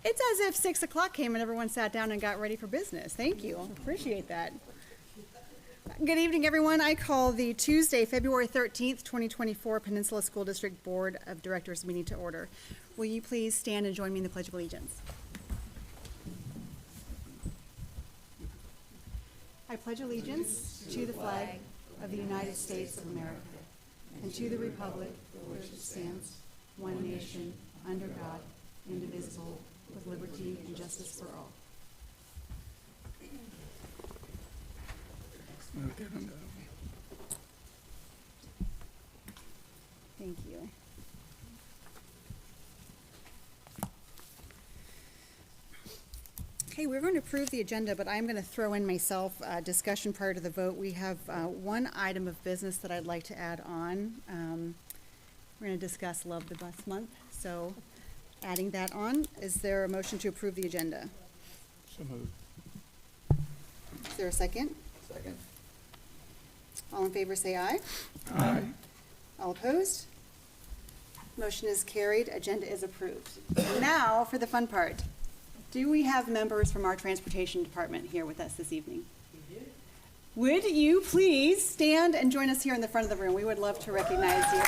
It's as if 6 o'clock came and everyone sat down and got ready for business. Thank you. Appreciate that. Good evening, everyone. I call the Tuesday, February 13th, 2024 Peninsula School District Board of Directors meeting to order. Will you please stand and join me in the Pledge of Allegiance? I pledge allegiance to the flag of the United States of America and to the republic for which it stands, one nation, under God, indivisible, with liberty and justice for all. Thank you. Okay, we're going to approve the agenda, but I'm going to throw in myself discussion prior to the vote. We have one item of business that I'd like to add on. We're going to discuss Love the Bus Month. So adding that on, is there a motion to approve the agenda? So moved. Is there a second? Second. All in favor say aye. Aye. All opposed? Motion is carried. Agenda is approved. Now for the fun part. Do we have members from our transportation department here with us this evening? We do. Would you please stand and join us here in the front of the room? We would love to recognize you.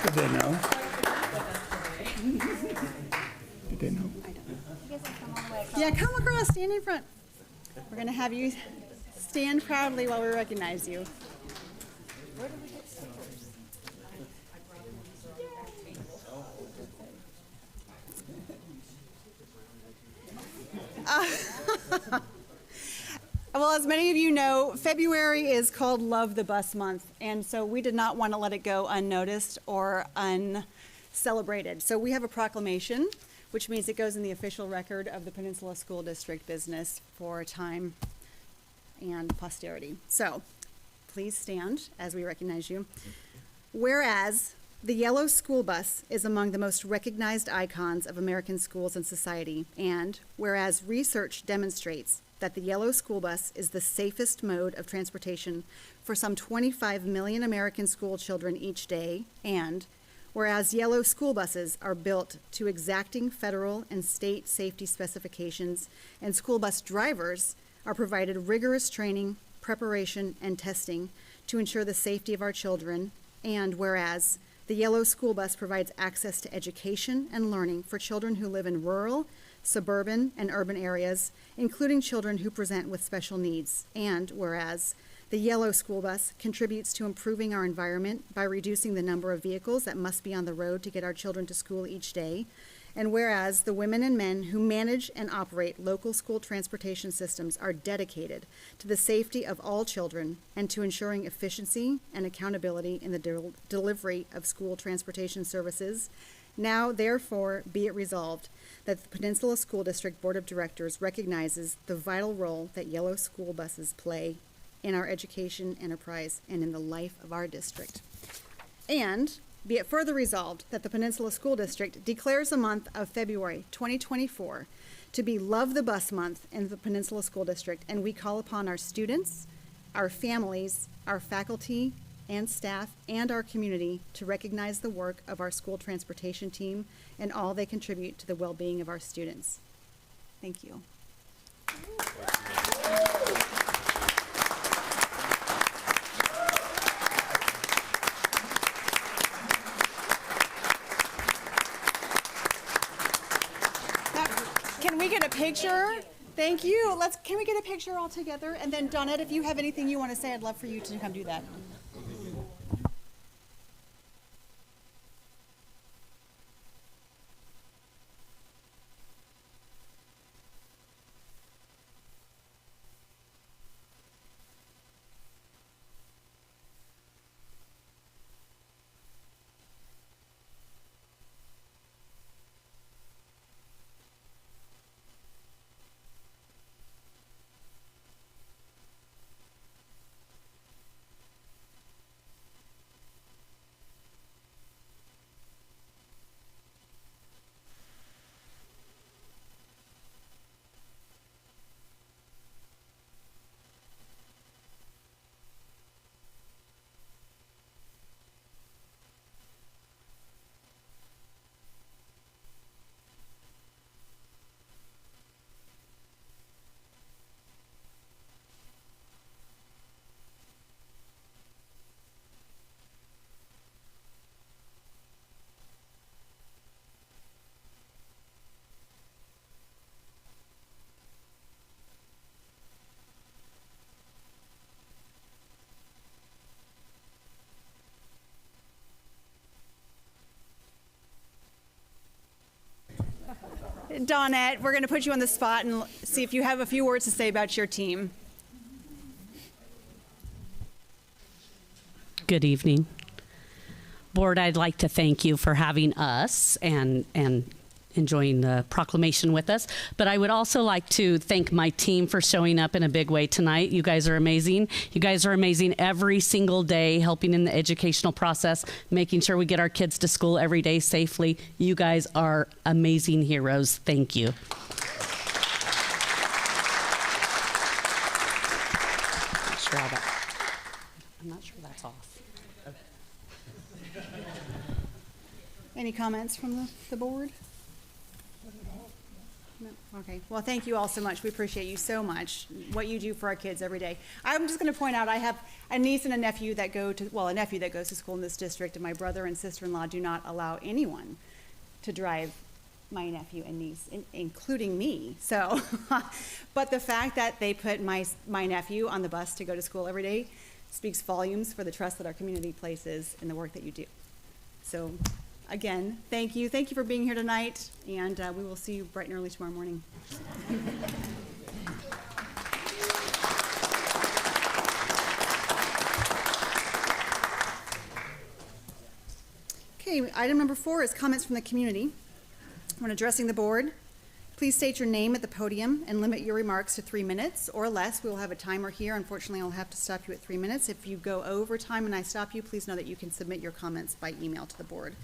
Did they know? Did they know? I don't know. You guys can come all the way across. Yeah, come across, stand in front. We're going to have you stand proudly while we recognize you. Where do we get stickers? Well, as many of you know, February is called Love the Bus Month, and so we did not want to let it go unnoticed or uncelebrated. So we have a proclamation, which means it goes in the official record of the Peninsula School District business for time and posterity. So please stand as we recognize you. Whereas the yellow school bus is among the most recognized icons of American schools and society, and whereas research demonstrates that the yellow school bus is the safest mode of transportation for some 25 million American school children each day, and whereas yellow school buses are built to exacting federal and state safety specifications, and school bus drivers are provided rigorous training, preparation, and testing to ensure the safety of our children, and whereas the yellow school bus provides access to education and learning for children who live in rural, suburban, and urban areas, including children who present with special needs. And whereas the yellow school bus contributes to improving our environment by reducing the number of vehicles that must be on the road to get our children to school each day. And whereas the women and men who manage and operate local school transportation systems are dedicated to the safety of all children and to ensuring efficiency and accountability in the delivery of school transportation services, now therefore be it resolved that the Peninsula School District Board of Directors recognizes the vital role that yellow school buses play in our education enterprise and in the life of our district. And be it further resolved that the Peninsula School District declares the month of February 2024 to be Love the Bus Month in the Peninsula School District, and we call upon our students, our families, our faculty and staff, and our community to recognize the work of our school transportation team and all they contribute to the well-being of our students. Thank you. Can we get a picture? Thank you. Can we get a picture all together? And then Donette, if you have anything you want to say, I'd love for you to come do that. Dawnette, we're going to put you on the spot and see if you have a few words to say about your team. Good evening. Board, I'd like to thank you for having us and enjoying the proclamation with us. But I would also like to thank my team for showing up in a big way tonight. You guys are amazing. You guys are amazing every single day, helping in the educational process, making sure we get our kids to school every day safely. You guys are amazing heroes. Thank you. I'm not sure that's off. Any comments from the board? No? Okay. Well, thank you all so much. We appreciate you so much, what you do for our kids every day. I'm just going to point out I have a niece and a nephew that go to, well, a nephew that goes to school in this district, and my brother and sister-in-law do not allow anyone to drive my nephew and niece, including me. So, but the fact that they put my nephew on the bus to go to school every day speaks volumes for the trust that our community places in the work that you do. So, again, thank you. Thank you for being here tonight, and we will see you bright and early tomorrow morning. Okay, item number 4 is comments from the community. When addressing the board, please state your name at the podium and limit your remarks to 3 minutes or less. We will have a timer here. Unfortunately, I'll have to stop you at 3 minutes. If you go over time and I stop you, please know that you can submit your comments by email to the board.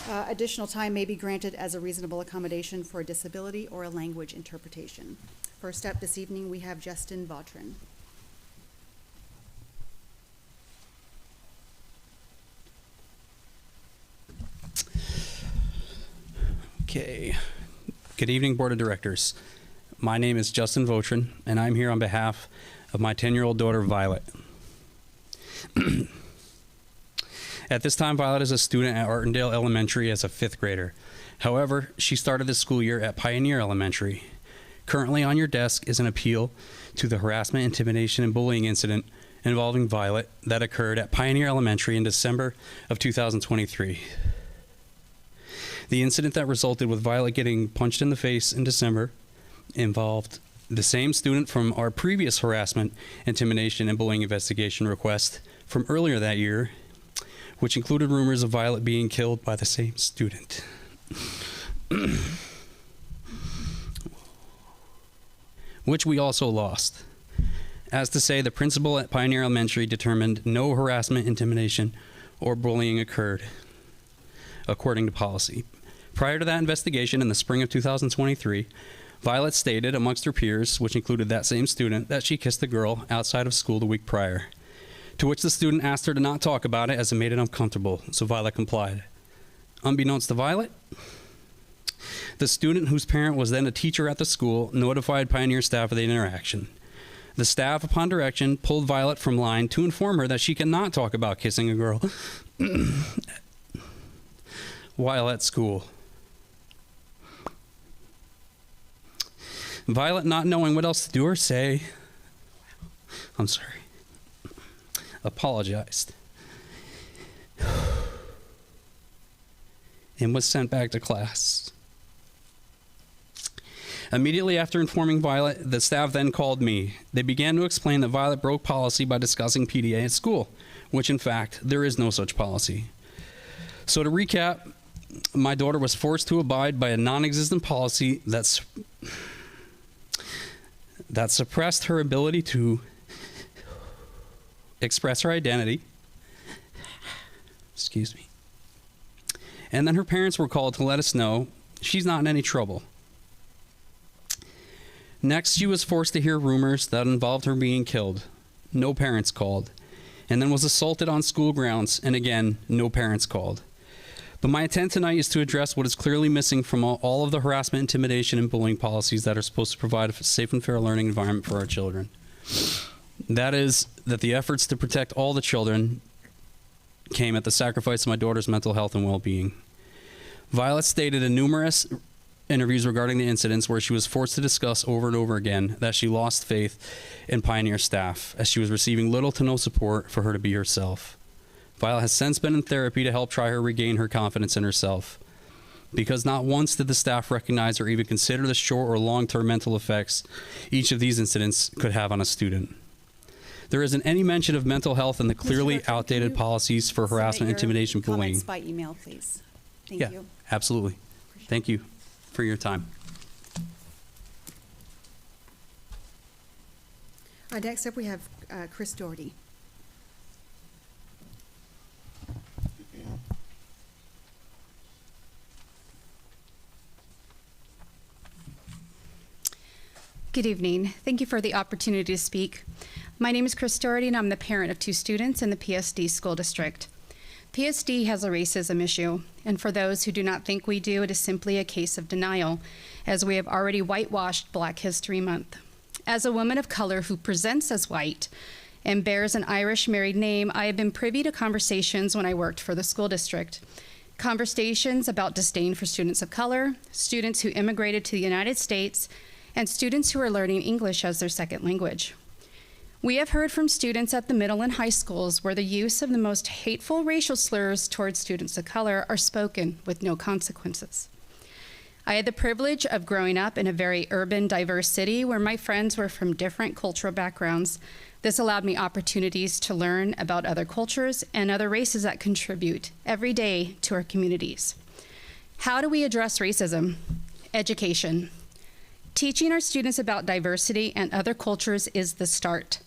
Additional time may be granted as a reasonable accommodation for a disability or a language interpretation. First up this evening, we have Justin Vautrin. Okay. Good evening, Board of Directors. My name is Justin Vautrin, and I'm here on behalf of my 10-year-old daughter, Violet. At this time, Violet is a student at Artendale Elementary as a 5th grader. However, she started the school year at Pioneer Elementary. Currently on your desk is an appeal to the harassment, intimidation, and bullying incident involving Violet that occurred at Pioneer Elementary in December of 2023. The incident that resulted with Violet getting punched in the face in December involved the same student from our previous harassment, intimidation, and bullying investigation request from earlier that year, which included rumors of Violet being killed by the same student. Which we also lost. As to say, the principal at Pioneer Elementary determined no harassment, intimidation, or bullying occurred, according to policy. Prior to that investigation in the spring of 2023, Violet stated amongst her peers, which included that same student, that she kissed a girl outside of school the week prior, to which the student asked her to not talk about it as it made it uncomfortable, so Violet complied. Unbeknownst to Violet, the student, whose parent was then a teacher at the school, notified Pioneer staff of the interaction. The staff, upon direction, pulled Violet from line to inform her that she cannot talk about kissing a girl while at school. Violet, not knowing what else to do or say, apologized and was sent back to class. Immediately after informing Violet, the staff then called me. They began to explain that Violet broke policy by discussing PDA at school, which in fact, there is no such policy. So to recap, my daughter was forced to abide by a non-existent policy that suppressed her ability to express her identity. Excuse me. And then her parents were called to let us know she's not in any trouble. Next, she was forced to hear rumors that involved her being killed. No parents called. And then was assaulted on school grounds, and again, no parents called. But my intent tonight is to address what is clearly missing from all of the harassment, intimidation, and bullying policies that are supposed to provide a safe and fair learning environment for our children. That is, that the efforts to protect all the children came at the sacrifice of my daughter's mental health and well-being. Violet stated in numerous interviews regarding the incidents where she was forced to discuss over and over again that she lost faith in Pioneer staff as she was receiving little to no support for her to be herself. Violet has since been in therapy to help try her regain her confidence in herself. because not once did the staff recognize or even consider the short or long-term mental effects each of these incidents could have on a student. There isn't any mention of mental health in the clearly Bertram, outdated can you policies for submit harassment, your intimidation, bullying. comments by email, please. Thank Yeah, you. absolutely. Thank you for your time. Next up, we have Chris Doherty. Good evening. Thank you for the opportunity to speak. My name is Chris Doherty, and I'm the parent of 2 students in the PSD school district. PSD has a racism issue, and for those who do not think we do, it is simply a case of denial, as we have already whitewashed Black History Month. As a woman of color who presents as white and bears an Irish married name, I have been privy to conversations when I worked for the school district. Conversations about disdain for students of color, students who immigrated to the United States, and students who are learning English as their second language. We have heard from students at the middle and high schools where the use of the most hateful racial slurs towards students of color are spoken with no consequences. I had the privilege of growing up in a very urban, diverse city where my friends were from different cultural backgrounds. This allowed me opportunities to learn about other cultures and other races that contribute every day to our communities. How do we address racism? Education. Teaching our students about diversity and other cultures is the start.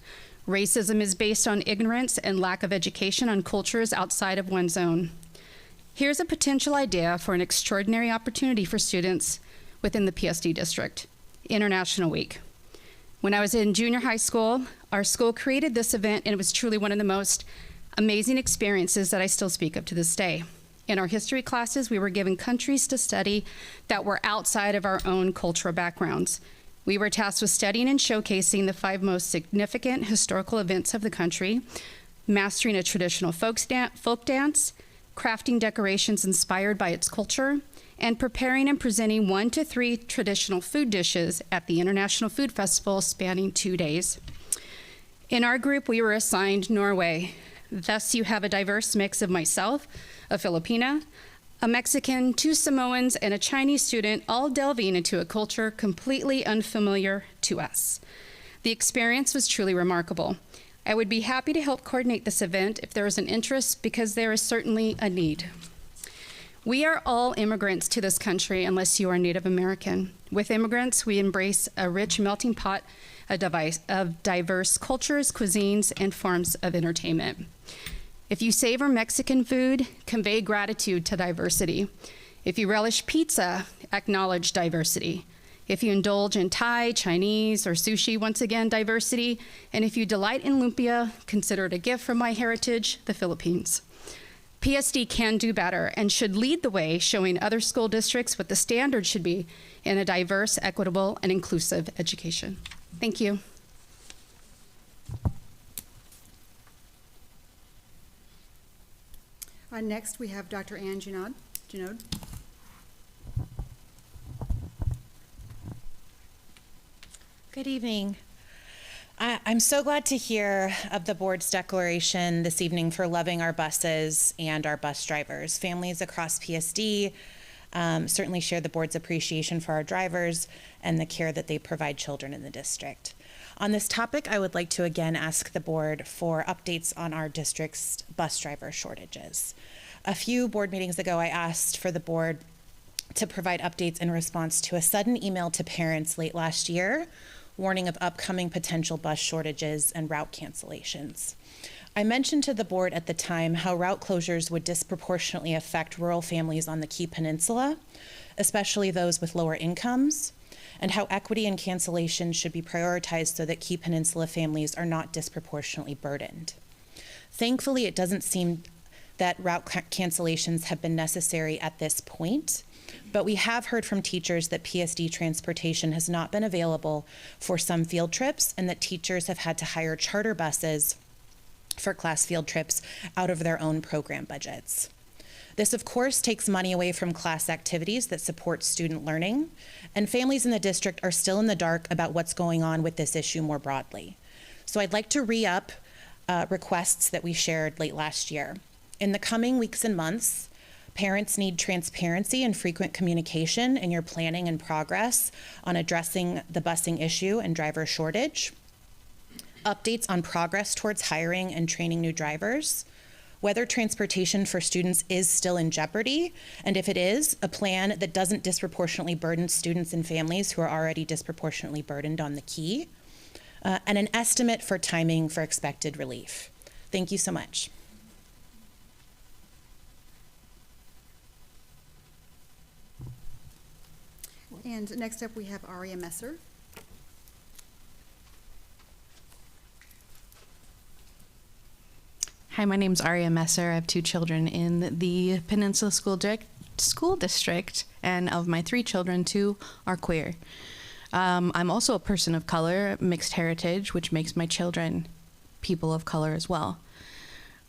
Racism is based on ignorance and lack of education on cultures outside of one's own. Here's a potential idea for an extraordinary opportunity for students within the PSD district: International Week. When I was in junior high school, our school created this event, and it was truly one of the most amazing experiences that I still speak of to this day. In our history classes, we were given countries to study that were outside of our own cultural backgrounds. We were tasked with studying and showcasing the 5 most significant historical events of the country, mastering a traditional folk dance, crafting decorations inspired by its culture, and preparing and presenting 1 to 3 traditional food dishes at the International Food Festival spanning 2 days. In our group, we were assigned Norway. Thus, you have a diverse mix of myself, a Filipina, a Mexican, 2 Samoans, and a Chinese student, all delving into a culture completely unfamiliar to us. The experience was truly remarkable. I would be happy to help coordinate this event if there is an interest, because there is certainly a need. We are all immigrants to this country unless you are Native American. With immigrants, we embrace a rich melting pot of diverse cultures, cuisines, and forms of entertainment. If you savor Mexican food, convey gratitude to diversity. If you relish pizza, acknowledge diversity. If you indulge in Thai, Chinese, or sushi, once again, diversity. And if you delight in lumpia, consider it a gift from my heritage, the Philippines. PSD can do better and should lead the way, showing other school districts what the standard should be in a diverse, equitable, and inclusive education. Thank you. Next, we have Dr. Ann Junod. Good evening. I'm so glad to hear of the board's declaration this evening for loving our buses and our bus drivers. Families across PSD certainly share the board's appreciation for our drivers and the care that they provide children in the district. On this topic, I would like to again ask the board for updates on our district's bus driver shortages. A few board meetings ago, I asked for the board to provide updates in response to a sudden email to parents late last year warning of upcoming potential bus shortages and route cancellations. I mentioned to the board at the time how route closures would disproportionately affect rural families on the Key Peninsula, especially those with lower incomes, and how equity and cancellation should be prioritized so that Key Peninsula families are not disproportionately burdened. Thankfully, it doesn't seem that route cancellations have been necessary at this point, but we have heard from teachers that PSD transportation has not been available for some field trips, and that teachers have had to hire charter buses for class field trips out of their own program budgets. This, of course, takes money away from class activities that support student learning, and families in the district are still in the dark about what's going on with this issue more broadly. So I'd like to re-up requests that we shared late last year. In the coming weeks and months, Parents need transparency and frequent communication in your planning and progress on addressing the busing issue and driver shortage. Updates on progress towards hiring and training new drivers. Whether transportation for students is still in jeopardy, and if it is, a plan that doesn't disproportionately burden students and families who are already disproportionately burdened on the key. And an estimate for timing for expected relief. Thank you so much. And next up, we have Aria Messer. Hi, my name's Aria Messer. I have 2 children in the Peninsula School District, and of my 3 children, 2 are queer. I'm also a person of color, mixed heritage, which makes my children people of color as well.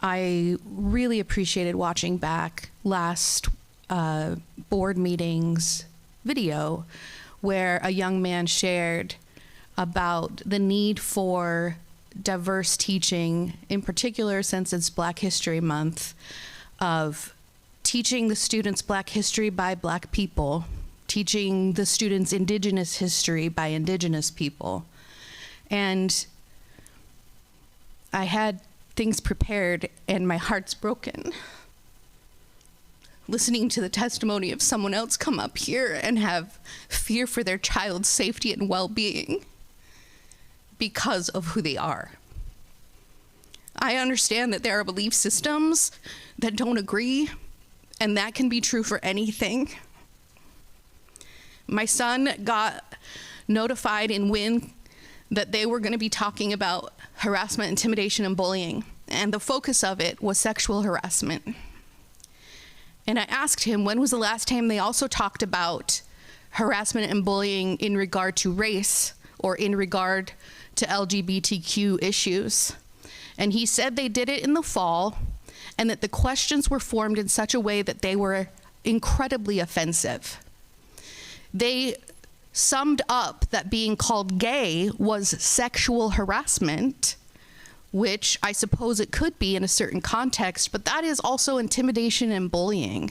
I really appreciated watching back last board meeting's video where a young man shared about the need for diverse teaching, in particular since it's Black History Month, of teaching the students Black history by Black people, teaching the students Indigenous history by Indigenous people. And I had things prepared and my heart's broken. Listening to the testimony of someone else come up here and have fear for their child's safety and well-being because of who they are. I understand that there are belief systems that don't agree, and that can be true for anything. My son got notified in WIN that they were going to be talking about harassment, intimidation, and bullying, and the focus of it was sexual harassment. And I asked him, when was the last time they also talked about harassment and bullying in regard to race or in regard to LGBTQ issues? And he said they did it in the fall, and that the questions were formed in such a way that they were incredibly offensive. They summed up that being called gay was sexual harassment, which I suppose it could be in a certain context, but that is also intimidation and bullying.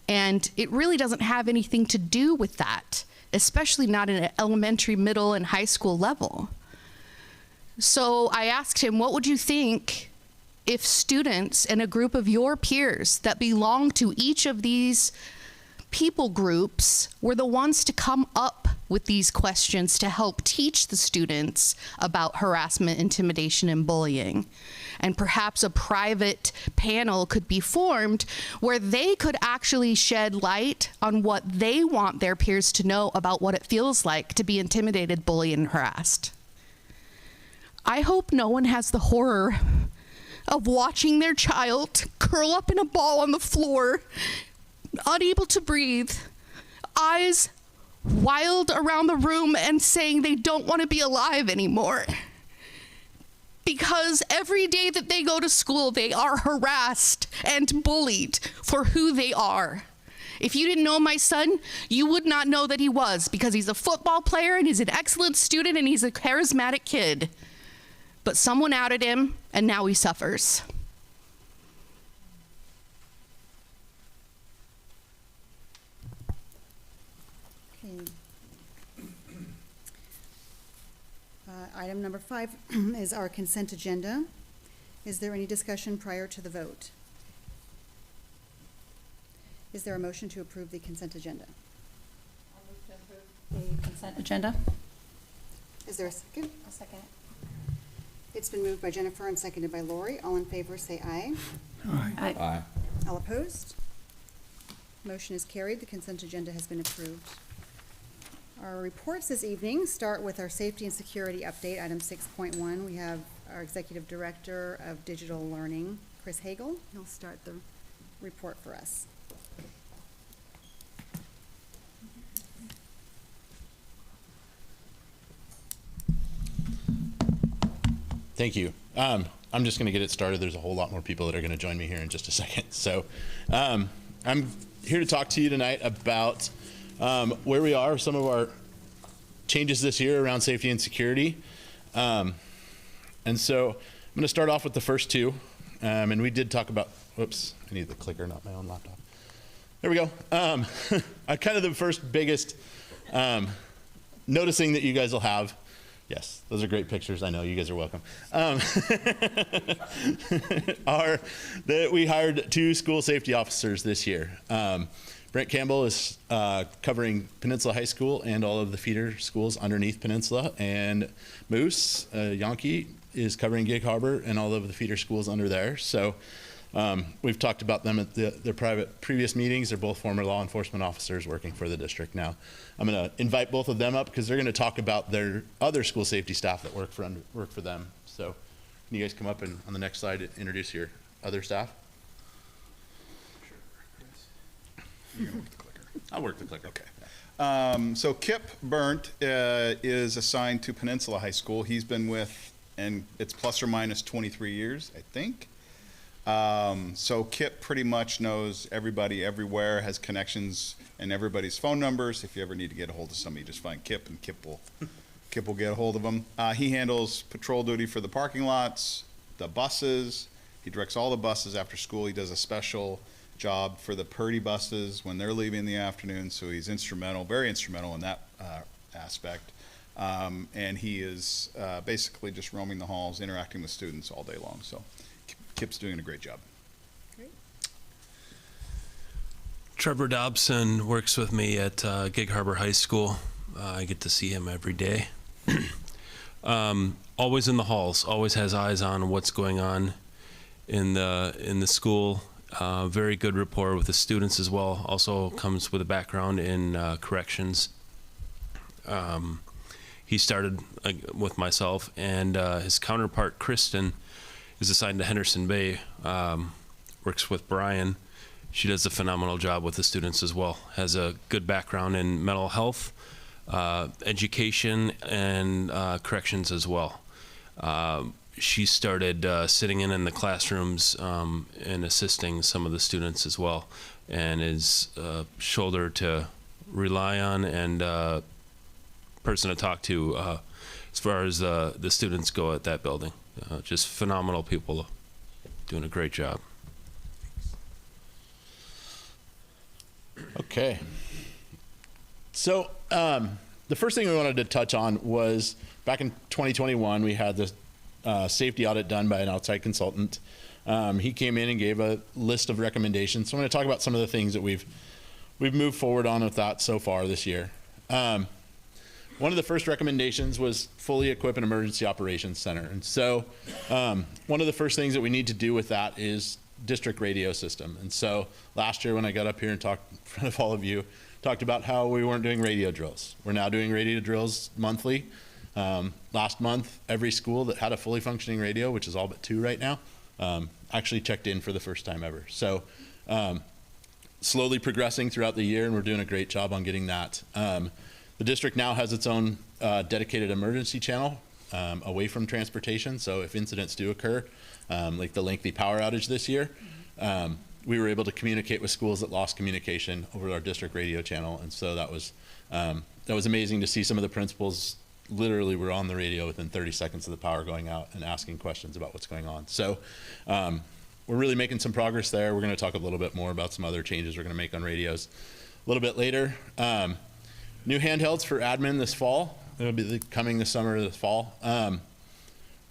And it really doesn't have anything to do with that, especially not at an elementary, middle, and high school level. So I asked him, what would you think if students and a group of your peers that belong to each of these people groups were the ones to come up with these questions to help teach the students about harassment, intimidation, and bullying? And perhaps a private panel could be formed where they could actually shed light on what they want their peers to know about what it feels like to be intimidated, bullied, and harassed. I hope no one has the horror of watching their child curl up in a ball on the floor, unable to breathe, eyes wild around the room, and saying they don't want to be alive anymore. Because every day that they go to school, they are harassed and bullied for who they are. If you didn't know my son, you would not know that he was, because he's a football player and he's an excellent student and he's a charismatic kid. But someone outed him, and now he suffers. Okay. Item number 5 is our consent agenda. Is there any discussion prior to the vote? Is there a motion to approve the consent agenda? The consent agenda. Is there a second? A second. It's been moved by Jennifer and seconded by Lori. All in favor, say aye. Aye. Aye. All opposed? Motion is carried. The consent agenda has been approved. Our reports this evening start with our safety and security update, item 6.1. We have our Executive Director of Digital Learning, Chris Hagel. He'll start the report for us. Thank you. I'm just going to get it started. There's a whole lot more people that are going to join me here in just a second. So I'm here to talk to you tonight about where we are, some of our changes this year around safety and security. And so I'm going to start off with the first two. And we did talk about, whoops, I need the clicker, not my own laptop. There we go. Kind of the first biggest noticing that you guys will have. Yes, those are great pictures. I know, you guys are welcome. Are that we hired 2 school safety officers this year. Brent Campbell is covering Peninsula High School and all of the feeder schools underneath Peninsula, and Moose Yankee is covering Gig Harbor and all of the feeder schools under there. So we've talked about them at their previous meetings. They're both former law enforcement officers working for the district now. I'm going to invite both of them up because they're going to talk about their other school safety staff that work for them. So can you guys come up and on the next slide introduce your other staff? You're gonna work the clicker. I'll work the clicker. Okay. So Kip Burnt is assigned to Peninsula High School. He's been with, and it's plus or minus 23 years, I think. So Kip pretty much knows everybody everywhere, has connections and everybody's phone numbers. If you ever need to get a hold of somebody, just find Kip, and Kip will get a hold of them. He handles patrol duty for the parking lots, the buses. He directs all the buses after school. He does a special job for the Purdy buses when they're leaving in the afternoon. So he's instrumental, very instrumental in that aspect. And he is basically just roaming the halls, interacting with students all day long. So Kip's doing a great job. Trevor Dobson works with me at Gig Harbor High School. I get to see him every day. Always in the halls, always has eyes on what's going on in the school. Very good rapport with the students as well. Also comes with a background in corrections. He started with myself, and his counterpart, Kristen, is assigned to Henderson Bay, works with Brian. She does a phenomenal job with the students as well. Has a good background in mental health, education, and corrections as well. She started sitting in the classrooms and assisting some of the students as well, and is a shoulder to rely on and person to talk to as far as the students go at that building. Just phenomenal people doing a great job. Okay. So the first thing we wanted to touch on was back in 2021, we had this safety audit done by an outside consultant. He came in and gave a list of recommendations. So I'm going to talk about some of the things that we've moved forward on with that so far this year. One of the first recommendations was fully equip an emergency operations center. And so one of the first things that we need to do with that is district radio system. And so last year when I got up here and talked in front of all of you, talked about how we weren't doing radio drills. We're now doing radio drills monthly. Last month, every school that had a fully functioning radio, which is all but 2 right now, actually checked in for the first time ever. So slowly progressing throughout the year, and we're doing a great job on getting that. The district now has its own dedicated emergency channel away from transportation. So if incidents do occur, like the lengthy power outage this year, we were able to communicate with schools that lost communication over our district radio channel. And so that was amazing to see. Some of the principals literally were on the radio within 30 seconds of the power going out and asking questions about what's going on. So we're really making some progress there. We're going to talk a little bit more about some other changes we're going to make on radios a little bit later. New handhelds for admin this fall. It'll be coming this summer or this fall.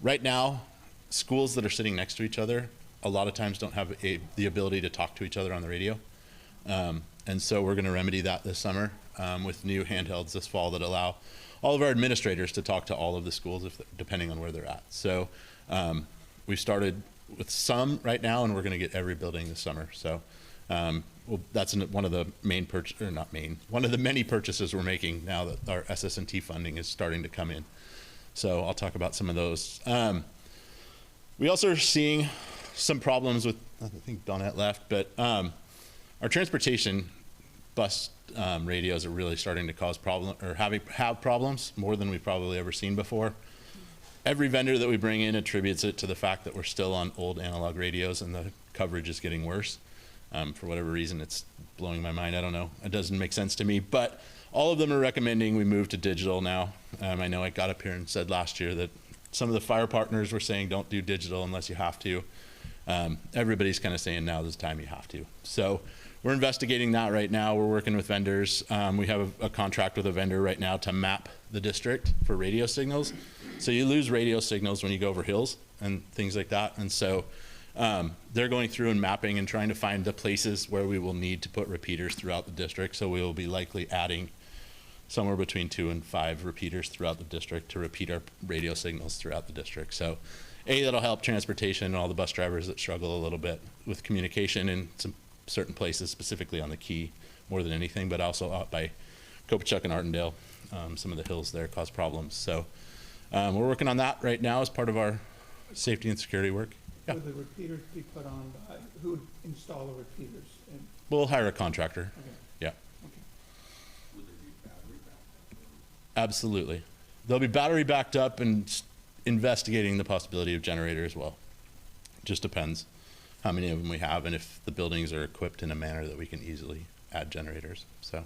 Right now, schools that are sitting next to each other a lot of times don't have the ability to talk to each other on the radio. And so we're going to remedy that this summer with new handhelds this fall that allow all of our administrators to talk to all of the schools depending on where they're at. So we've started with some right now, and we're going to get every building this summer. So that's one of the one of the many purchases we're making now that our SS&T funding is starting to come in. So I'll talk about some of those. We also are seeing some problems with, I think Donette left, but our transportation bus radios are really starting to cause have problems more than we've probably ever seen before. Every vendor that we bring in attributes it to the fact that we're still on old analog radios and the coverage is getting worse. For whatever reason, it's blowing my mind. I don't know. It doesn't make sense to me, but all of them are recommending we move to digital now. I know I got up here and said last year that some of the fire partners were saying don't do digital unless you have to. Everybody's kind of saying now is the time you have to. So we're investigating that right now. We're working with vendors. We have a contract with a vendor right now to map the district for radio signals. So you lose radio signals when you go over hills and things like that. And so they're going through and mapping and trying to find the places where we will need to put repeaters throughout the district. So we will be likely adding somewhere between 2 and 5 repeaters throughout the district to repeat our radio signals throughout the district. So that'll help transportation and all the bus drivers that struggle a little bit with communication in some certain places, specifically on the Key more than anything, but also out by Kopachuk and Artendale. Some of the hills there cause problems. So we're working on that right now as part of our safety and security work. Yeah. Would the repeaters be put on by, who would install the repeaters? And- We'll hire a contractor. Okay. Yeah. Okay. Absolutely. They'll be battery backed up and investigating the possibility of generator as well. Just depends how many of them we have and if the buildings are equipped in a manner that we can easily add generators. So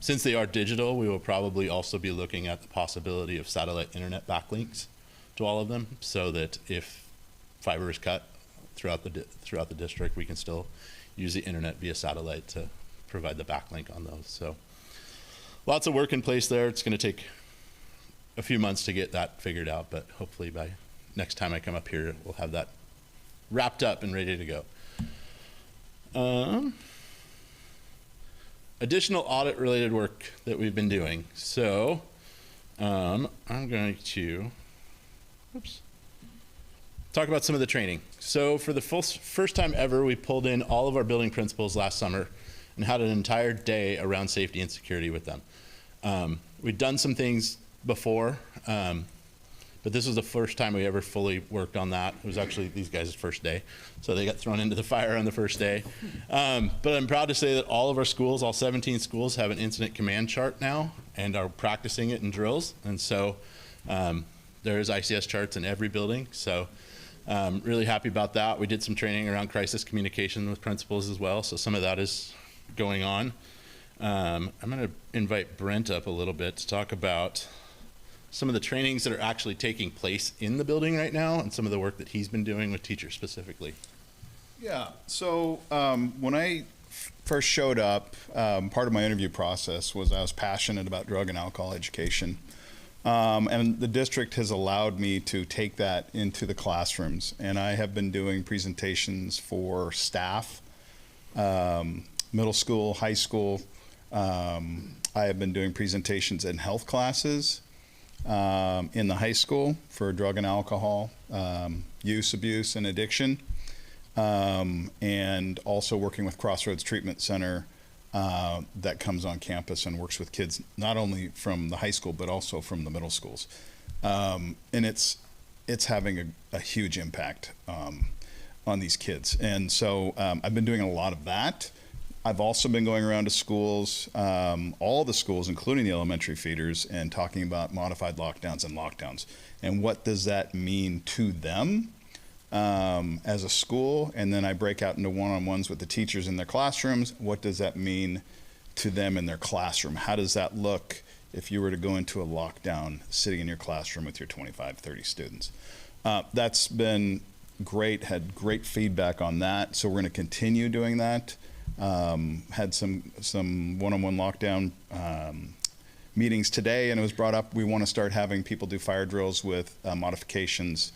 since they are digital, we will probably also be looking at the possibility of satellite internet backlinks to all of them, so that if fiber is cut throughout the district, we can still use the internet via satellite to provide the backlink on those. So lots of work in place there. It's going to take a few months to get that figured out, but hopefully by next time I come up here, we'll have that wrapped up and ready to go. Additional audit related work that we've been doing. So I'm going to talk about some of the training. So for the first time ever, we pulled in all of our building principals last summer and had an entire day around safety and security with them. We'd done some things before, but this was the first time we ever fully worked on that. It was actually these guys' first day, so they got thrown into the fire on the first day. But I'm proud to say that all of our schools, all 17 schools, have an incident command chart now and are practicing it in drills. And so there's ICS charts in every building. So really happy about that. We did some training around crisis communication with principals as well, so some of that is going on. I'm going to invite Brent up a little bit to talk about some of the trainings that are actually taking place in the building right now and some of the work that he's been doing with teachers specifically. Yeah, so when I first showed up, part of my interview process was I was passionate about drug and alcohol education. And the district has allowed me to take that into the classrooms. And I have been doing presentations for staff, middle school, high school. I have been doing presentations in health classes, in the high school for drug and alcohol, use, abuse, and addiction. And also working with Crossroads Treatment Center that comes on campus and works with kids not only from the high school but also from the middle schools. And it's having a huge impact on these kids. And so I've been doing a lot of that. I've also been going around to schools, all the schools, including the elementary feeders, and talking about modified lockdowns and lockdowns. And what does that mean to them as a school? And then I break out into one-on-ones with the teachers in their classrooms. What does that mean to them in their classroom? How does that look if you were to go into a lockdown sitting in your classroom with your 25, 30 students? That's been great, had great feedback on that. So we're going to continue doing that. Had some one-on-one lockdown meetings today, and it was brought up we want to start having people do fire drills with modifications,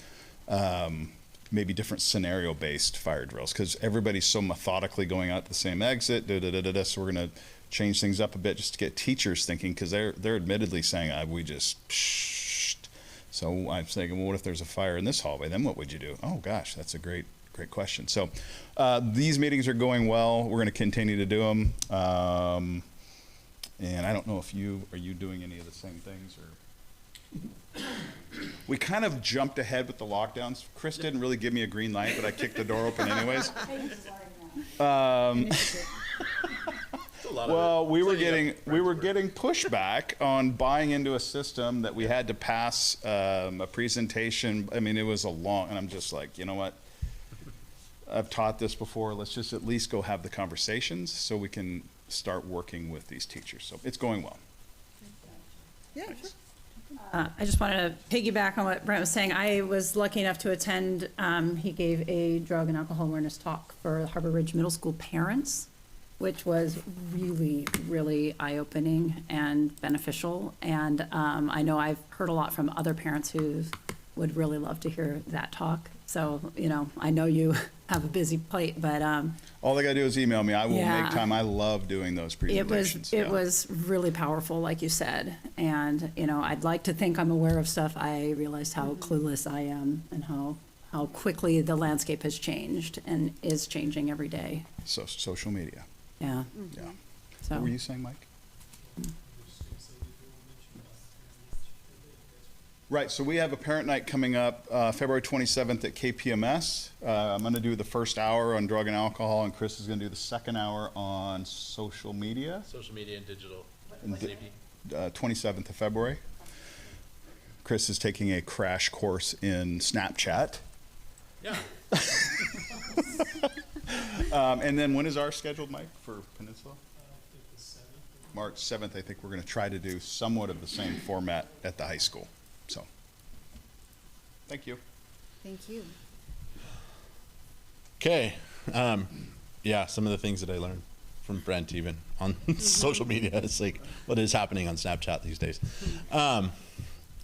maybe different scenario-based fire drills, because everybody's so methodically going out the same exit. So we're going to change things up a bit just to get teachers thinking, because they're admittedly saying we just psh. So I'm saying, well, what if there's a fire in this hallway? Then what would you do? Oh gosh, that's a great question. So these meetings are going well. We're going to continue to do them. And I don't know if are you doing any of the same things, or we kind of jumped ahead with the lockdowns. Chris didn't really give me a green light, but I kicked the door open anyways. Well, we were getting pushback on buying into a system that we had to pass a presentation. I mean, it was and I'm just like, you know what? I've taught this before. Let's just at least go have the conversations so we can start working with these teachers. So it's going well. Yeah, sure. I just wanted to piggyback on what Brent was saying. I was lucky enough to attend. He gave a drug and alcohol awareness talk for Harbor Ridge Middle School parents which was really, really eye-opening and beneficial. And I know I've heard a lot from other parents who would really love to hear that talk. So, you know, I know you have a busy plate, but All they gotta do is email me. I will Yeah. make time. I love doing those presentations. it was really powerful, like you said. And, you know, I'd like to think I'm aware of stuff. I realized how clueless I am and how quickly the landscape has changed and is changing every day. So, social media. Yeah. Yeah. So. What were you saying, Mike? Right, so we have a parent night coming up February 27th at KPMS. I'm going to do the first hour on drug and alcohol, and Chris is going to do the second hour on social media. Social media and digital And safety. 27th of February. Chris is taking a crash course in Snapchat. Yeah. And then when is ours scheduled, Mike, for Peninsula? March 7th. I think we're going to try to do somewhat of the same format at the high school. So, thank you. Thank you. Okay. Yeah, some of the things that I learned from Brent even on social media. It's like what is happening on Snapchat these days.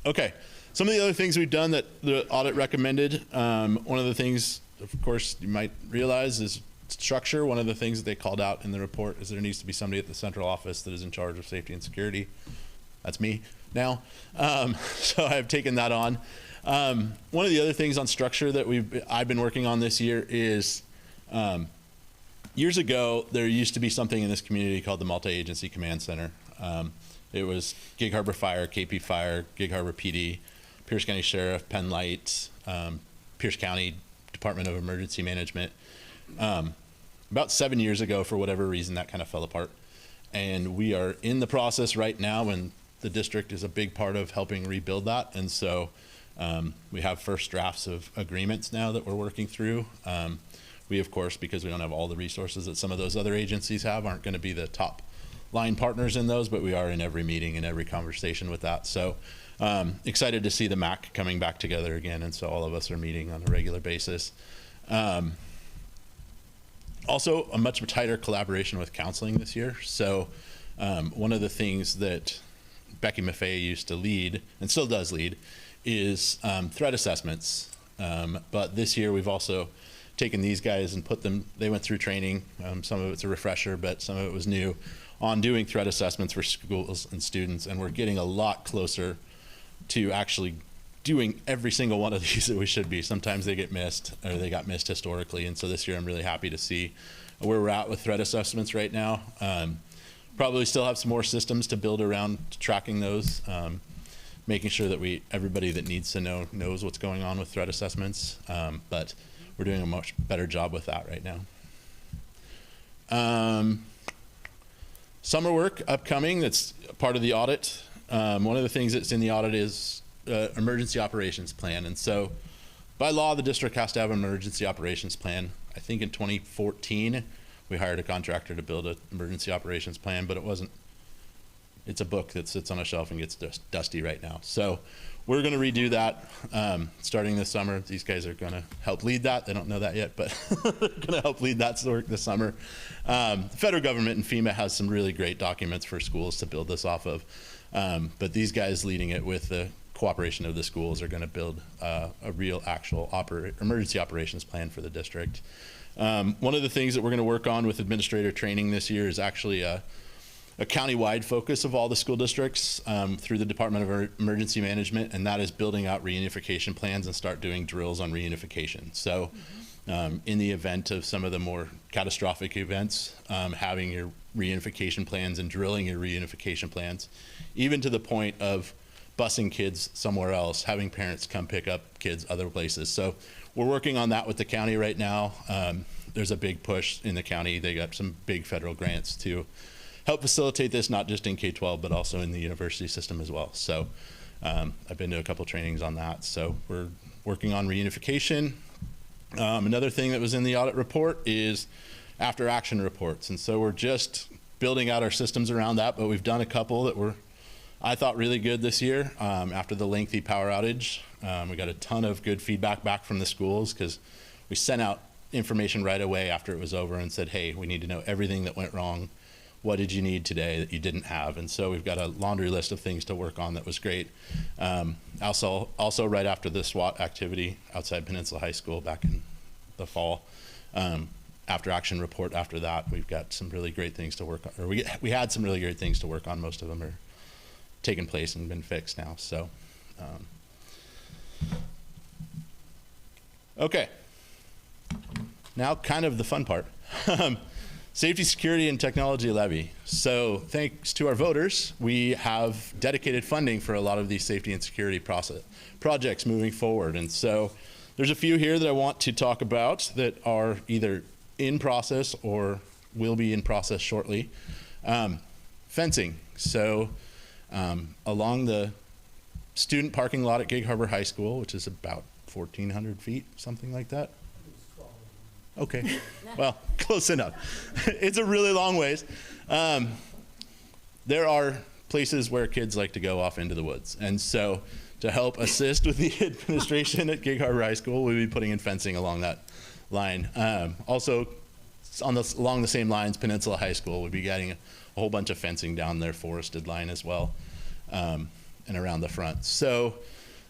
Okay. Some of the other things we've done that the audit recommended. One of the things, of course, you might realize is structure. One of the things that they called out in the report is there needs to be somebody at the central office that is in charge of safety and security. That's me now. So I've taken that on. One of the other things on structure that I've been working on this year is years ago, there used to be something in this community called the Multi-Agency Command Center. It was Gig Harbor Fire, KP Fire, Gig Harbor PD, Pierce County Sheriff, Penn Light, Pierce County Department of Emergency Management. About 7 years ago, for whatever reason, that kind of fell apart. And we are in the process right now, and the district is a big part of helping rebuild that. And so we have first drafts of agreements now that we're working through. We, of course, because we don't have all the resources that some of those other agencies have, aren't going to be the top line partners in those, but we are in every meeting and every conversation with that. So excited to see the MAC coming back together again. And so all of us are meeting on a regular basis. Also, a much tighter collaboration with counseling this year. So one of the things that Becky Maffei used to lead, and still does lead, is threat assessments. But this year we've also taken these guys and put them, they went through training. Some of it's a refresher, but some of it was new, on doing threat assessments for schools and students. And we're getting a lot closer to actually doing every single one of these that we should be. Sometimes they get missed, or they got missed historically. And so this year I'm really happy to see where we're at with threat assessments right now. Probably still have some more systems to build around tracking those, making sure that everybody that needs to know knows what's going on with threat assessments. But we're doing a much better job with that right now. Summer work upcoming, that's part of the audit. One of the things that's in the audit is emergency operations plan. And so by law, the district has to have an emergency operations plan. I think in 2014, we hired a contractor to build an emergency operations plan, but it's a book that sits on a shelf and gets dusty right now. So we're going to redo that starting this summer. These guys are going to help lead that. They don't know that yet, but they're going to help lead that work this summer. The federal government and FEMA has some really great documents for schools to build this off of. But these guys leading it with the cooperation of the schools are going to build a real actual emergency operations plan for the district. One of the things that we're going to work on with administrator training this year is actually a county-wide focus of all the school districts through the Department of Emergency Management, and that is building out reunification plans and start doing drills on reunification. So in the event of some of the more catastrophic events, having your reunification plans and drilling your reunification plans, even to the point of busing kids somewhere else, having parents come pick up kids other places. So we're working on that with the county right now. There's a big push in the county. They got some big federal grants to help facilitate this, not just in K-12, but also in the university system as well. So I've been to a couple trainings on that. So we're working on reunification. Another thing that was in the audit report is after action reports. And so we're just building out our systems around that, but we've done a couple that were, I thought, really good this year. After the lengthy power outage, we got a ton of good feedback back from the schools because we sent out information right away after it was over and said, hey, we need to know everything that went wrong. What did you need today that you didn't have? And so we've got a laundry list of things to work on that was great. Also right after the SWAT activity outside Peninsula High School back in the fall, after action report after that, we've got some really great things to work on, or we had some really great things to work on. Most of them are taken place and been fixed now. So, okay. Now kind of the fun part. Safety, security, and technology levy. So thanks to our voters, we have dedicated funding for a lot of these safety and security projects moving forward. And so there's a few here that I want to talk about that are either in process or will be in process shortly. Fencing. So along the student parking lot at Gig Harbor High School, which is about 1,400 feet, something like that. Okay, well, close enough. It's a really long ways. There are places where kids like to go off into the woods. And so to help assist with the administration at Gig Harbor High School, we'll be putting in fencing along that line. Also, along the same lines, Peninsula High School will be getting a whole bunch of fencing down their forested line as well, and around the front. So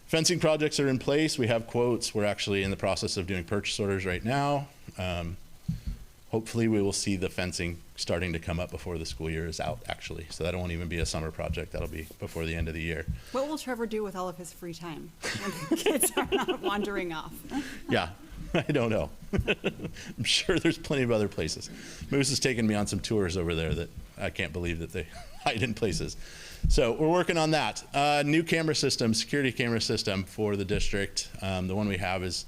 fencing projects are in place. We have quotes. We're actually in the process of doing purchase orders right now. Hopefully we will see the fencing starting to come up before the school year is out, actually. So that won't even be a summer project. That'll be before the end of the year. What will Trevor do with all of his free time when the kids are not wandering off? Yeah, I don't know. I'm sure there's plenty of other places. Moose has taken me on some tours over there that I can't believe that they hide in places. So we're working on that. New camera system, security camera system for the district. The one we have is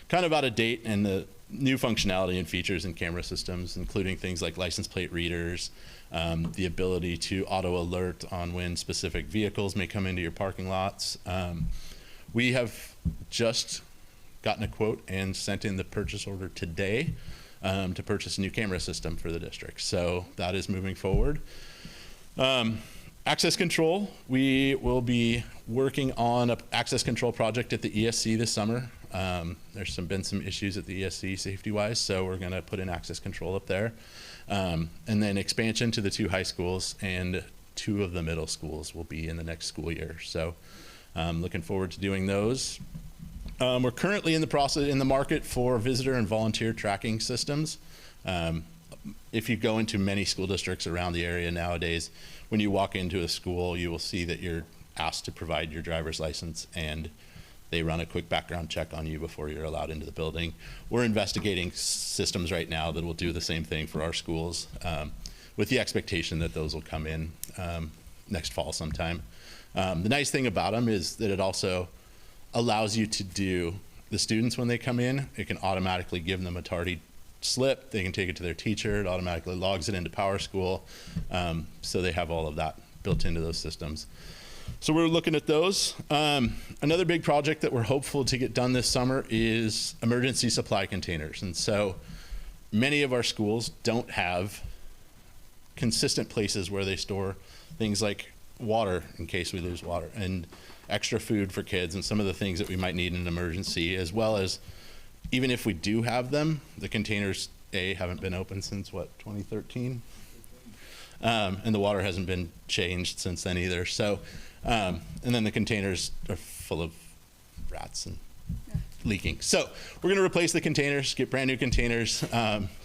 kind of out of date, and the new functionality and features in camera systems, including things like license plate readers, the ability to auto alert on when specific vehicles may come into your parking lots. We have just gotten a quote and sent in the purchase order today to purchase a new camera system for the district. So that is moving forward. Access control, we will be working on an access control project at the ESC this summer. There's been some issues at the ESC safety-wise, so we're going to put in access control up there. And then expansion to the 2 high schools and 2 of the middle schools will be in the next school year. So looking forward to doing those. We're currently in the market for visitor and volunteer tracking systems. If you go into many school districts around the area nowadays, when you walk into a school, you will see that you're asked to provide your driver's license, and they run a quick background check on you before you're allowed into the building. We're investigating systems right now that will do the same thing for our schools, with the expectation that those will come in next fall sometime. The nice thing about them is that it also allows you to do, the students when they come in, it can automatically give them a tardy slip. They can take it to their teacher. It automatically logs it into PowerSchool. So they have all of that built into those systems. So we're looking at those. Another big project that we're hopeful to get done this summer is emergency supply containers. And so many of our schools don't have consistent places where they store things like water in case we lose water, and extra food for kids, and some of the things that we might need in an emergency, as well as even if we do have them, the containers, haven't been open since, what, 2013? And the water hasn't been changed since then either. So, and then the containers are full of rats and leaking. So we're going to replace the containers, get brand new containers,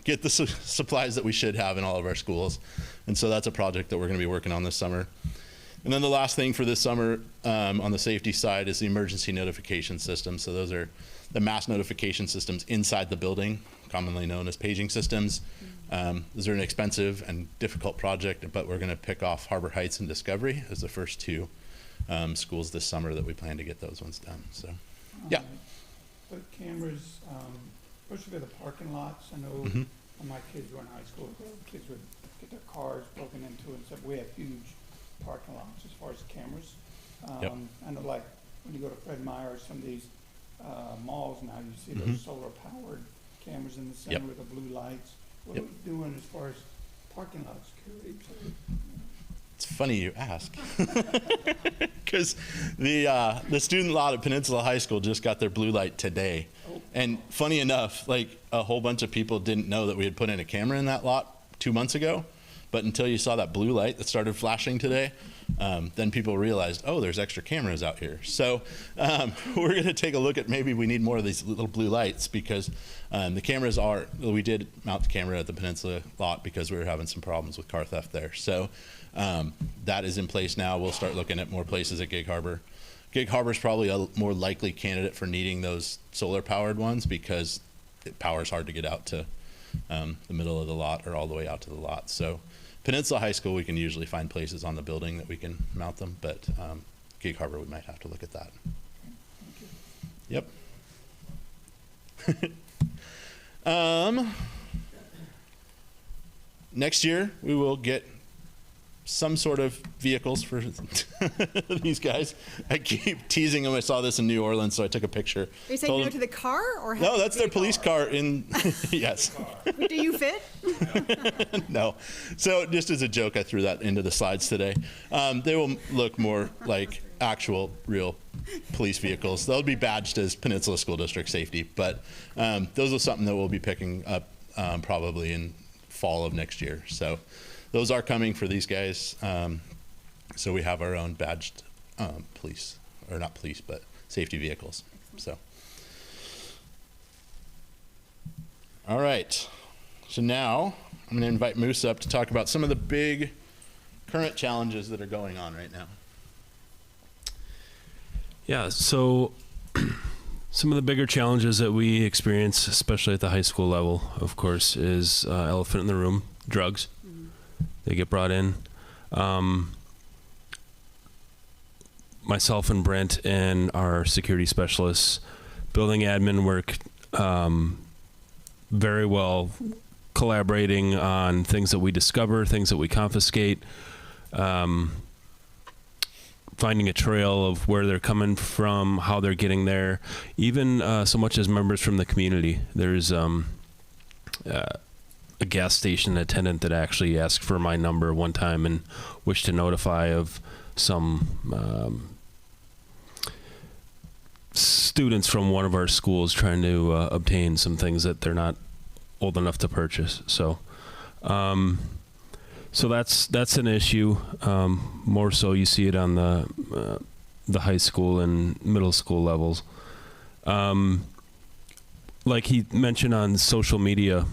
get the supplies that we should have in all of our schools. And so that's a project that we're going to be working on this summer. And then the last thing for this summer on the safety side is the emergency notification system. So those are the mass notification systems inside the building, commonly known as paging systems. Those are an expensive and difficult project, but we're going to pick off Harbor Heights and Discovery as the first 2 schools this summer that we plan to get those ones done. So, yeah. The cameras, especially for the parking lots, I know when my kids were in high school, the kids would get their cars broken into and stuff. We have huge parking lots as far as cameras. I know, like when you go to Fred Meyer or some of these malls now, you see those solar powered cameras in the center with the blue lights. What are we doing as far as parking lot security? It's funny you ask, because the student lot at Peninsula High School just got their blue light today. And funny enough, like a whole bunch of people didn't know that we had put in a camera in that lot 2 months ago. But until you saw that blue light that started flashing today, then people realized, oh, there's extra cameras out here. So we're going to take a look at maybe we need more of these little blue lights because the cameras we did mount the camera at the Peninsula lot because we were having some problems with car theft there. So that is in place now. We'll start looking at more places at Gig Harbor. Gig Harbor is probably a more likely candidate for needing those solar powered ones because power is hard to get out to the middle of the lot or all the way out to the lot. So Peninsula High School, we can usually find places on the building that we can mount them, but Gig Harbor, we might have to look at that. Yep. Next year, we will get some sort of vehicles for these guys. I keep teasing them. I saw this in New Orleans, so I took a picture. Are you saying no to the car or? No, that's their police car in, yes. Do you fit? No. So just as a joke, I threw that into the slides today. They will look more like actual, real police vehicles. They'll be badged as Peninsula School District Safety, but those are something that we'll be picking up probably in fall of next year. So those are coming for these guys. So we have our own badged police, or not police, but safety vehicles. So, all right. So now I'm going to invite Moose up to talk about some of the big current challenges that are going on right now. Yeah, so some of the bigger challenges that we experience, especially at the high school level, of course, is elephant in the room, drugs. They get brought in. Myself and Brent and our security specialists, building admin work very well, collaborating on things that we discover, things that we confiscate, finding a trail of where they're coming from, how they're getting there, even so much as members from the community. There's a gas station attendant that actually asked for my number one time and wished to notify of some students from one of our schools trying to obtain some things that they're not old enough to purchase. So that's an issue. More so you see it on the high school and middle school levels. Like he mentioned on social media,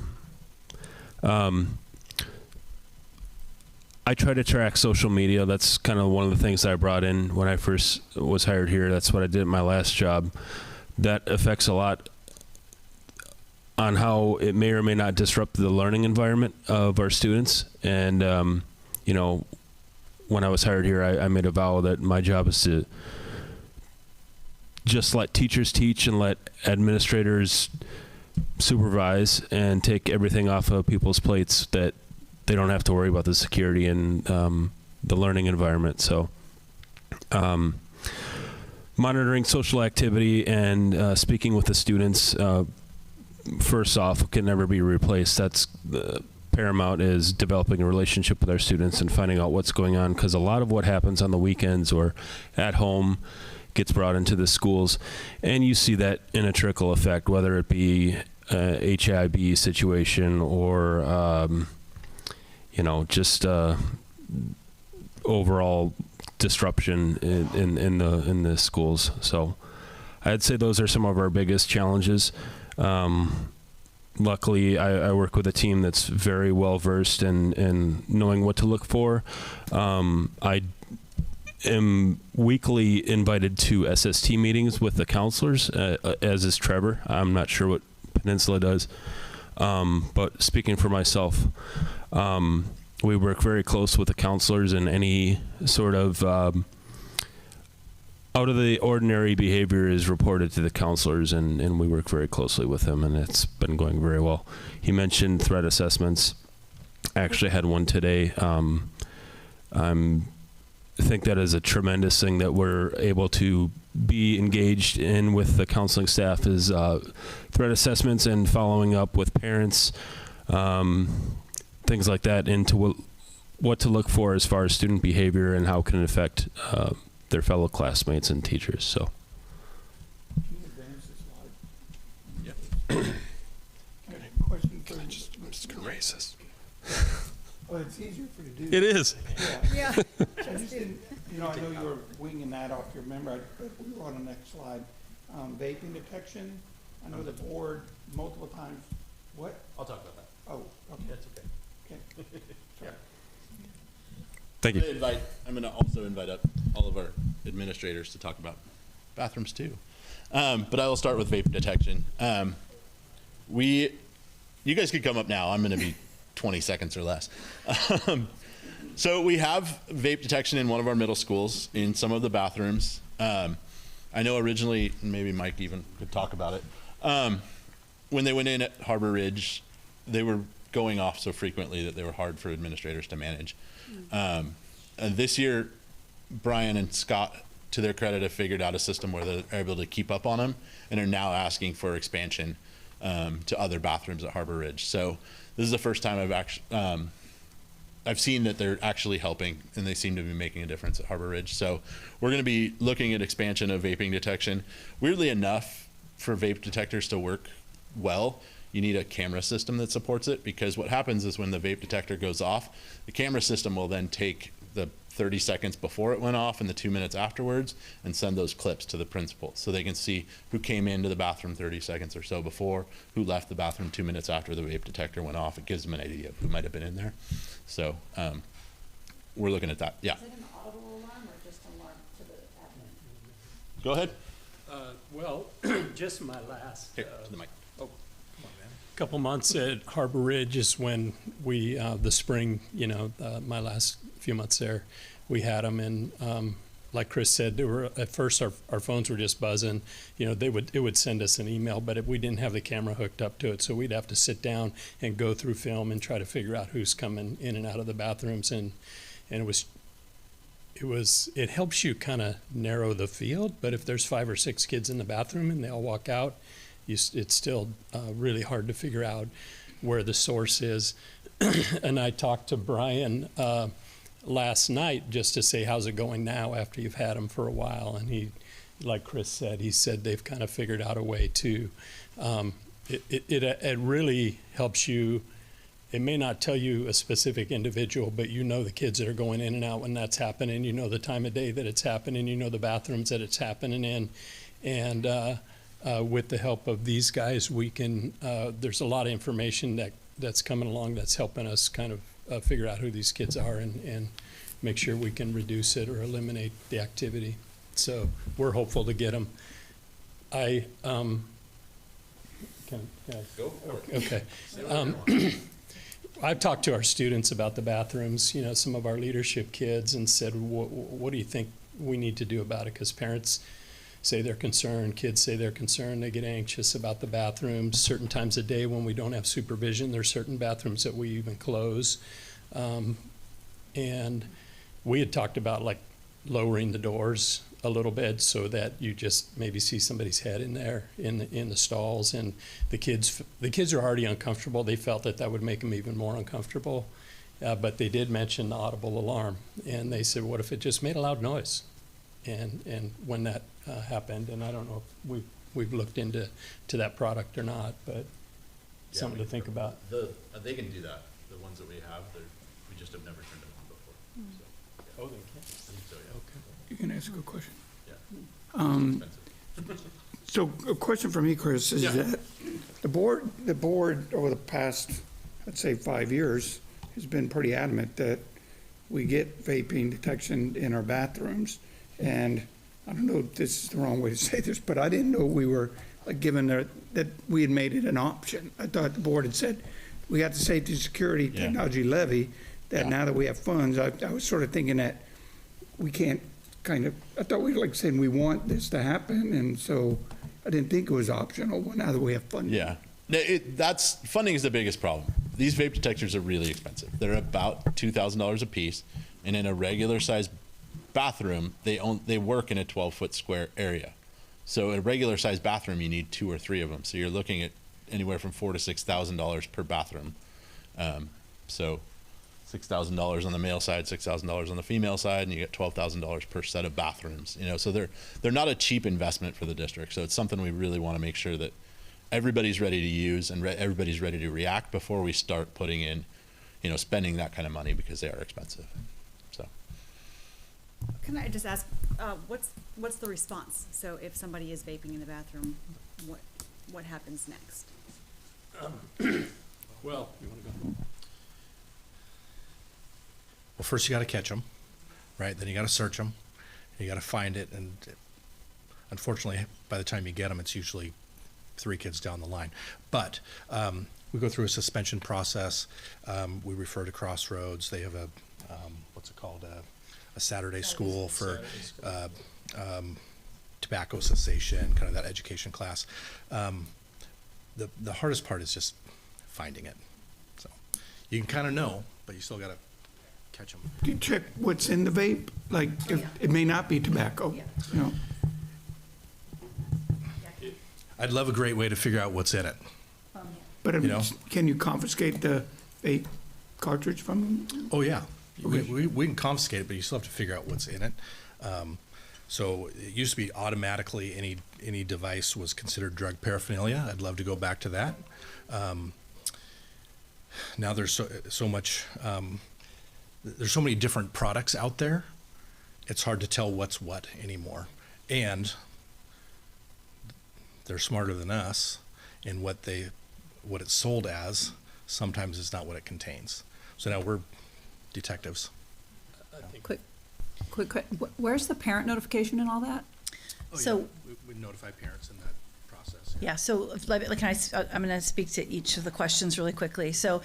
I try to track social media. That's kind of one of the things I brought in when I first was hired here. That's what I did at my last job. That affects a lot on how it may or may not disrupt the learning environment of our students. And, you know, when I was hired here, I made a vow that my job is to just let teachers teach and let administrators supervise and take everything off of people's plates that they don't have to worry about the security and the learning environment. So monitoring social activity and speaking with the students, first off, can never be replaced. That's the paramount, is developing a relationship with our students and finding out what's going on, because a lot of what happens on the weekends or at home gets brought into the schools, and you see that in a trickle effect, whether it be a HIB situation or you know, just overall disruption in the schools. So I'd say those are some of our biggest challenges. Luckily, I work with a team that's very well versed in knowing what to look for. I am weekly invited to SST meetings with the counselors, as is Trevor. I'm not sure what Peninsula does, but speaking for myself, we work very close with the counselors, and any sort of out of the ordinary behavior is reported to the counselors, and we work very closely with them, and it's been going very well. He mentioned threat assessments. I actually had one today. I think that is a tremendous thing that we're able to be engaged in with the counseling staff, is threat assessments and following up with parents, things like that, into what to look for as far as student behavior and how can it affect their fellow classmates and teachers. So. Yeah. just gonna racist. Well, it's easier for you to do. It is. Yeah. I just didn't, I know you were winging that off your memory, but we were on the next slide. Vaping detection, I know the board multiple times, what? I'll talk about that. Oh, okay. That's okay. Okay. Sorry. Thank you. I'm going to also invite up all of our administrators to talk about bathrooms too. But I will start with vape detection. You guys could come up now. I'm going to be 20 seconds or less. So we have vape detection in one of our middle schools in some of the bathrooms. I know originally, maybe Mike even could talk about it. When they went in at Harbor Ridge, they were going off so frequently that they were hard for administrators to manage. And this year, Brian and Scott, to their credit, have figured out a system where they're able to keep up on them and are now asking for expansion to other bathrooms at Harbor Ridge. So this is the first time I've seen that they're actually helping, and they seem to be making a difference at Harbor Ridge. So we're going to be looking at expansion of vaping detection. Weirdly enough, for vape detectors to work well, you need a camera system that supports it, because what happens is when the vape detector goes off, the camera system will then take the 30 seconds before it went off and the 2 minutes afterwards and send those clips to the principal so they can see who came into the bathroom 30 seconds or so before, who left the bathroom 2 minutes after the vape detector went off. It gives them an idea of who might have been in there. So we're looking at that. Yeah. Is it an audible alarm or just an alarm to the admin? Go ahead. Well, just my last Here, to the mic. couple months at Harbor Ridge is when we, the spring, my last few months there, we had them. And like Chris said, there were, at first our phones were just buzzing. It would send us an email, but we didn't have the camera hooked up to it. So we'd have to sit down and go through film and try to figure out who's coming in and out of the bathrooms. And it helps you kind of narrow the field, but if there's 5 or 6 kids in the bathroom and they all walk out, it's still really hard to figure out where the source is. And I talked to Brian last night just to say, how's it going now after you've had him for a while? And he, like Chris said, they've kind of figured out a way to, it really helps you. It may not tell you a specific individual, but the kids that are going in and out when that's happening. The time of day that it's happening. The bathrooms that it's happening in. And with the help of these guys, we can, there's a lot of information that's coming along that's helping us kind of figure out who these kids are and make sure we can reduce it or eliminate the activity. So we're hopeful to get them. Can I Go for it. Okay. I've talked to our students about the bathrooms, some of our leadership kids, and said, what do you think we need to do about it? Because parents say they're concerned, kids say they're concerned, they get anxious about the bathrooms. Certain times of day when we don't have supervision, there's certain bathrooms that we even close. And we had talked about like lowering the doors a little bit so that you just maybe see somebody's head in there in the stalls. And the kids are already uncomfortable. They felt that would make them even more uncomfortable. But they did mention the audible alarm, and they said, what if it just made a loud noise? And when that happened, and I don't know if we've looked into that product or not, but something to think about. They can do that. The ones that we have, we just have never turned them on before. So, Oh, they can. I think so, yeah. Okay. You can ask a good question. Expensive. So a question for me, Chris, is that the board over the past, let's say 5 years, has been pretty adamant that we get vaping detection in our bathrooms. And I don't know if this is the wrong way to say this, but I didn't know we were like given that we had made it an option. I thought the board had said we got the safety and security technology levy, that now that we have funds, I was sort of thinking that we can't I thought we were like saying we want this to happen, and so I didn't think it was optional. Well, now that we have funding. Yeah. Funding is the biggest problem. These vape detectors are really expensive. They're about $2,000 a piece, and in a regular sized bathroom, they work in a 12-foot square area. So in a regular sized bathroom, you need 2 or 3 of them. So you're looking at anywhere from $4,000 to $6,000 per bathroom. So $6,000 on the male side, $6,000 on the female side, and you get $12,000 per set of bathrooms. So they're not a cheap investment for the district. So it's something we really want to make sure that everybody's ready to use and everybody's ready to react before we start putting in, spending that kind of money, because they are expensive. So. Can I just ask, what's the response? So if somebody is vaping in the bathroom, what happens next? Well, you want to go? Well, first you got to catch them, right? Then you got to search them. You got to find it, and unfortunately, by the time you get them, it's usually 3 kids down the line. But we go through a suspension process. We refer to Crossroads. They have a what's it called? A Saturday school for tobacco cessation, kind of that education class. The hardest part is just finding it. So you can kind of know, but you still got to catch them. Do you check what's in the vape? Like, it may not be tobacco, you know? I'd love a great way to figure out what's in it. But You know? can you confiscate the vape cartridge from them? Oh, yeah. Okay. We can confiscate it, but you still have to figure out what's in it. So it used to be automatically any device was considered drug paraphernalia. I'd love to go back to that. Now there's so much, there's so many different products out there. It's hard to tell what's what anymore. And they're smarter than us, and what it's sold as sometimes is not what it contains. So now we're detectives. Quick, where's the parent notification and all that? Oh, So- yeah, we notify parents in that process. Yeah, so I'm going to speak to each of the questions really quickly. So,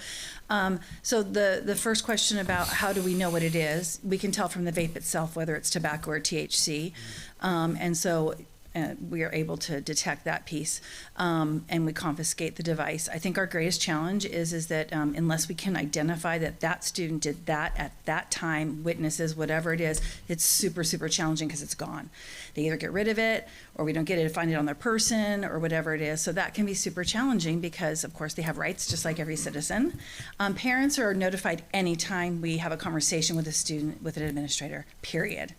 so the first question about how do we know what it is, we can tell from the vape itself whether it's tobacco or THC. And so we are able to detect that piece, and we confiscate the device. I think our greatest challenge is that unless we can identify that student did that at that time, witnesses, whatever it is, it's super, super challenging because it's gone. They either get rid of it, or we don't get it, find it on their person, or whatever it is. So that can be super challenging because, of course, they have rights just like every citizen. Parents are notified anytime we have a conversation with a student, with an administrator, period.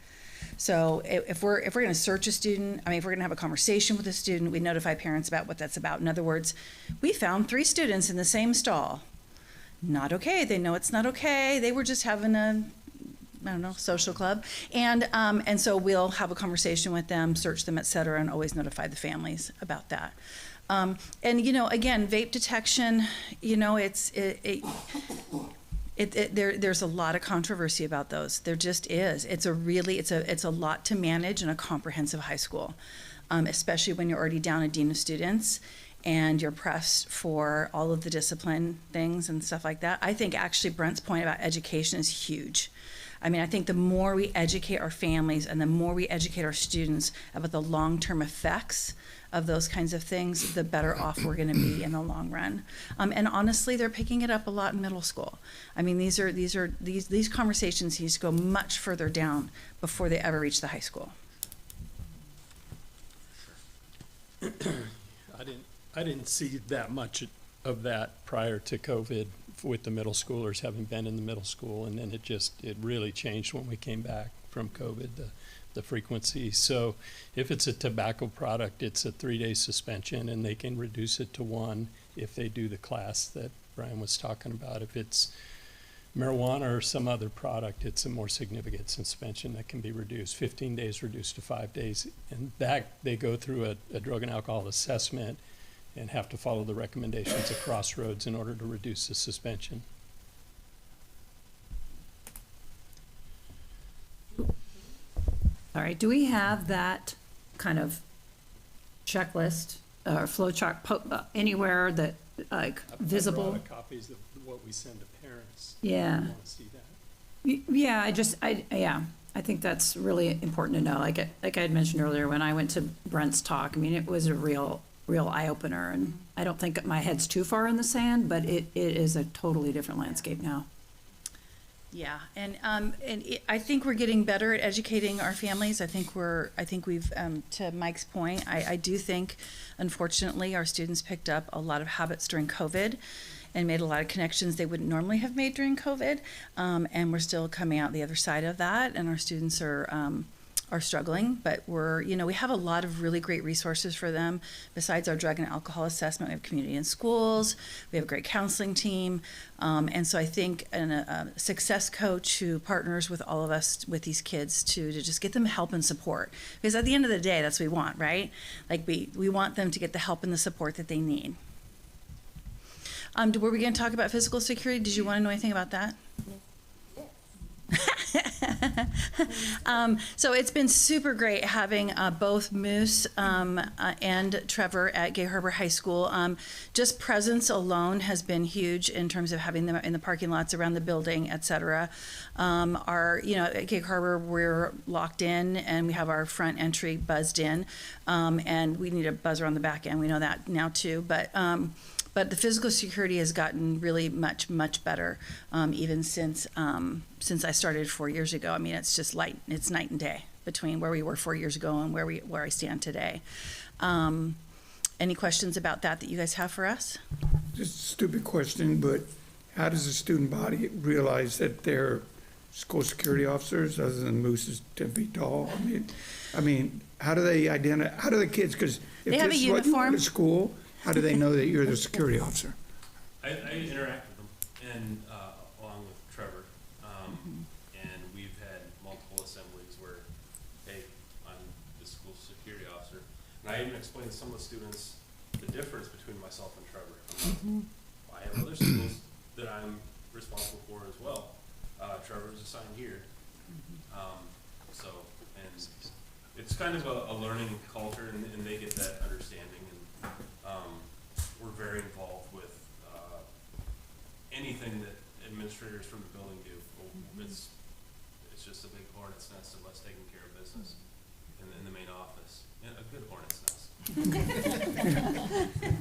So if we're going to search a student, if we're going to have a conversation with a student, we notify parents about what that's about. In other words, we found 3 students in the same stall. Not okay. They know it's not okay. They were just having a, social club. And so we'll have a conversation with them, search them, et cetera, and always notify the families about that. And, again, vape detection, there's a lot of controversy about those. There just is. It's a lot to manage in a comprehensive high school, especially when you're already down a dean of students and you're pressed for all of the discipline things and stuff like that. I think actually Brent's point about education is huge. I think the more we educate our families and the more we educate our students about the long-term effects of those kinds of things, the better off we're going to be in the long run. And honestly, they're picking it up a lot in middle school. These conversations need to go much further down before they ever reach the high school. I didn't see that much of that prior to COVID with the middle schoolers, having been in the middle school, and then it really changed when we came back from COVID, the frequency. So if it's a tobacco product, it's a 3-day suspension, and they can reduce it to 1 if they do the class that Brian was talking about. If it's marijuana or some other product, it's a more significant suspension that can be reduced. 15 days reduced to 5 days. And that they go through a drug and alcohol assessment and have to follow the recommendations of Crossroads in order to reduce the suspension. All right, do we have that kind of checklist or flow chart anywhere that, like, visible? I brought copies of what we send to parents. Yeah. You want to see that? Yeah, I think that's really important to know. Like I had mentioned earlier, when I went to Brent's talk, it was a real eye-opener, and I don't think my head's too far in the sand, but it is a totally different landscape now. Yeah, and I think we're getting better at educating our families. I think we've, to Mike's point, I do think, unfortunately, our students picked up a lot of habits during COVID and made a lot of connections they wouldn't normally have made during COVID. And we're still coming out the other side of that, and our students are are struggling, but we have a lot of really great resources for them. Besides our drug and alcohol assessment, we have community in schools, we have a great counseling team, and so I think a success coach who partners with all of us with these kids to just get them help and support. Because at the end of the day, that's what we want, right? Like we want them to get the help and the support that they need. Were we going to talk about physical security? Did you want to know anything about that? So it's been super great having both Moose and Trevor at Gig Harbor High School. Just presence alone has been huge in terms of having them in the parking lots around the building, et cetera. At Gig Harbor, we're locked in and we have our front entry buzzed in, and we need a buzzer on the back end. We know that now too, but the physical security has gotten really much, much better, even since I started 4 years ago. I mean, it's just it's night and day between where we were 4 years ago and where I stand today. Any questions about that you guys have for us? Just a stupid question, but how does the student body realize that they're school security officers other than Moose is 10 feet tall? I mean, how do they identify, how do the kids, because if They have this a is what you want uniform. at school, how do they know that you're the security officer? I interact with them, and along with Trevor, and we've had multiple assemblies where, hey, I'm the school security officer, and I even explained to some of the students the difference between myself and Trevor. I have other schools that I'm responsible for as well. Trevor is assigned here, and it's kind of a learning culture, and they get that understanding, and we're very involved with anything that administrators from the building do. It's just a big hornet's nest of us taking care of business in the main office. And a good hornet's nest.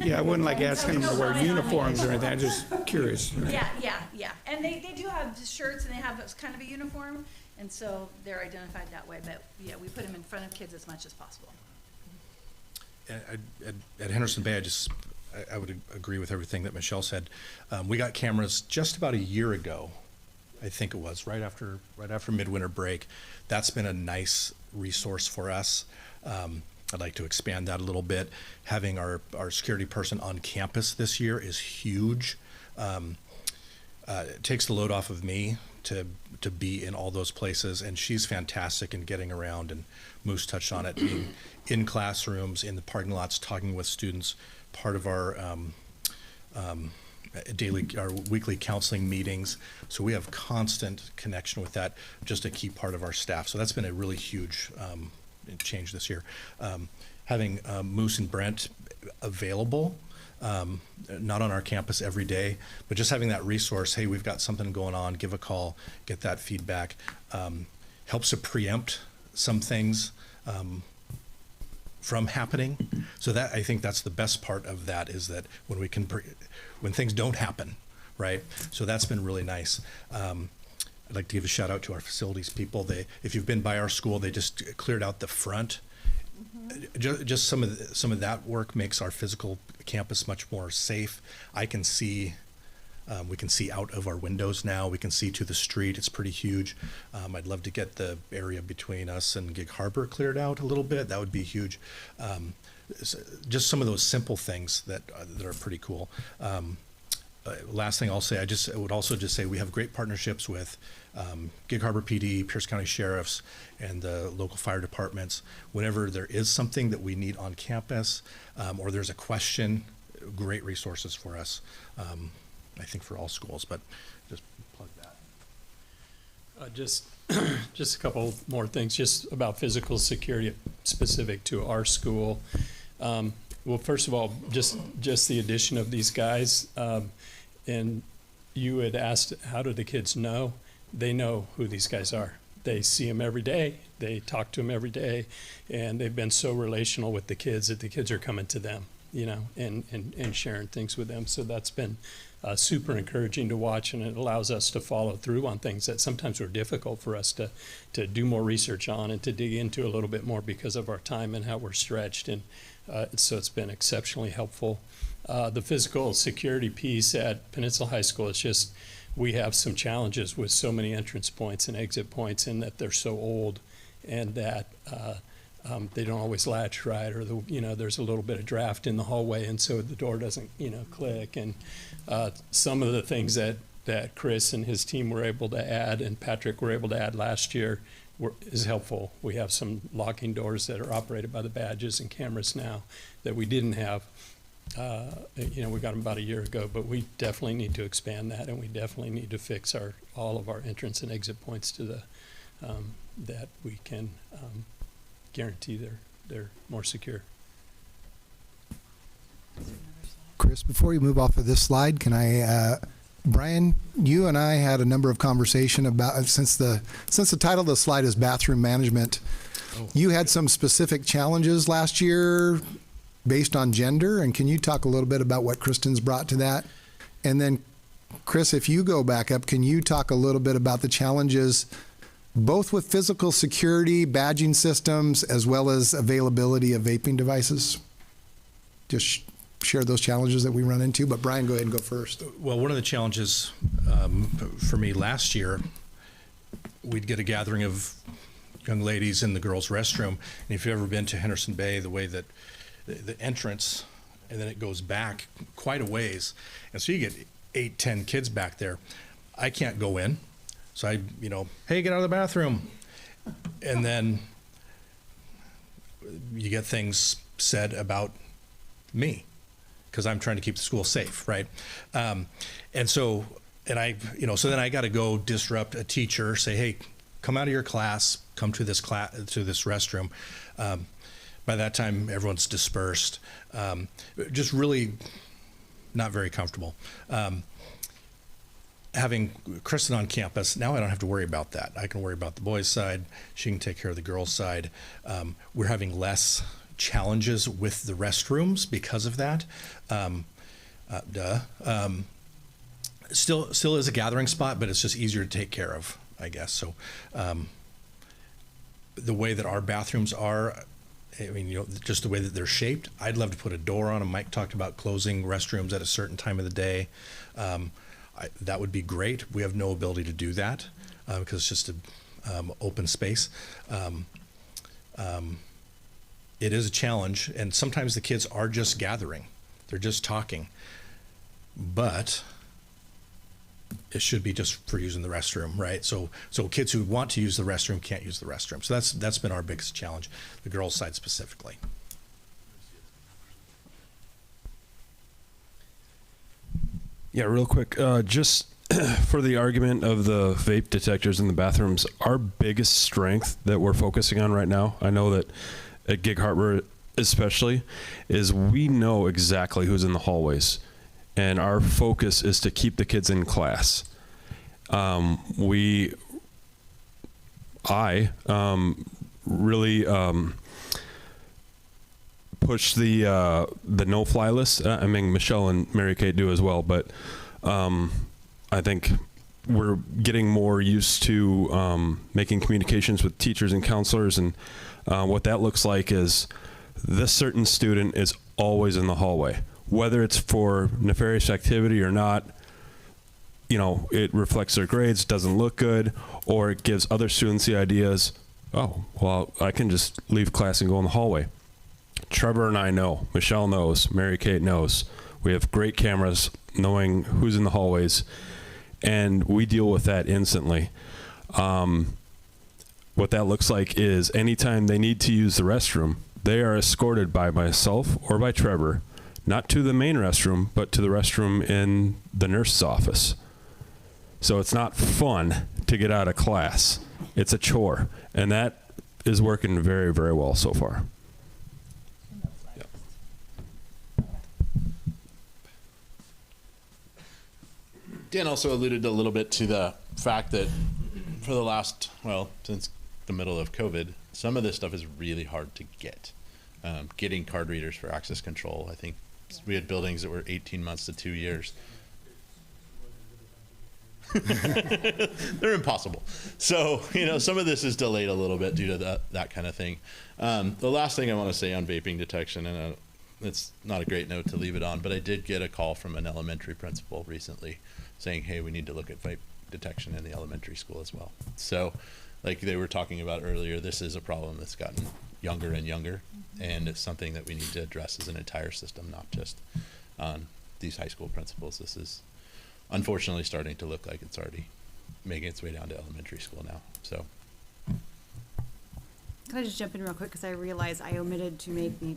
Yeah, I wouldn't like asking them to wear uniforms or anything, I'm just curious. Yeah. And they do have shirts and they have kind of a uniform, and so they're identified that way. But yeah, we put them in front of kids as much as possible. At Henderson Bay, I would agree with everything that Michelle said. We got cameras just about a year ago, I think it was, right after midwinter break. That's been a nice resource for us. I'd like to expand that a little bit. Having our security person on campus this year is huge. It takes the load off of me to be in all those places, and she's fantastic in getting around, and Moose touched on it, being in classrooms, in the parking lots, talking with students, part of our weekly counseling meetings. So we have constant connection with that, just a key part of our staff. So that's been a really huge change this year. Having Moose and Brent available, not on our campus every day, but just having that resource, hey, we've got something going on, give a call, get that feedback, helps to preempt some things from happening. So that, I think that's the best part of that, is that when things don't happen, right? So that's been really nice. I'd like to give a shout out to our facilities people. If you've been by our school, they just cleared out the front. Just some of that work makes our physical campus much more safe. We can see out of our windows now. We can see to the street. It's pretty huge. I'd love to get the area between us and Gig Harbor cleared out a little bit. That would be huge. Just some of those simple things that are pretty cool. Last thing I'll say, I would also just say we have great partnerships with Gig Harbor PD, Pierce County Sheriffs, and the local fire departments. Whenever there is something that we need on campus, or there's a question, great resources for us. I think for all schools, but just plug that. Just a couple more things, just about physical security specific to our school. Well, first of all, just the addition of these guys, and you had asked, how do the kids know? They know who these guys are. They see them every day. They talk to them every day, and they've been so relational with the kids that the kids are coming to them, and sharing things with them. So that's been super encouraging to watch, and it allows us to follow through on things that sometimes were difficult for us to do more research on and to dig into a little bit more because of our time and how we're stretched. And so it's been exceptionally helpful. The physical security piece at Peninsula High School, it's just, we have some challenges with so many entrance points and exit points, and that they're so old and that they don't always latch right, or there's a little bit of draft in the hallway, and so the door doesn't click. And some of the things that Chris and his team were able to add, and Patrick were able to add last year, is helpful. We have some locking doors that are operated by the badges and cameras now that we didn't have. We got them about a year ago, but we definitely need to expand that, and we definitely need to fix all of our entrance and exit points to the that we can guarantee they're more secure. Chris, before you move off of this slide, can I, Brian, you and I had a number of conversation about, since the title of the slide is bathroom management, you had some specific challenges last year based on gender, and can you talk a little bit about what Kristen's brought to that? And then, Chris, if you go back up, can you talk a little bit about the challenges both with physical security, badging systems, as well as availability of vaping devices? Just share those challenges that we run into, but Brian, go ahead and go first. Well, one of the challenges for me last year, we'd get a gathering of young ladies in the girls' restroom, and if you've ever been to Henderson Bay, the way that the entrance, and then it goes back quite a ways, and so you get 8-10 kids back there. I can't go in, so hey, get out of the bathroom, and then you get things said about me because I'm trying to keep the school safe, right? So then I got to go disrupt a teacher, say, hey, come out of your class, come to this restroom. By that time, everyone's dispersed. Just really not very comfortable. Having Kristen on campus, now I don't have to worry about that. I can worry about the boys' side. She can take care of the girls' side. We're having less challenges with the restrooms because of that. Still is a gathering spot, but it's just easier to take care of, I guess. So the way that our bathrooms are, just the way that they're shaped, I'd love to put a door on them. Mike talked about closing restrooms at a certain time of the day. That would be great. We have no ability to do that because it's just an open space. It is a challenge, and sometimes the kids are just gathering. They're just talking. But it should be just for using the restroom, right? So kids who want to use the restroom can't use the restroom. So that's been our biggest challenge, the girls' side specifically. Yeah, real quick, just for the argument of the vape detectors in the bathrooms, our biggest strength that we're focusing on right now, I know that at Gig Harbor especially, is we know exactly who's in the hallways. And our focus is to keep the kids in class. I really push the no-fly list. I mean, Michelle and Mary Kate do as well, but I think we're getting more used to making communications with teachers and counselors, and what that looks like is this certain student is always in the hallway. Whether it's for nefarious activity or not, it reflects their grades, doesn't look good, or it gives other students the ideas, oh, well, I can just leave class and go in the hallway. Trevor and I know, Michelle knows, Mary Kate knows. We have great cameras knowing who's in the hallways, and we deal with that instantly. What that looks like is anytime they need to use the restroom, they are escorted by myself or by Trevor, not to the main restroom, but to the restroom in the nurse's office. So it's not fun to get out of class. It's a chore. And that is working very, very well so far. Yep. Dan also alluded a little bit to the fact that for the last, since the middle of COVID, some of this stuff is really hard to get. Getting card readers for access control, I think we had buildings that were 18 months to 2 years. They're impossible. So, some of this is delayed a little bit due to that kind of thing. The last thing I want to say on vaping detection, and it's not a great note to leave it on, but I did get a call from an elementary principal recently saying, hey, we need to look at vape detection in the elementary school as well. So like they were talking about earlier, this is a problem that's gotten younger and younger, and it's something that we need to address as an entire system, not just on these high school principals. This is unfortunately starting to look like it's already making its way down to elementary school now. So. Can I just jump in real quick, because I realize I omitted to make the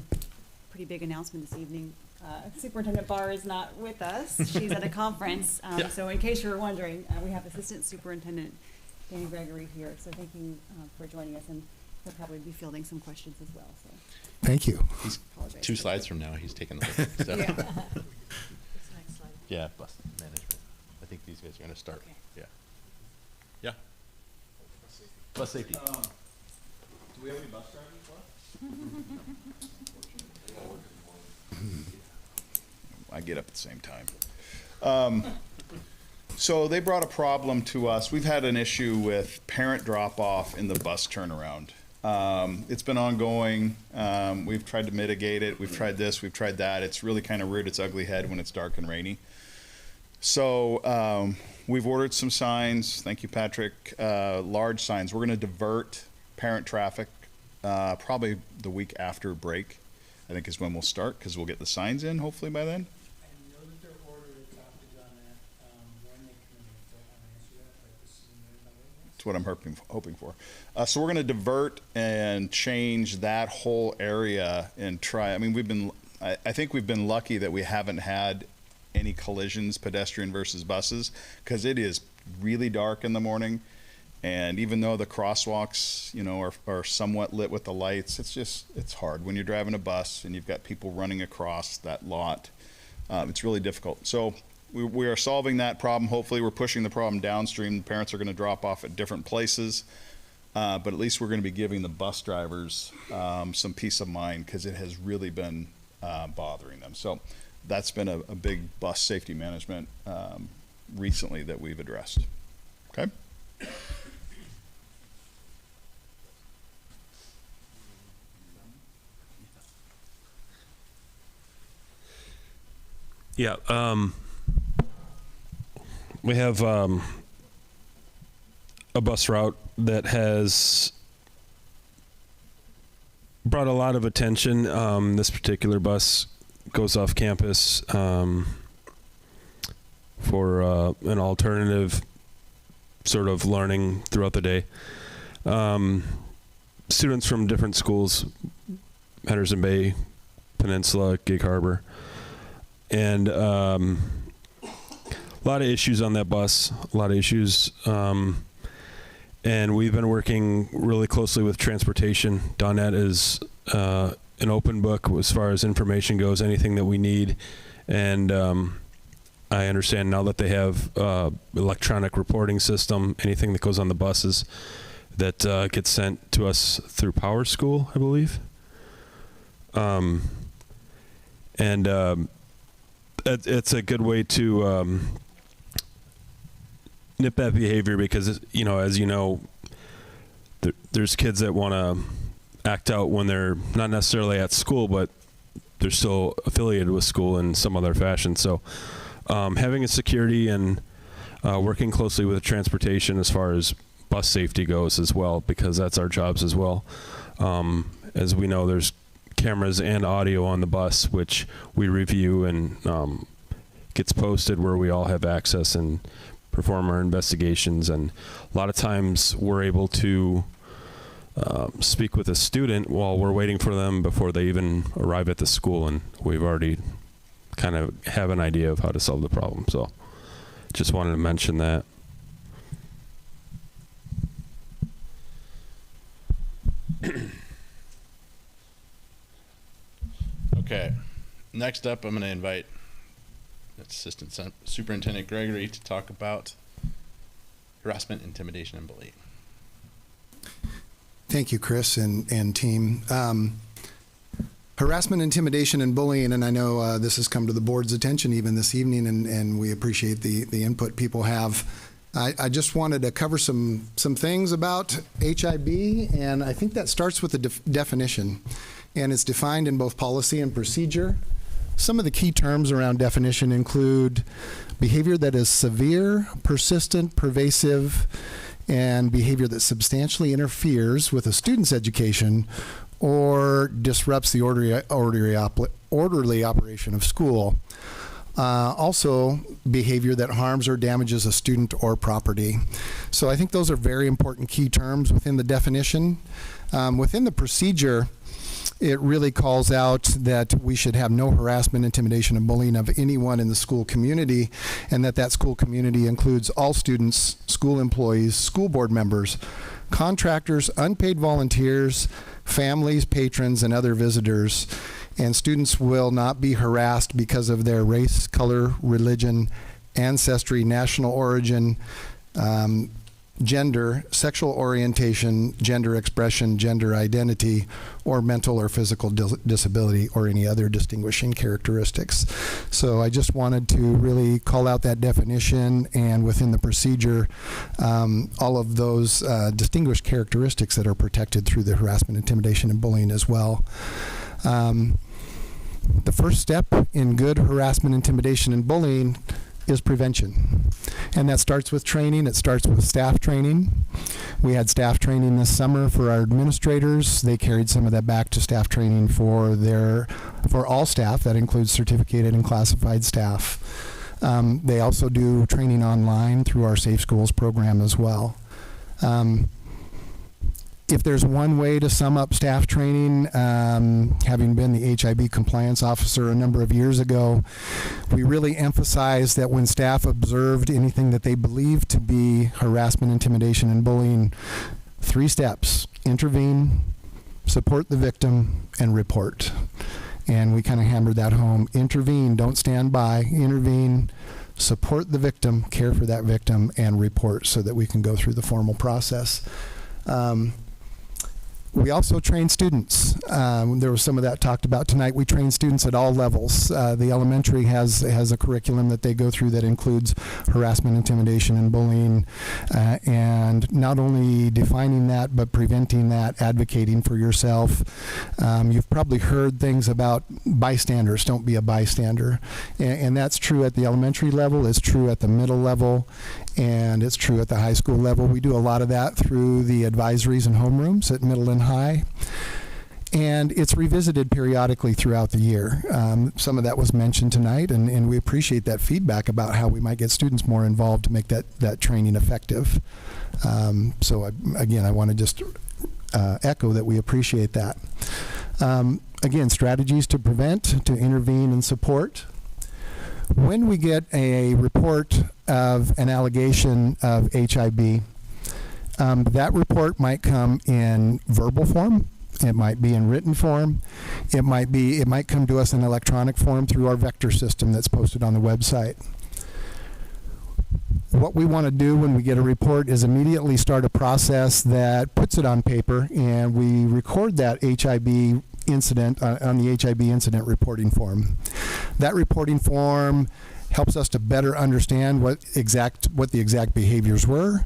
pretty big announcement this evening. Superintendent Barr is not with us. She's at a conference. Yeah. So in case you were wondering, we have Assistant Superintendent Danny Gregory here. So thank you for joining us, and he'll probably be fielding some questions as well. So Thank you. He's 2 slides from now, he's taking the lead. So. Yeah. Yeah, bus management. I think these guys are gonna start. Okay. Yeah. Yeah. Bus safety. Do we have any bus drivers left? I get up at the same time. So they brought a problem to us. We've had an issue with parent drop-off in the bus turnaround. It's been ongoing. We've tried to mitigate it. We've tried this, we've tried that. It's really kind of reared its ugly head when it's dark and rainy. So we've ordered some signs. Thank you, Patrick. Large signs. We're going to divert parent traffic probably the week after break, I think is when we'll start, because we'll get the signs in hopefully by then. I know that they're ordered a copy on that, when they come in, if they haven't answered that, but this is in there by the way. That's what I'm hoping for. So we're going to divert and change that whole area and try. I mean, I think we've been lucky that we haven't had any collisions, pedestrian versus buses, because it is really dark in the morning. And even though the crosswalks, you know, are somewhat lit with the lights, it's hard when you're driving a bus and you've got people running across that lot. It's really difficult. So we are solving that problem. Hopefully we're pushing the problem downstream. The parents are going to drop off at different places. But at least we're going to be giving the bus drivers some peace of mind, because it has really been bothering them. So that's been a big bus safety management recently that we've addressed. Okay? Yeah, we have a bus route that has brought a lot of attention. This particular bus goes off campus for an alternative sort of learning throughout the day. Students from different schools, Henderson Bay, Peninsula, Gig Harbor, and a lot of issues on that bus, a lot of issues. And we've been working really closely with transportation. Donette is an open book as far as information goes, anything that we need. And I understand now that they have electronic reporting system, anything that goes on the buses that gets sent to us through Power School, I believe. It's a good way to nip that behavior, because, you know, as you know, there's kids that want to act out when they're not necessarily at school, but they're still affiliated with school in some other fashion. So having a security and working closely with transportation as far as bus safety goes as well, because that's our jobs as well. As we know, there's cameras and audio on the bus, which we review and gets posted where we all have access and perform our investigations. And a lot of times we're able to speak with a student while we're waiting for them before they even arrive at the school, and we've already kind of have an idea of how to solve the problem. So just wanted to mention that. Okay, next up, I'm going to invite Assistant Superintendent Gregory to talk about harassment, intimidation, and bullying. Thank you, Chris and team. Harassment, intimidation, and bullying, and I know this has come to the board's attention even this evening, and we appreciate the input people have. I just wanted to cover some things about HIB, and I think that starts with the definition. And it's defined in both policy and procedure. Some of the key terms around definition include behavior that is severe, persistent, pervasive, and behavior that substantially interferes with a student's education or disrupts the orderly operation of school. Also, behavior that harms or damages a student or property. So I think those are very important key terms within the definition. Within the procedure, it really calls out that we should have no harassment, intimidation, and bullying of anyone in the school community, and that school community includes all students, school employees, school board members, contractors, unpaid volunteers, families, patrons, and other visitors. And students will not be harassed because of their race, color, religion, ancestry, national origin, gender, sexual orientation, gender expression, gender identity, or mental or physical disability, or any other distinguishing characteristics. So I just wanted to really call out that definition, and within the procedure, all of those distinguished characteristics that are protected through the harassment, intimidation, and bullying as well. The first step in good harassment, intimidation, and bullying is prevention. And that starts with training. It starts with staff training. We had staff training this summer for our administrators. They carried some of that back to staff training for all staff. That includes certificated and classified staff. They also do training online through our Safe Schools program as well. If there's one way to sum up staff training, having been the HIB compliance officer a number of years ago, we really emphasized that when staff observed anything that they believed to be harassment, intimidation, and bullying, 3 steps: intervene, support the victim, and report. And we kind of hammered that home. Intervene, don't stand by. Intervene, support the victim, care for that victim, and report so that we can go through the formal process. We also train students. There was some of that talked about tonight. We train students at all levels. The elementary has a curriculum that they go through that includes harassment, intimidation, and bullying, and not only defining that, but preventing that, advocating for yourself. You've probably heard things about bystanders. Don't be a bystander. And that's true at the elementary level. It's true at the middle level. And it's true at the high school level. We do a lot of that through the advisories and homerooms at middle and high. And it's revisited periodically throughout the year. Some of that was mentioned tonight, and we appreciate that feedback about how we might get students more involved to make that training effective. Again, I want to just echo that we appreciate that. Again, strategies to prevent, to intervene, and support. When we get a report of an allegation of HIB, that report might come in verbal form. It might be in written form. It might come to us in electronic form through our vector system that's posted on the website. What we want to do when we get a report is immediately start a process that puts it on paper, and we record that HIB incident on the HIB incident reporting form. That reporting form helps us to better understand what the exact behaviors were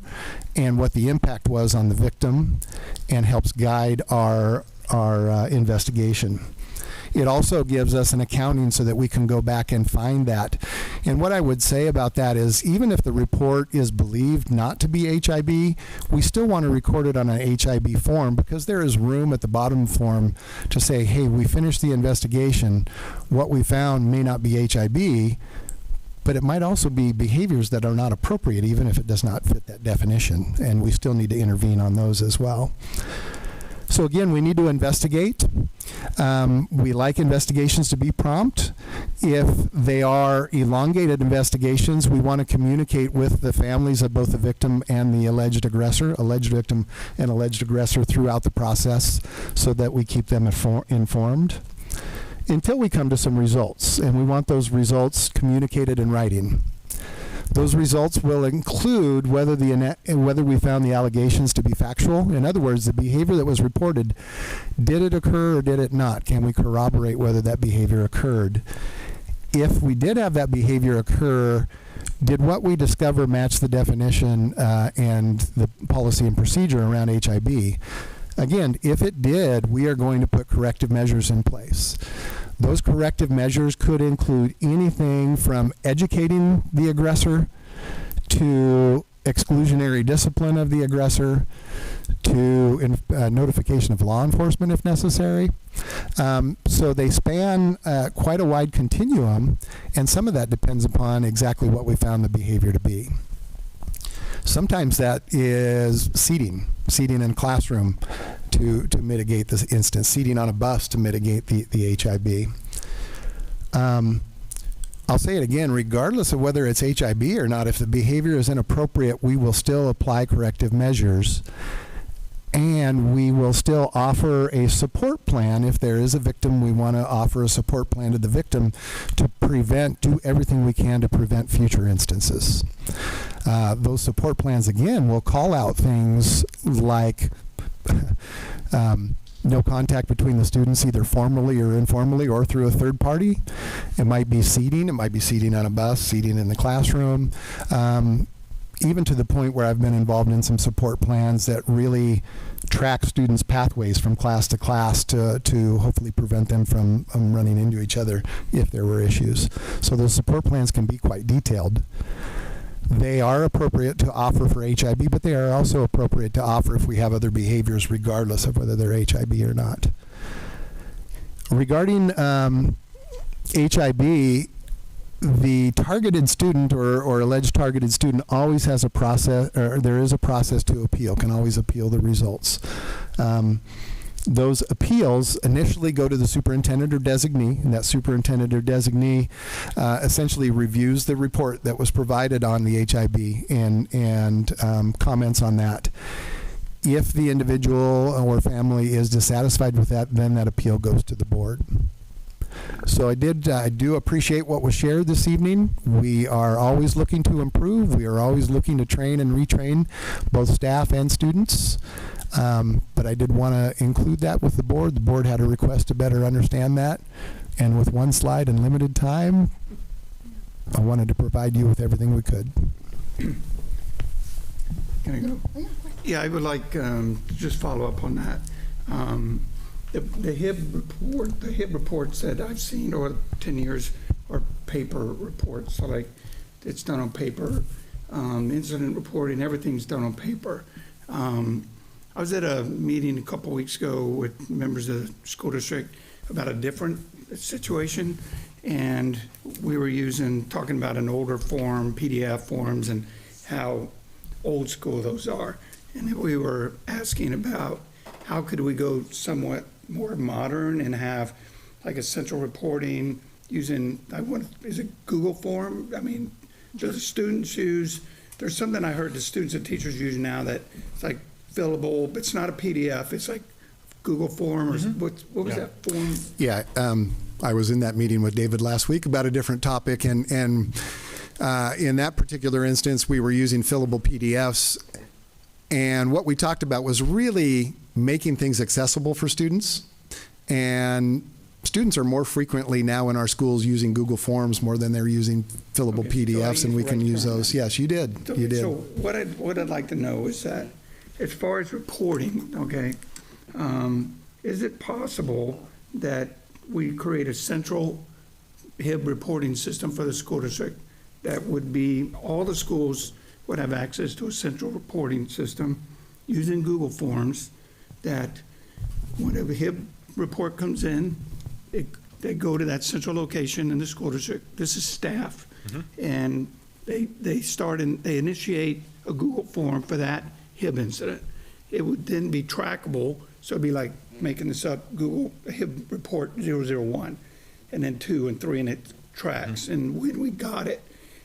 and what the impact was on the victim, and helps guide our investigation. It also gives us an accounting so that we can go back and find that. And what I would say about that is, even if the report is believed not to be HIB, we still want to record it on an HIB form, because there is room at the bottom of the form to say, hey, we finished the investigation. What we found may not be HIB, but it might also be behaviors that are not appropriate, even if it does not fit that definition. And we still need to intervene on those as well. So again, we need to investigate. We like investigations to be prompt. If they are elongated investigations, we want to communicate with the families of both the victim and the alleged aggressor, alleged victim and alleged aggressor, throughout the process, so that we keep them informed until we come to some results. And we want those results communicated in writing. Those results will include whether we found the allegations to be factual. In other words, the behavior that was reported, did it occur or did it not? Can we corroborate whether that behavior occurred? If we did have that behavior occur, did what we discover match the definition and the policy and procedure around HIB? Again, if it did, we are going to put corrective measures in place. Those corrective measures could include anything from educating the aggressor to exclusionary discipline of the aggressor to notification of law enforcement if necessary. So they span quite a wide continuum, and some of that depends upon exactly what we found the behavior to be. Sometimes that is seating in a classroom to mitigate this instance, seating on a bus to mitigate the HIB. I'll say it again, regardless of whether it's HIB or not, if the behavior is inappropriate, we will still apply corrective measures. And we will still offer a support plan. If there is a victim, we want to offer a support plan to the victim to do everything we can to prevent future instances. Those support plans, again, will call out things like no contact between the students, either formally or informally or through a third party. It might be seating on a bus, seating in the classroom. Even to the point where I've been involved in some support plans that really track students' pathways from class to class to hopefully prevent them from running into each other if there were issues. So those support plans can be quite detailed. They are appropriate to offer for HIB, but they are also appropriate to offer if we have other behaviors regardless of whether they're HIB or not. Regarding HIB, the targeted student or alleged targeted student always has a process, or there is a process to appeal, can always appeal the results. Those appeals initially go to the superintendent or designee, and that superintendent or designee essentially reviews the report that was provided on the HIB and comments on that. If the individual or family is dissatisfied with that, then that appeal goes to the board. So I do appreciate what was shared this evening. We are always looking to improve. We are always looking to train and retrain both staff and students. But I did want to include that with the board. The board had a request to better understand that. And with one slide and limited time, I wanted to provide you with everything we could. Can I go? Yeah, I would like to just follow up on that. The HIB reports that I've seen over 10 years are paper reports. So like it's done on paper. Incident reporting, everything's done on paper. I was at a meeting a couple weeks ago with members of the school district about a different situation, and we were talking about an older form, PDF forms, and how old school those are. And we were asking about how could we go somewhat more modern and have like a central reporting using, is it Google form? I mean, do the students use, there's something I heard the students and teachers use now that it's like fillable, but it's not a PDF, it's like Google form or what was that form? Yeah, I was in that meeting with David last week about a different topic, and in that particular instance, we were using fillable PDFs, and what we talked about was really making things accessible for students. And students are more frequently now in our schools using Google Forms more than they're using fillable PDFs, and we can use those. Yes, you did. So, you did. So what I'd like to know is that as far as reporting, okay, is it possible that we create a central HIB reporting system for the school district that would be, all the schools would have access to a central reporting system using Google Forms, that whenever HIB report comes in, they go to that central location in the school district. This is staff, and they initiate a Google form for that HIB incident. It would then be trackable, so it'd be like making this up, Google HIB report 001, and then 2 and 3, and it tracks, and when we got it,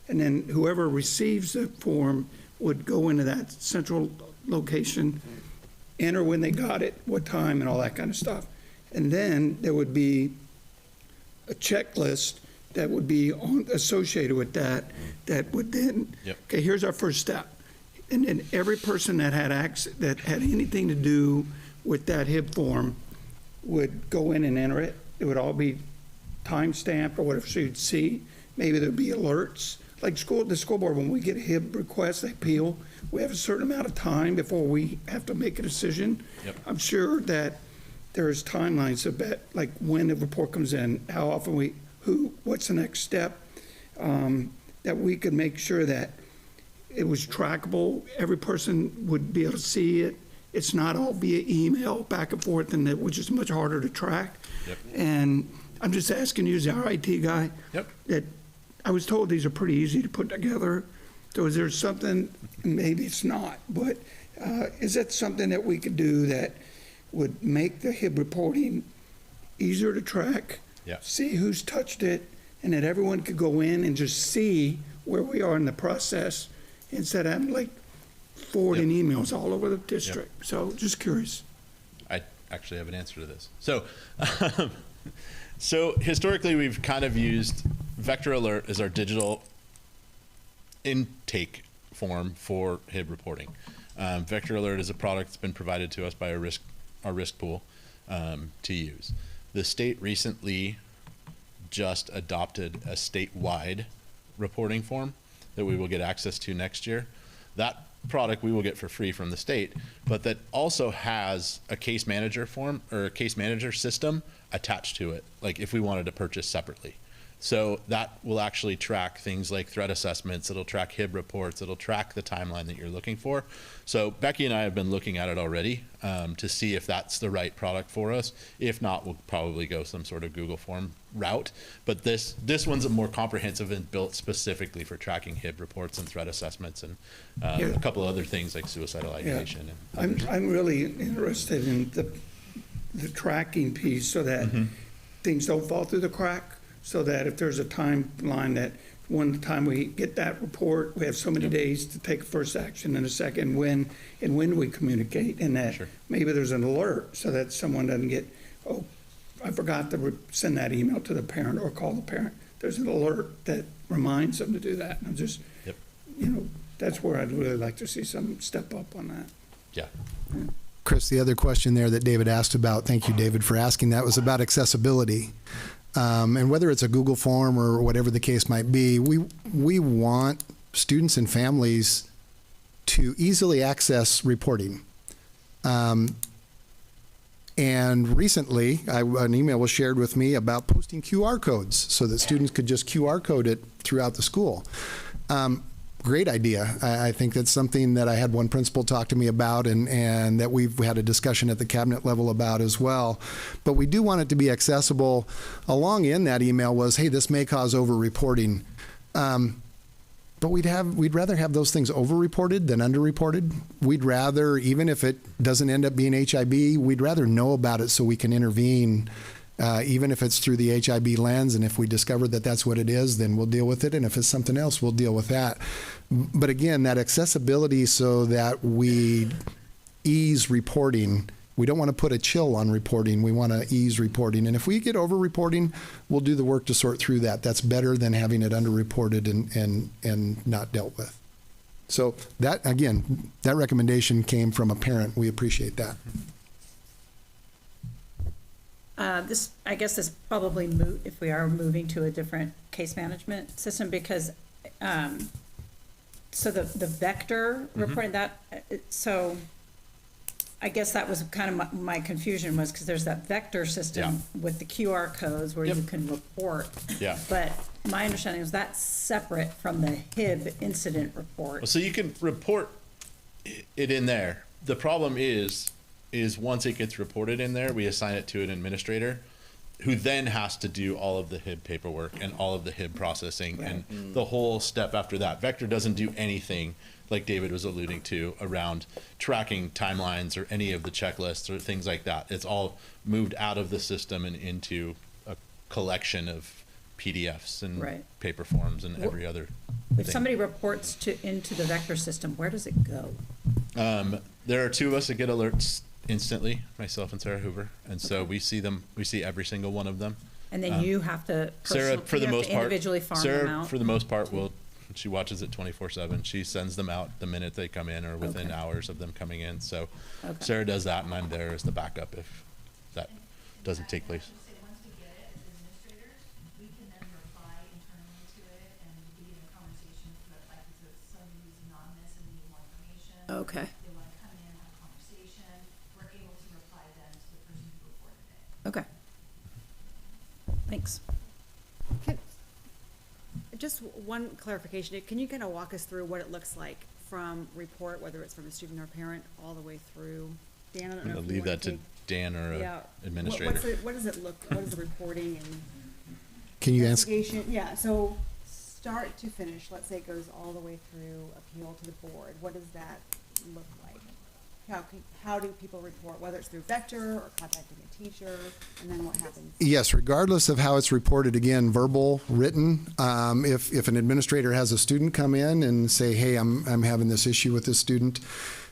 and then whoever receives the form would go into that central location, enter when they got it, what time, and all that kind of stuff. And then there would be a checklist that would be associated with that would then, okay, here's our first step. And then every person that had that had anything to do with that HIB form would go in and enter it. It would all be time-stamped or whatever, so you'd see. Maybe there'd be alerts. Like the school board, when we get a HIB request, they appeal, we have a certain amount of time before we have to make a decision. I'm sure that there's timelines about like when the report comes in, how often what's the next step, that we could make sure that it was trackable. Every person would be able to see it. It's not all via email back and forth, and it, which is much harder to track. Yep. And I'm just asking you as our IT guy. Yep. That I was told these are pretty easy to put together. So is there something, maybe it's not, but is that something that we could do that would make the HIB reporting easier to track? Yeah. See who's touched it, and that everyone could go in and just see where we are in the process instead of having like forwarding emails all over the district. So just curious. I actually have an answer to this. So, so historically, we've kind of used Vector Alert as our digital intake form for HIB reporting. Vector Alert is a product that's been provided to us by our risk pool to use. The state recently just adopted a statewide reporting form that we will get access to next year. That product we will get for free from the state, but that also has a case manager form or a case manager system attached to it, like if we wanted to purchase separately. So that will actually track things like threat assessments, it'll track HIB reports, it'll track the timeline that you're looking for. So Becky and I have been looking at it already to see if that's the right product for us. If not, we'll probably go some sort of Google form route. But this one's a more comprehensive and built specifically for tracking HIB reports and threat assessments and a couple other things like suicidal ideation. Yeah. And I'm really interested in the tracking piece so that things don't fall through the crack. So that if there's a timeline that one time we get that report, we have so many days to take first action, and a second when we communicate, and that maybe there's an alert so that someone doesn't get, oh, I forgot to send that email to the parent or call the parent. There's an alert that reminds them to do that. And I'm just, you know, that's where I'd really like to see some step up on that. Yeah. Chris, the other question there that David asked about, thank you, David, for asking that, was about accessibility. And whether it's a Google form or whatever the case might be, we want students and families to easily access reporting. And recently, an email was shared with me about posting QR codes so that students could just QR code it throughout the school. Great idea. I think that's something that I had one principal talk to me about and that we've had a discussion at the cabinet level about as well. But we do want it to be accessible. Along in that email was, hey, this may cause over-reporting. But we'd rather have those things over-reported than under-reported. We'd rather, even if it doesn't end up being HIB, we'd rather know about it so we can intervene. Even if it's through the HIB lens, and if we discover that that's what it is, then we'll deal with it. And if it's something else, we'll deal with that. But again, that accessibility so that we ease reporting. We don't want to put a chill on reporting. We want to ease reporting. And if we get over-reporting, we'll do the work to sort through that. That's better than having it under-reported and not dealt with. So that, again, that recommendation came from a parent. We appreciate that. This, I guess, is probably moot if we are moving to a different case management system because, so the vector reporting that, so I guess that was kind of my confusion was because there's that vector system with the QR codes where you can report. Yeah. But my understanding is that's separate from the HIB incident report. Well, so you can report it in there. The problem is once it gets reported in there, we assign it to an administrator who then has to do all of the HIB paperwork and all of the HIB processing and the whole step after that. Vector doesn't do anything, like David was alluding to, around tracking timelines or any of the checklists or things like that. It's all moved out of the system and into a collection of PDFs and paper forms and every other If somebody reports into the vector system, where does it go? There are two of us that get alerts instantly, myself and Sarah Hoover, and so we see them. We see every single one of them. And then you have to Sarah, for the most part, individually farm Sarah, them out. for the most part, she watches it 24/7. She sends them out the minute they come in or within hours of them coming in. So Sarah does that, and I'm there as the backup if that doesn't take place. Okay. Okay. Thanks. Just one clarification. Can you kind of walk us through what it looks like from report, whether it's from a student or parent, all the way through? Dan, I don't I'm know going if to you leave wanna that to take- Dan or Yeah. administrator. What does it look? What is the reporting and Can you answer? investigation? Yeah. So start to finish. Let's say it goes all the way through appeal to the board. What does that look like? How do people report? Whether it's through Vector or contacting a teacher, and then what happens? Yes, regardless of how it's reported, again, verbal, written. If an administrator has a student come in and say, "Hey, I'm having this issue with this student,"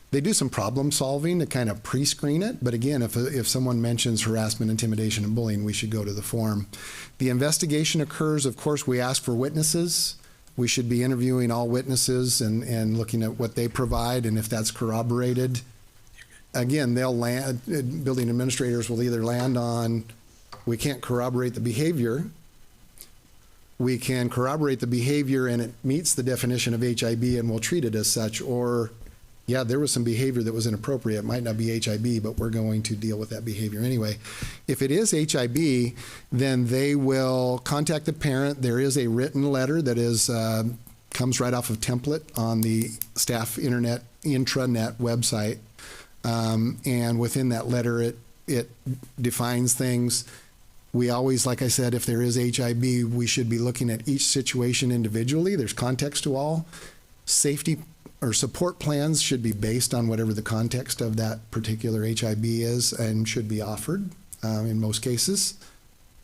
they do some problem solving to kind of pre-screen it. But again, if someone mentions harassment, intimidation, and bullying, we should go to the form. The investigation occurs. Of course, we ask for witnesses. We should be interviewing all witnesses and looking at what they provide, and if that's corroborated. Again, they'll land, building administrators will either land on, we can't corroborate the behavior. We can corroborate the behavior and it meets the definition of HIB and we'll treat it as such, or, yeah, there was some behavior that was inappropriate. It might not be HIB, but we're going to deal with that behavior anyway. If it is HIB, then they will contact the parent. There is a written letter that is, comes right off of template on the staff intranet website. And within that letter, it defines things. We always, like I said, if there is HIB, we should be looking at each situation individually. There's context to all. Safety or support plans should be based on whatever the context of that particular HIB is and should be offered in most cases,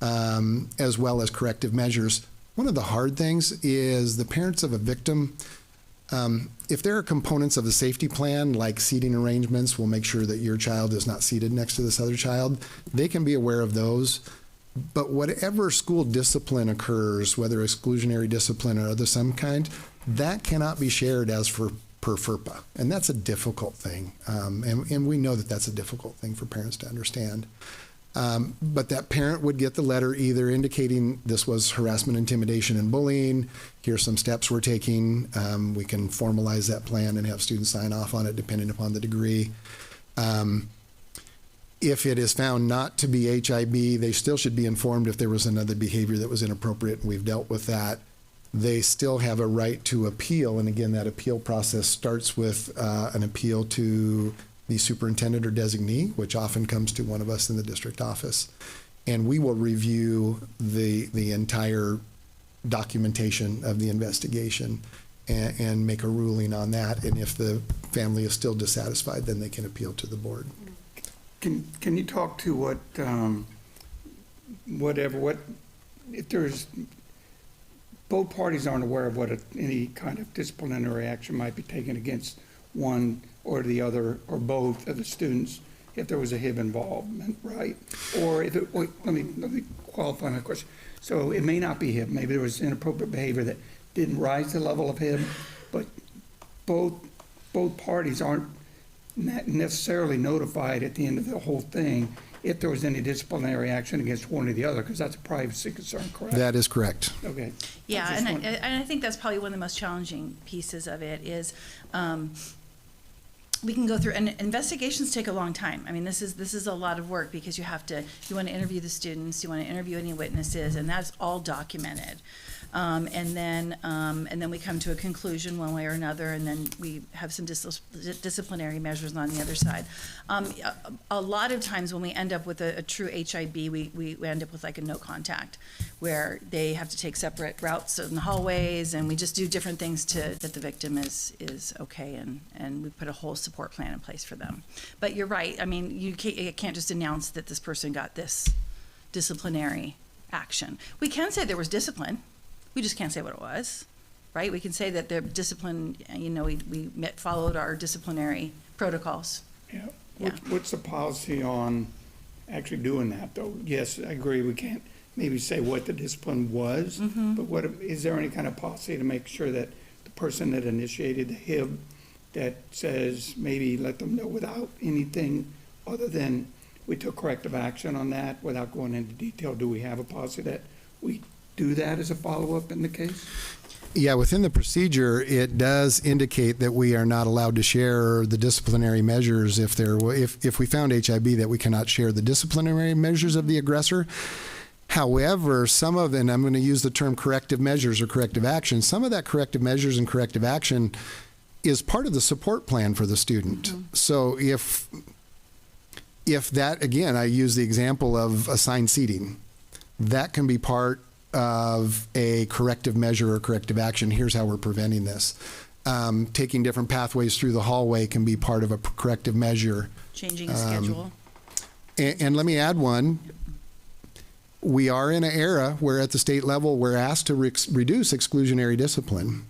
as well as corrective measures. One of the hard things is the parents of a victim. If there are components of the safety plan, like seating arrangements, we'll make sure that your child is not seated next to this other child. They can be aware of those. But whatever school discipline occurs, whether exclusionary discipline or other some kind, that cannot be shared as per FERPA. And that's a difficult thing. And we know that that's a difficult thing for parents to understand. But that parent would get the letter either indicating this was harassment, intimidation, and bullying. Here's some steps we're taking. We can formalize that plan and have students sign off on it depending upon the degree. If it is found not to be HIB, they still should be informed if there was another behavior that was inappropriate, and we've dealt with that. They still have a right to appeal, and again, that appeal process starts with an appeal to the superintendent or designee, which often comes to one of us in the district office. And we will review the entire documentation of the investigation and make a ruling on that. And if the family is still dissatisfied, then they can appeal to the board. Can you talk to what if there's, both parties aren't aware of what any kind of disciplinary action might be taken against one or the other or both of the students if there was a HIB involvement, right? Or if it, let me qualify my question. So it may not be HIB, maybe there was inappropriate behavior that didn't rise to the level of HIB, but both parties aren't necessarily notified at the end of the whole thing if there was any disciplinary action against one or the other, because that's a privacy concern, correct? That is correct. Okay. Yeah, and I think that's probably one of the most challenging pieces of it is we can go through, and investigations take a long time. I mean, this is a lot of work because you want to interview the students, you want to interview any witnesses, and that's all documented. And then we come to a conclusion one way or another, and then we have some disciplinary measures on the other side. A lot of times when we end up with a true HIB, we end up with like a no contact, where they have to take separate routes in the hallways, and we just do different things that the victim is okay, and we put a whole support plan in place for them. But you're right. I mean, you can't just announce that this person got this disciplinary action. We can say there was discipline. We just can't say what it was, right? We can say that the discipline, we followed our disciplinary protocols. Yeah. Yeah. What's the policy on actually doing that, though? Yes, I agree, we can't maybe say what the discipline was, but is there any kind of policy to make sure that the person that initiated the HIB that says maybe let them know without anything other than we took corrective action on that without going into detail? Do we have a policy that we do that as a follow-up in the case? Yeah, within the procedure, it does indicate that we are not allowed to share the disciplinary measures if we found HIB, that we cannot share the disciplinary measures of the aggressor. However, some of, and I'm going to use the term corrective measures or corrective action, some of that corrective measures and corrective action is part of the support plan for the student. So if that, again, I use the example of assigned seating, that can be part of a corrective measure or corrective action. Here's how we're preventing this. Taking different pathways through the hallway can be part of a corrective measure. Changing a schedule. And let me add one. We are in an era where at the state level we're asked to reduce exclusionary discipline.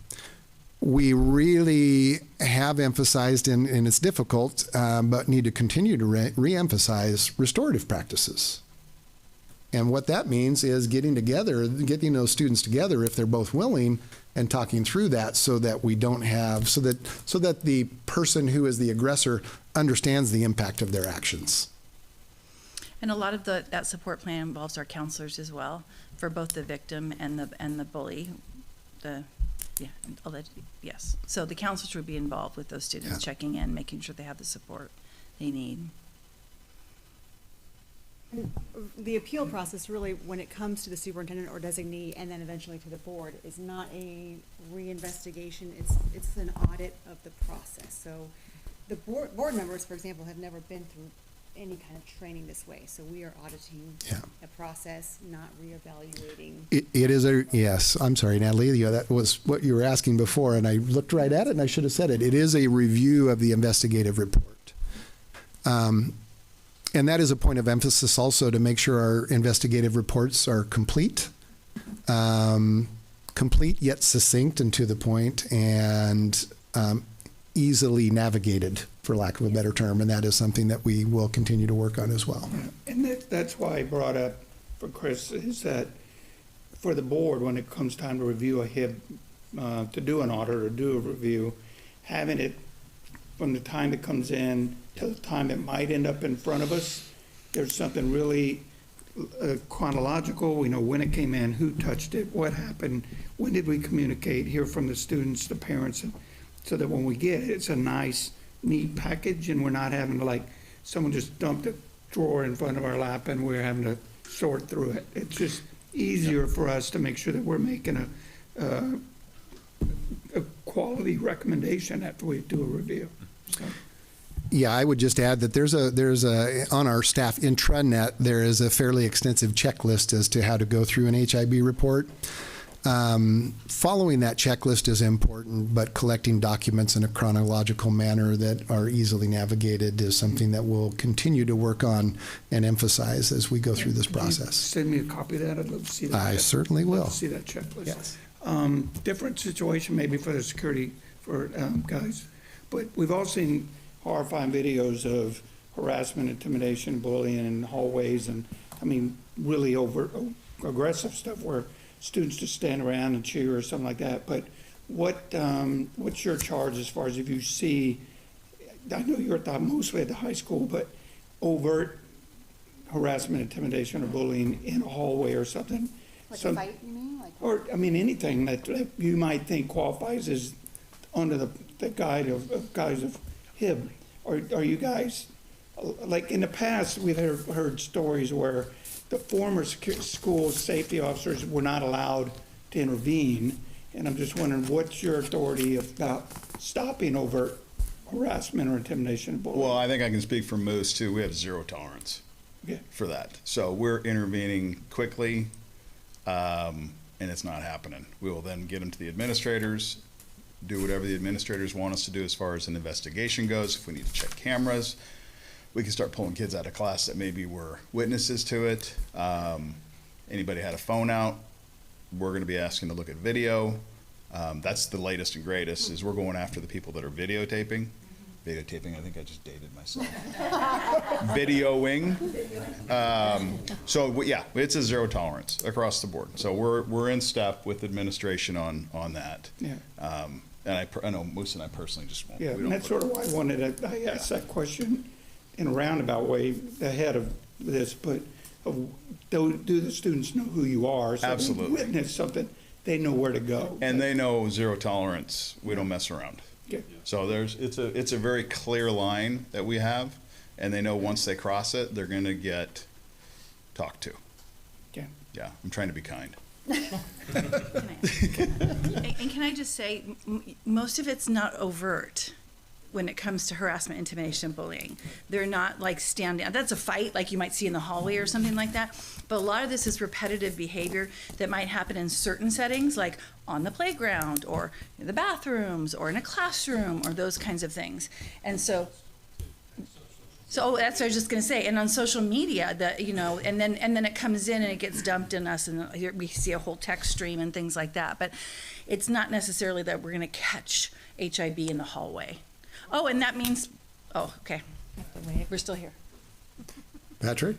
We really have emphasized, and it's difficult, but need to continue to re-emphasize restorative practices. And what that means is getting those students together if they're both willing and talking through that so that we don't have, so that the person who is the aggressor understands the impact of their actions. And a lot of that support plan involves our counselors as well, for both the victim and the bully. Yes. So the counselors would be involved with those students, checking in, making sure they have the support they need. The appeal process really, when it comes to the superintendent or designee and then eventually to the board, is not a reinvestigation, it's an audit of the process. So the board members, for example, have never been through any kind of training this way. So we are auditing a process, not reevaluating. It is yes, I'm sorry, Natalie, that was what you were asking before, and I looked right at it and I should have said it. It is a review of the investigative report. And that is a point of emphasis also to make sure our investigative reports are complete yet succinct and to the point, and easily navigated, for lack of a better term. And that is something that we will continue to work on as well. Yeah. And that's why I brought up for Chris is that for the board, when it comes time to review a HIB, to do an audit or do a review, having it from the time it comes in to the time it might end up in front of us, there's something really chronological. We know when it came in, who touched it, what happened, when did we communicate, hear from the students, the parents, and so that when we get it, it's a nice, neat package, and we're not having to, like, someone just dumped a drawer in front of our lap and we're having to sort through it. It's just easier for us to make sure that we're making a quality recommendation after we do a review. So. Yeah, I would just add that there's a on our staff intranet, there is a fairly extensive checklist as to how to go through an HIB report. Following that checklist is important, but collecting documents in a chronological manner that are easily navigated is something that we'll continue to work on and emphasize as we go through this process. Send me a copy of that. I'd love to see that. I certainly will. Love to see that checklist. Yes. Different situation maybe for the security guys, but we've all seen horrifying videos of harassment, intimidation, bullying in hallways, and I mean really aggressive stuff where students just stand around and cheer or something like that. But what's your charge as far as if you see, I know you're mostly at the high school, but overt harassment, intimidation, or bullying in a hallway or something? Like a fight, you mean? Or, I mean, anything that you might think qualifies as under the guide of guise of HIB. Are you guys, like in the past, we've heard stories where the former school safety officers were not allowed to intervene, and I'm just wondering what's your authority about stopping overt harassment or intimidation and bullying? Well, I think I can speak for Moose too. We have zero tolerance for that. So we're intervening quickly, and it's not happening. We will then get them to the administrators, do whatever the administrators want us to do as far as an investigation goes. If we need to check cameras, we can start pulling kids out of class that maybe were witnesses to it. Anybody had a phone out, we're going to be asking to look at video. That's the latest and greatest, is we're going after the people that are videotaping. Videotaping, I think I just dated myself. Videoing. So yeah, it's a zero tolerance across the board. So we're in step with administration on that. Yeah. And I know Moose and I personally just won't. Yeah, and that's sort of why I asked that question in a roundabout way ahead of this, but do the students know who you are? So Absolutely. If they witness something, they know where to go. And they know zero tolerance. We don't mess around. Okay. So it's a very clear line that we have, and they know once they cross it, they're going to get talked to. Okay. Yeah, I'm trying to be kind. And can I just say, most of it's not overt when it comes to harassment, intimidation, and bullying. They're not like standing, that's a fight like you might see in the hallway or something like that. But a lot of this is repetitive behavior that might happen in certain settings, like on the playground or in the bathrooms or in a classroom or those kinds of things. And so that's what I was just going to say. And on social media, and then it comes in and it gets dumped in us, and here we see a whole text stream and things like that. But it's not necessarily that we're going to catch HIB in the hallway. Oh, and that means, okay, we're still here. Patrick?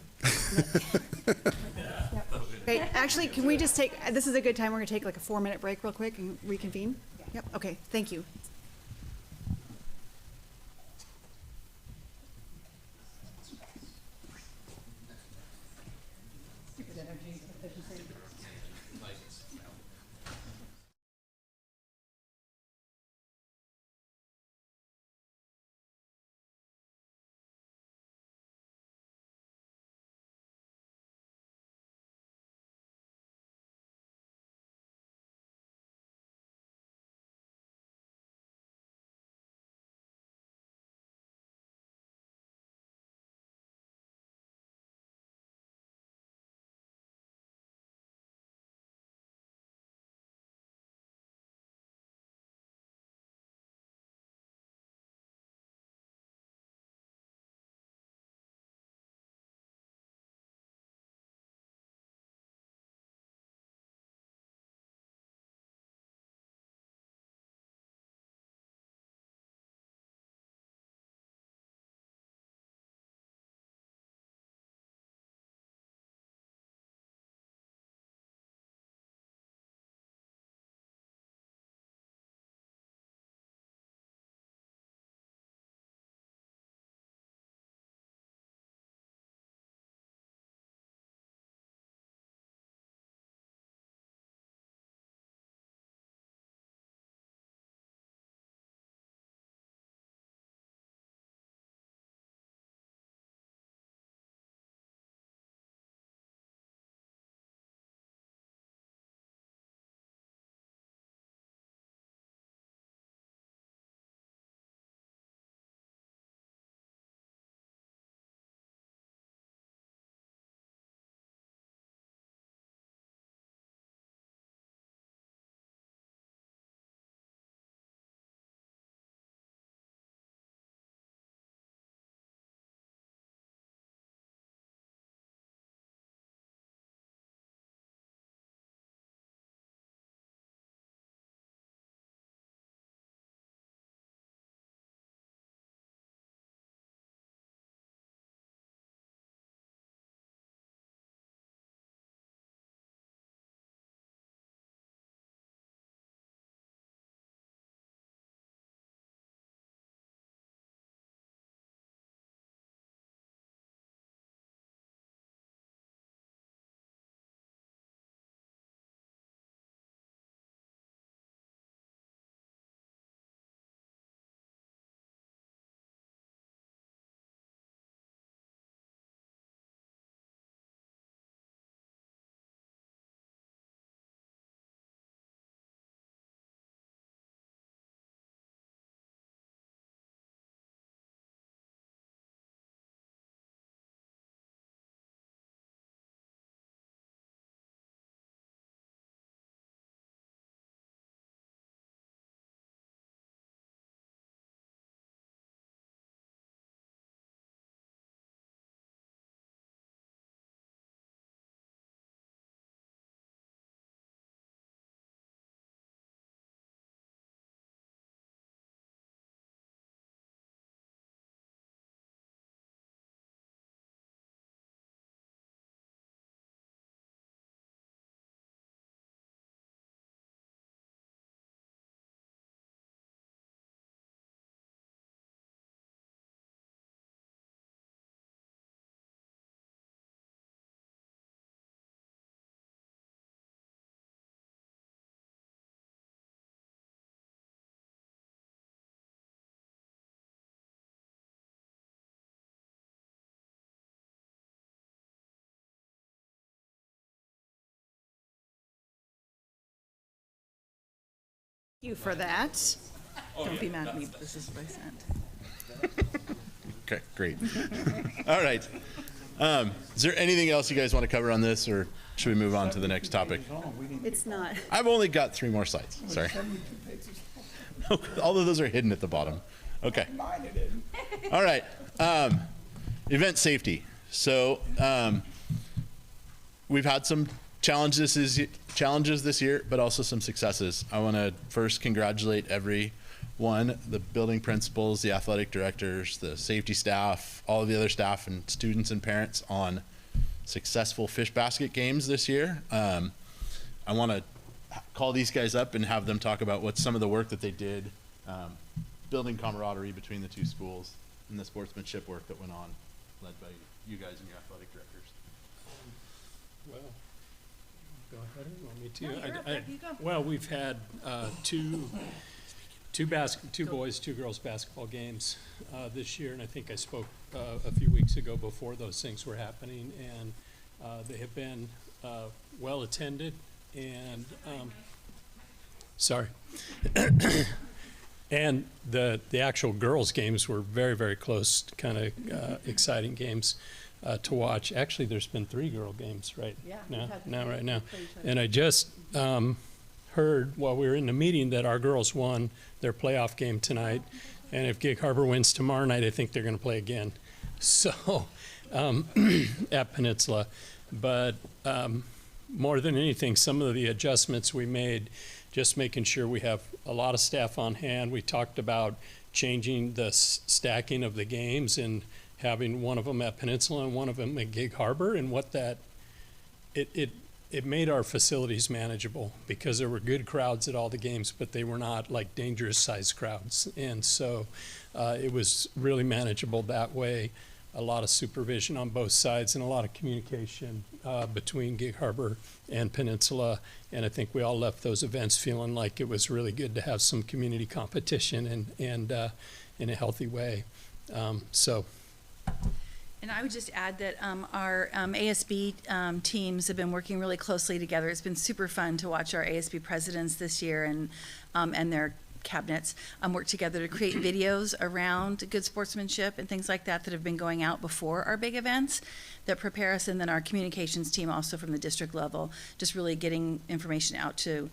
Okay, actually, can we just take, this is a good time, we're gonna take like a 4-minute break real quick and reconvene? Yep, okay, thank you. you for that. Don't be mad at me, but this is what I sent. Okay, great. All right. Is there anything else you guys want to cover on this, or should we move on to the next topic? It's not. I've only got 3 more slides. Sorry. All of those are hidden at the bottom. Okay. All right. Event safety. So we've had some challenges this year, but also some successes. I want to first congratulate everyone, the building principals, the athletic directors, the safety staff, all of the other staff and students and parents on successful fish basket games this year. I want to call these guys up and have them talk about what some of the work that they did, building camaraderie between the 2 schools and the sportsmanship work that went on, led by you guys and your athletic directors. Well, go ahead. You want me to? Well, we've had two boys, 2 girls basketball games this year, and I think I spoke a few weeks ago before those things were happening, and they have been well attended, and and the actual girls games were very, very close, kind of exciting games to watch. Actually, there's been 3 girl games right now. And I just heard while we were in the meeting that our girls won their playoff game tonight, and if Gig Harbor wins tomorrow night, I think they're going to play again. So at Peninsula, but more than anything, some of the adjustments we made, just making sure we have a lot of staff on hand. We talked about changing the stacking of the games and having one of them at Peninsula and one of them at Gig Harbor, and what that it made our facilities manageable, because there were good crowds at all the games, but they were not like dangerous sized crowds, and so it was really manageable that way. A lot of supervision on both sides and a lot of communication between Gig Harbor and Peninsula, and I think we all left those events feeling like it was really good to have some community competition and in a healthy way. And I would just add that our ASB teams have been working really closely together. It's been super fun to watch our ASB presidents this year and their cabinets work together to create videos around good sportsmanship and things like that have been going out before our big events that prepare us. And then our communications team also from the district level, just really getting information out to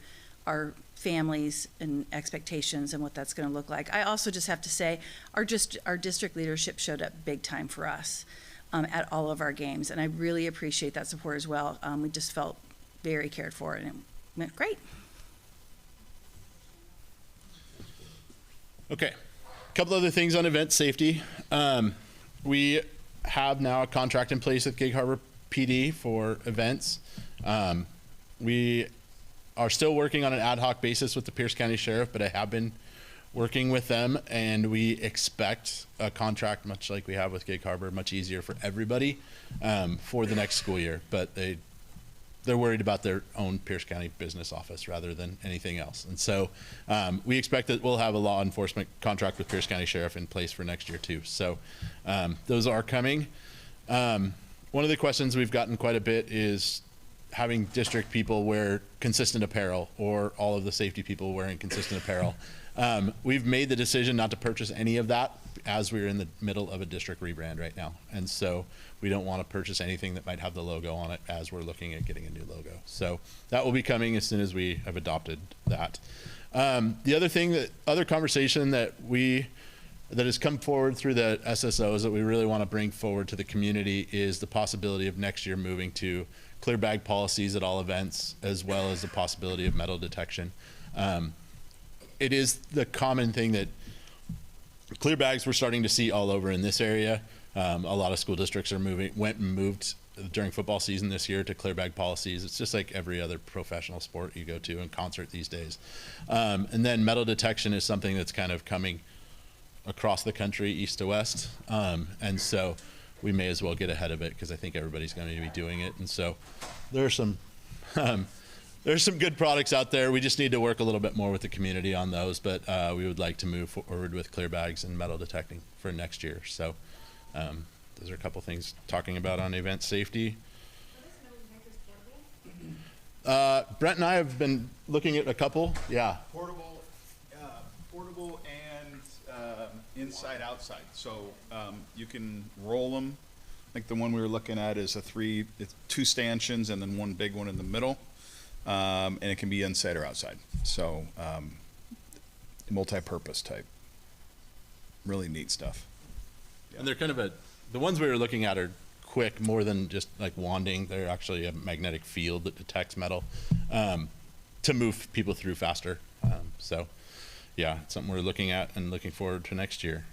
our families and expectations and what that's going to look like. I also just have to say our district leadership showed up big time for us at all of our games, and I really appreciate that support as well. We just felt very cared for, and it went great. Okay, a couple other things on event safety. We have now a contract in place with Gig Harbor PD for events. We are still working on an ad hoc basis with the Pierce County Sheriff, but I have been working with them, and we expect a contract much like we have with Gig Harbor, much easier for everybody for the next school year. But they're worried about their own Pierce County business office rather than anything else. And so we expect that we'll have a law enforcement contract with Pierce County Sheriff in place for next year too. So those are coming. One of the questions we've gotten quite a bit is having district people wear consistent apparel, or all of the safety people wearing consistent apparel. We've made the decision not to purchase any of that, as we're in the middle of a district rebrand right now. And so we don't want to purchase anything that might have the logo on it as we're looking at getting a new logo. So that will be coming as soon as we have adopted that. The other conversation that has come forward through the SSOs that we really want to bring forward to the community is the possibility of next year moving to clear bag policies at all events, as well as the possibility of metal detection. It is the common thing that clear bags we're starting to see all over in this area. A lot of school districts are moved during football season this year to clear bag policies. It's just like every other professional sport you go to and concert these days. And then metal detection is something that's kind of coming across the country, east to west. And so we may as well get ahead of it, because I think everybody's going to be doing it. And so there's some good products out there. We just need to work a little bit more with the community on those, but we would like to move forward with clear bags and metal detecting for next year. So those are a couple things talking about on event safety. Brent and I have been looking at a couple. Yeah. Portable Inside, outside. So you can roll them. I think the one we were looking at is it's 2 stanchions and then one big one in the middle. And it can be inside or outside. So multi-purpose type. Really neat stuff. And they're kind of the ones we were looking at are quick, more than just like wanding. They're actually a magnetic field that detects metal to move people through faster. So yeah, it's something we're looking at and looking forward to next year.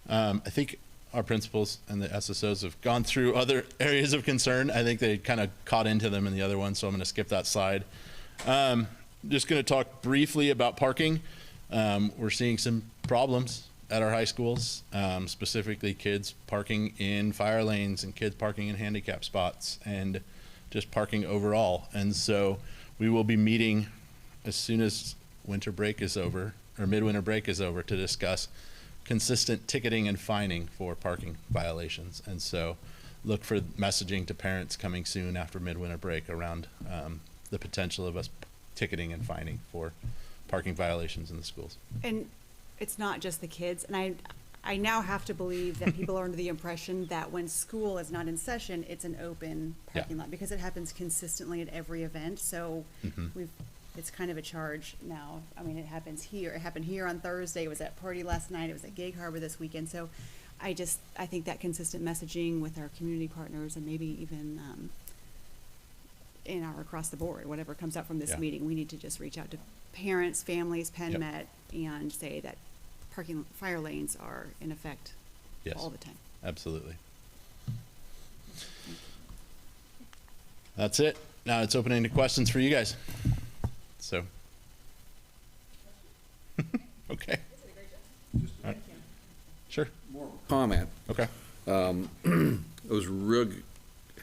I think our principals and the SSOs have gone through other areas of concern. I think they kind of caught into them in the other one, so I'm going to skip that slide. Just going to talk briefly about parking. We're seeing some problems at our high schools, specifically kids parking in fire lanes and kids parking in handicap spots and just parking overall. And so we will be meeting as soon as winter break is over, or midwinter break is over, to discuss consistent ticketing and fining for parking violations. And so look for messaging to parents coming soon after midwinter break around the potential of us ticketing and fining for parking violations in the schools. And it's not just the kids, and I now have to believe that people are under the impression that when school is not in session, it's an open parking lot, because it happens consistently at every event. So it's kind of a charge now. I mean, it happens here. It happened here on Thursday. It was at Party last night. It was at Gig Harbor this weekend. So I think that consistent messaging with our community partners, and maybe even across the board, whatever comes out from this meeting, we need to just reach out to parents, families, PenMet, and say that parking fire lanes are in effect all the time. Absolutely. That's it. Now it's opening to questions for you guys. So, okay. Right. Sure. More comment. Okay. I was real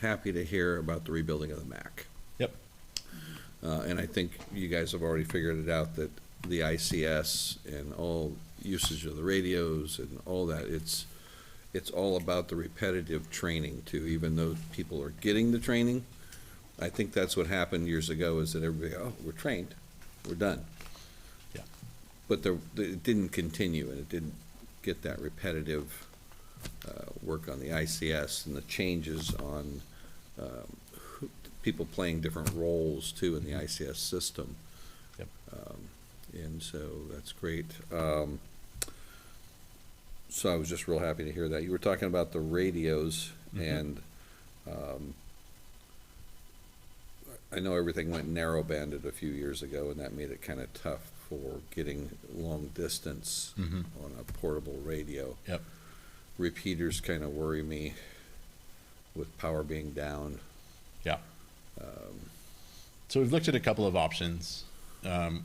happy to hear about the rebuilding of the MAC. Yep. And I think you guys have already figured it out that the ICS and all usage of the radios and all that, it's all about the repetitive training too. Even though people are getting the training, I think that's what happened years ago, is that everybody, oh, we're trained, we're done. Yeah. But it didn't continue, and it didn't get that repetitive work on the ICS and the changes on people playing different roles too in the ICS system. Yep. And so that's great. So I was just real happy to hear that. You were talking about the radios, and I know everything went narrow-banded a few years ago, and that made it kind of tough for getting long distance on a portable radio. Yep. Repeaters kind of worry me with power being down. Yeah. So we've looked at a couple of options.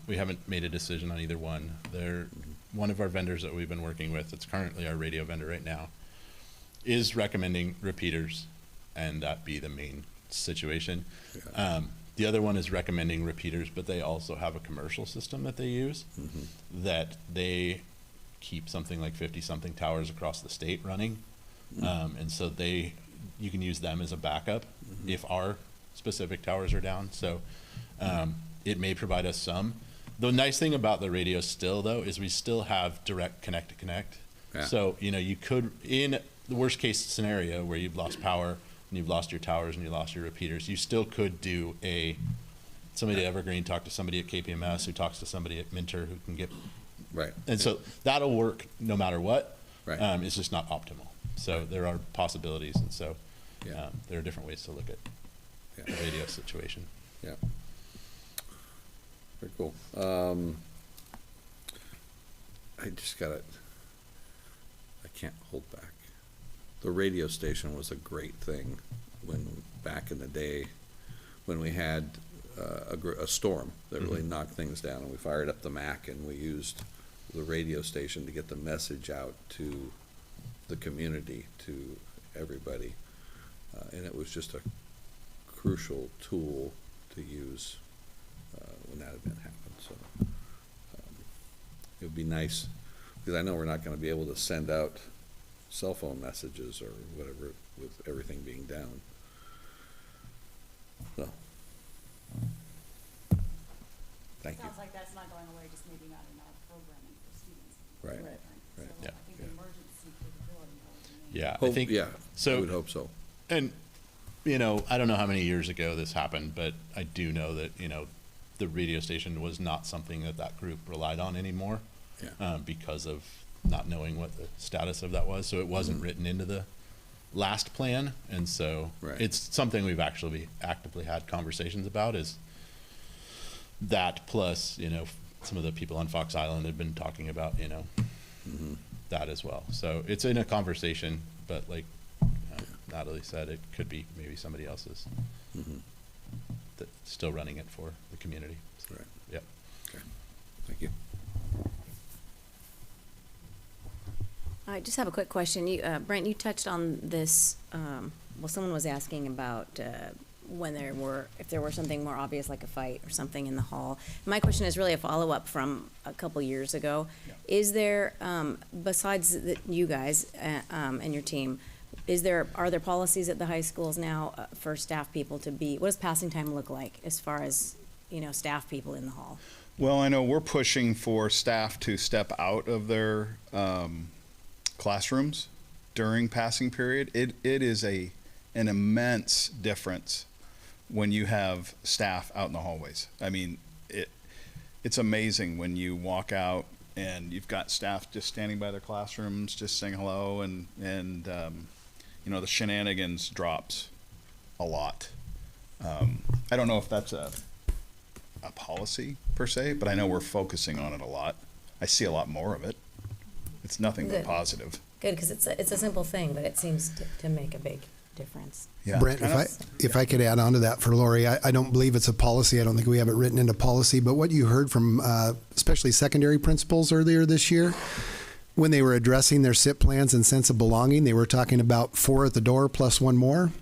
We haven't made a decision on either one. One of our vendors that we've been working with, it's currently our radio vendor right now, is recommending repeaters, and that be the main situation. Yeah. The other one is recommending repeaters, but they also have a commercial system that they use that they keep something like 50-something towers across the state running. And so you can use them as a backup if our specific towers are down. So it may provide us some. The nice thing about the radio still, though, is we still have direct connect to connect. Yeah. So, you could, in the worst case scenario where you've lost power and you've lost your towers and you lost your repeaters, you still could do somebody at Evergreen talk to somebody at KPMS who talks to somebody at Minter who can get. Right. And so that'll work no matter what. Right. It's just not optimal. So there are possibilities, and so there are different ways to look at the radio situation. Yeah. Very cool. I can't hold back. The radio station was a great thing back in the day when we had a storm that really knocked things down, and we fired up the MAC and we used the radio station to get the message out to the community, to everybody. And it was just a crucial tool to use when that event happened. So it would be nice, because I know we're not going to be able to send out cell phone messages or whatever with everything being down. So Thank you. Sounds like that's not going away, just maybe not in our programming for students. Right. Right. Right. So Yeah. I think the emergency capability holds in Yeah, I Hope- think yeah, so. I would hope so. And, you know, I don't know how many years ago this happened, but I do know that, you know, the radio station was not something that that group relied on anymore Yeah. because of not knowing what the status of that was. So it wasn't written into the last plan. And so Right. it's something we've actually actively had conversations about is that plus, you know, some of the people on Fox Island have been talking about, you know, that as well. So it's in a conversation, but like Natalie said, it could be maybe somebody else's that's still running it for the community. So, Right. Yep. Okay. Thank you. I just have a quick question. Brent, you touched on this, well, someone was asking about if there were something more obvious like a fight or something in the hall. My question is really a follow-up from a couple years ago. Yeah. Is there, besides you guys and your team, are there policies at the high schools now for staff people to be, what does passing time look like as far as, you know, staff people in the hall? Well, I know we're pushing for staff to step out of their classrooms during passing period. It is an immense difference when you have staff out in the hallways. I mean, it's amazing when you walk out and you've got staff just standing by their classrooms, just saying hello, and you know, the shenanigans drops a lot. I don't know if that's a policy per se, but I know we're focusing on it a lot. I see a lot more of it. It's nothing but Good. positive. Good, because it's a simple thing, but it seems to make a big difference. Yeah. Brent, if I could add on to that for Lori, I don't believe it's a policy. I don't think we have it written into policy. But what you heard from especially secondary principals earlier this year, when they were addressing their SIP plans and sense of belonging, they were talking about 4 at the door plus 1 more.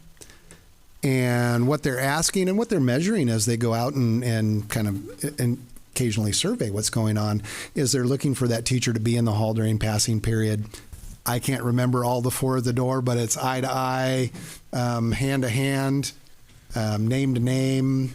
And what they're asking and what they're measuring as they go out and kind of and occasionally survey what's going on is they're looking for that teacher to be in the hall during passing period. I can't remember all the 4 at the door, but it's eye to eye, hand to hand, name to name.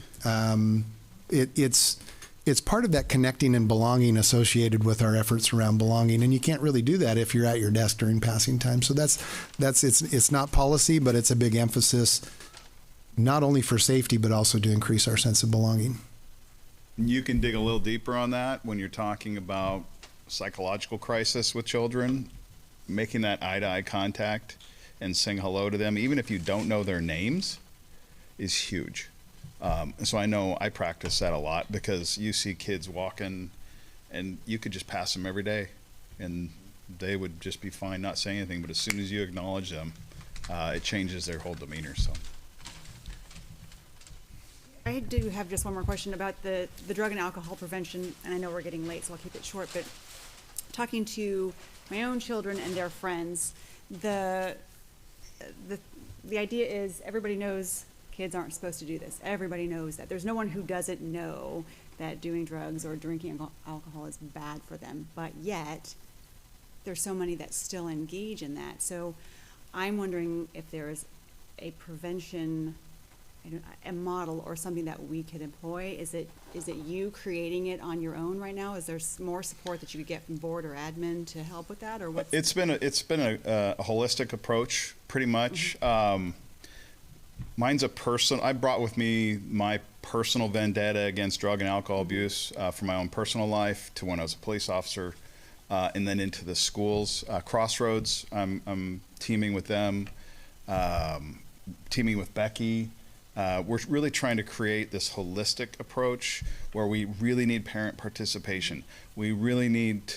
It's part of that connecting and belonging associated with our efforts around belonging, and you can't really do that if you're at your desk during passing time. So it's not policy, but it's a big emphasis, not only for safety but also to increase our sense of belonging. You can dig a little deeper on that when you're talking about psychological crisis with children. Making that eye-to-eye contact and saying hello to them, even if you don't know their names, is huge. And so I know I practice that a lot because you see kids walking and you could just pass them every day and they would just be fine not saying anything, but as soon as you acknowledge them, it changes their whole demeanor. So I do have just one more question about the drug and alcohol prevention, and I know we're getting late, so I'll keep it short, but talking to my own children and their friends, the idea is everybody knows kids aren't supposed to do this. Everybody knows that. There's no one who doesn't know that doing drugs or drinking alcohol is bad for them, but yet there's so many that still engage in that. So I'm wondering if there is a prevention, a model or something that we could employ. Is it you creating it on your own right now? Is there more support that you could get from board or admin to help with that, or what? it's been a holistic approach, pretty much. Mine's I brought with me my personal vendetta against drug and alcohol abuse from my own personal life to when I was a police officer, and then into the schools. Crossroads, I'm teaming with them, teaming with Becky. We're really trying to create this holistic approach where we really need parent participation. We really need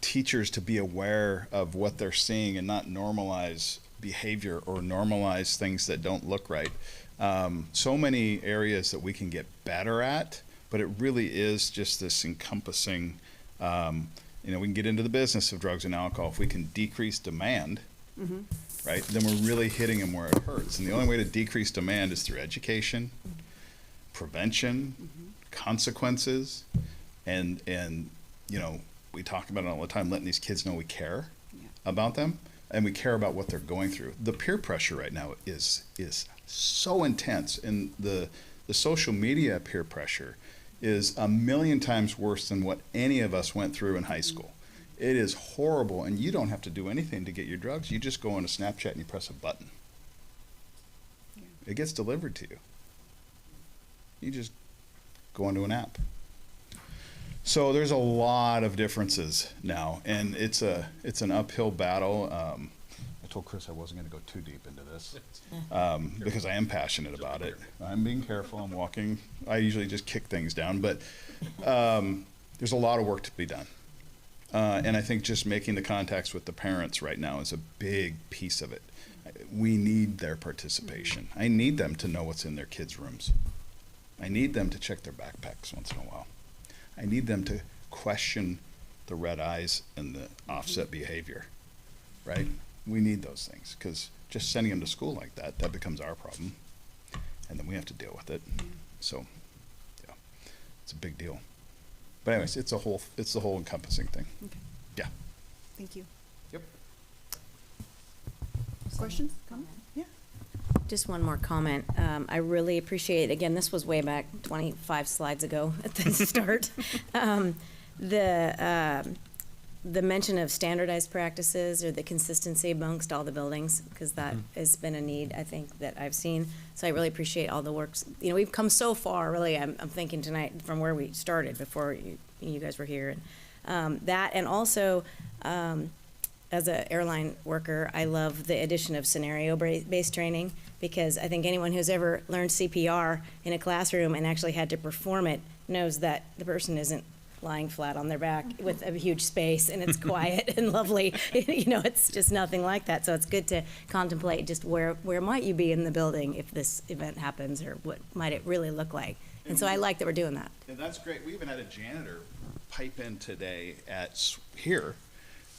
teachers to be aware of what they're seeing and not normalize behavior or normalize things that don't look right. So many areas that we can get better at, but it really is just this encompassing, we can get into the business of drugs and alcohol. If we can decrease demand, right, then we're really hitting them where it hurts. And the only way to decrease demand is through education, prevention, consequences, and we talk about it all the time, letting these kids know we care about them and we care about what they're going through. The peer pressure right now is so intense, and the social media peer pressure is a million times worse than what any of us went through in high school. It is horrible, and you don't have to do anything to get your drugs. You just go into Snapchat and you press a button. It gets delivered to you. You just go into an app. So there's a lot of differences now, and it's an uphill battle. I told Chris I wasn't going to go too deep into this because I am passionate about it. I'm being careful. I'm walking. I usually just kick things down, but there's a lot of work to be done. And I think just making the contacts with the parents right now is a big piece of it. We need their participation. I need them to know what's in their kids' rooms. I need them to check their backpacks once in a while. I need them to question the red eyes and the offset behavior, right? We need those things, because just sending them to school like that becomes our problem, and then we have to deal with it. So, yeah, it's a big deal. But anyways, it's the whole encompassing thing. Okay. Yeah. Thank you. Yep. Questions? Comments? Yeah. Just one more comment. I really appreciate, again, this was way back 25 slides ago at the start. The mention of standardized practices or the consistency amongst all the buildings, because that has been a need, I think, that I've seen. So I really appreciate all the work. You know, we've come so far, really, I'm thinking tonight from where we started before you guys were here. And that, and also, as an airline worker, I love the addition of scenario-based training, because I think anyone who's ever learned CPR in a classroom and actually had to perform it knows that the person isn't lying flat on their back with a huge space and it's quiet and lovely. You know, it's just nothing like that. So it's good to contemplate just where might you be in the building if this event happens, or what might it really look like. And so I like that we're doing that. And that's great. We even had a janitor pipe in today at here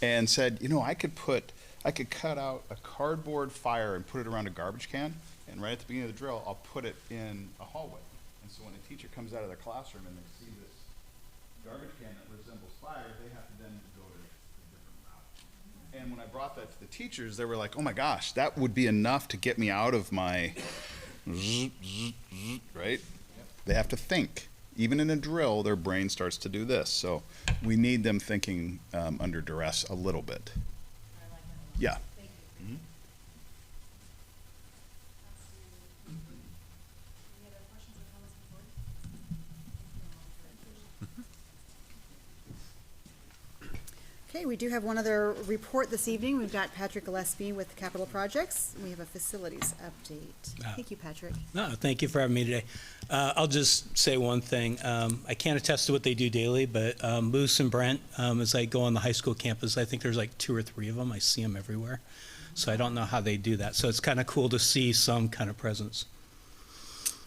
and said, you know, I could cut out a cardboard fire and put it around a garbage can, and right at the beginning of the drill, I'll put it in a hallway. And so when a teacher comes out of their classroom and they see this garbage can that resembles fire, they have to then go to a different route. And when I brought that to the teachers, they were like, oh my gosh, that would be enough to get me out of my right? They have to think. Even in a drill, their brain starts to do this. So we need them thinking under duress a little bit. Yeah. Mm-hmm. Okay, we do have one other report this evening. We've got Patrick Gillespie with Capital Projects. We have a facilities update. Thank you, Patrick. No, thank you for having me today. I'll just say one thing. I can't attest to what they do daily, but Moose and Brent, as I go on the high school campus, I think there's like 2 or 3 of them. I see them everywhere. So I don't know how they do that. So it's kind of cool to see some kind of presence.